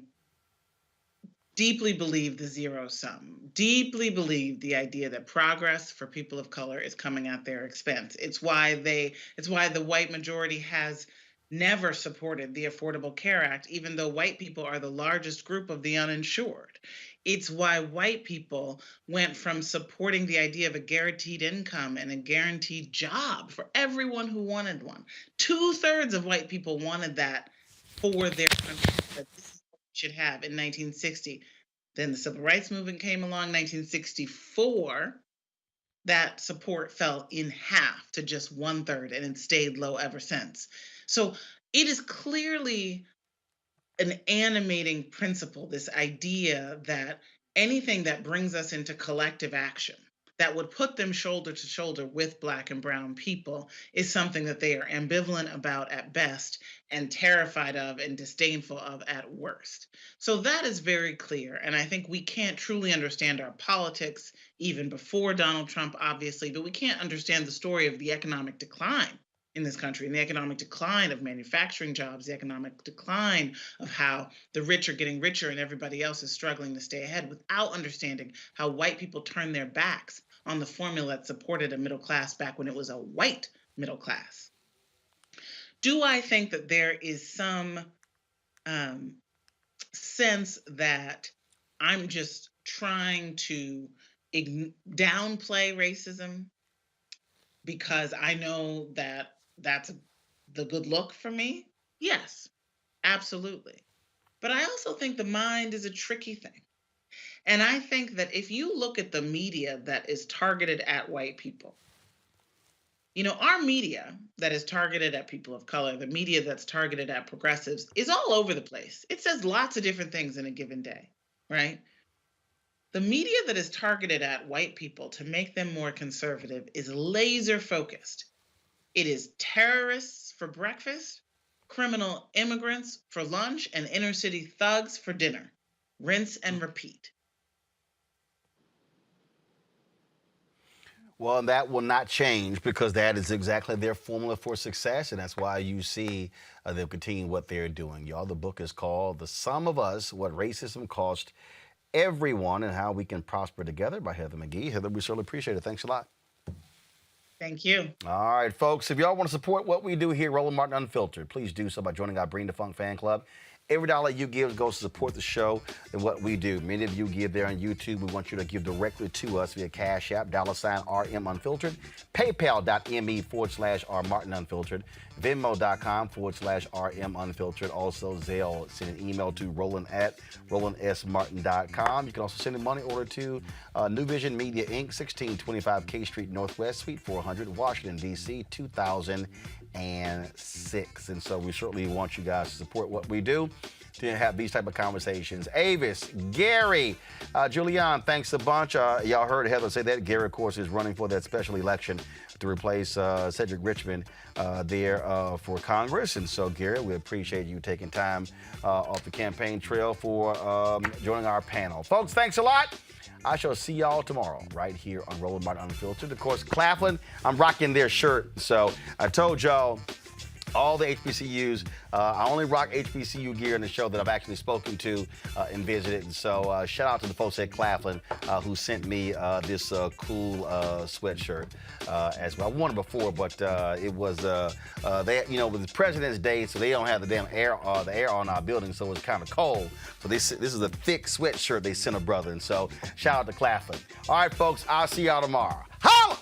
deeply believe the zero sum, deeply believe the idea that progress for people of color is coming at their expense. It's why the white majority has never supported the Affordable Care Act, even though white people are the largest group of the uninsured. It's why white people went from supporting the idea of a guaranteed income and a guaranteed job for everyone who wanted one. 2/3 of white people wanted that for their country, that this is what we should have in 1960. Then the Civil Rights Movement came along, 1964. That support fell in half to just 1/3, and it stayed low ever since. So it is clearly an animating principle, this idea that anything that brings us into collective action, that would put them shoulder to shoulder with Black and brown people, is something that they are ambivalent about at best and terrified of and disdainful of at worst. So that is very clear. And I think we can't truly understand our politics even before Donald Trump, obviously, but we can't understand the story of the economic decline in this country and the economic decline of manufacturing jobs, the economic decline of how the rich are getting richer and everybody else is struggling to stay ahead, without understanding how white people turned their backs on the formula that supported a middle class back when it was a white middle class. Do I think that there is some sense that I'm just trying to downplay racism because I know that that's the good look for me? Yes, absolutely. But I also think the mind is a tricky thing. And I think that if you look at the media that is targeted at white people, our media that is targeted at people of color, the media that's targeted at progressives, is all over the place. It says lots of different things in a given day, right? The media that is targeted at white people to make them more conservative is laser focused. It is terrorists for breakfast, criminal immigrants for lunch, and inner city thugs for dinner. Rinse and repeat. Well, that will not change because that is exactly their formula for success, and that's why you see them continue what they're doing. Y'all, the book is called The Sum of Us, What Racism Cost Everyone and How We Can Prosper Together by Heather McGhee. Heather, we certainly appreciate it. Thanks a lot. Thank you. All right, folks, if y'all want to support what we do here, Roland Martin Unfiltered, please do so by joining our Bring the Funk fan club. Every dollar you give goes to support the show and what we do. Many of you give there on YouTube. We want you to give directly to us via Cash App, $RM Unfiltered, PayPal.me/R Martin Unfiltered, Venmo.com/RM Unfiltered. Also, Zelle. Send an email to Roland@RolandSMartin.com. You can also send a money order to New Vision Media Inc., 1625 K Street Northwest, Suite 400, Washington, D.C., 2006. And so we certainly want you guys to support what we do to have these type of conversations. Avis, Gary, Julian, thanks a bunch. Y'all heard Heather say that. Gary, of course, is running for that special election to replace Cedric Richmond there for Congress. And so, Gary, we appreciate you taking time off the campaign trail for joining our panel. Folks, thanks a lot. I shall see y'all tomorrow right here on Roland Martin Unfiltered. Of course, Claflin, I'm rocking their shirt. So I told y'all, all the HBCUs, I only rock HBCU gear in the show that I've actually spoken to and visited. And so shout out to the folks at Claflin who sent me this cool sweatshirt as well. I won it before, but it was, they, you know, with the President's Day, so they don't have the damn air on our building, so it's kind of cold. So this is a thick sweatshirt they sent a brother. And so shout out to Claflin. All right, folks, I'll see y'all tomorrow. Holla!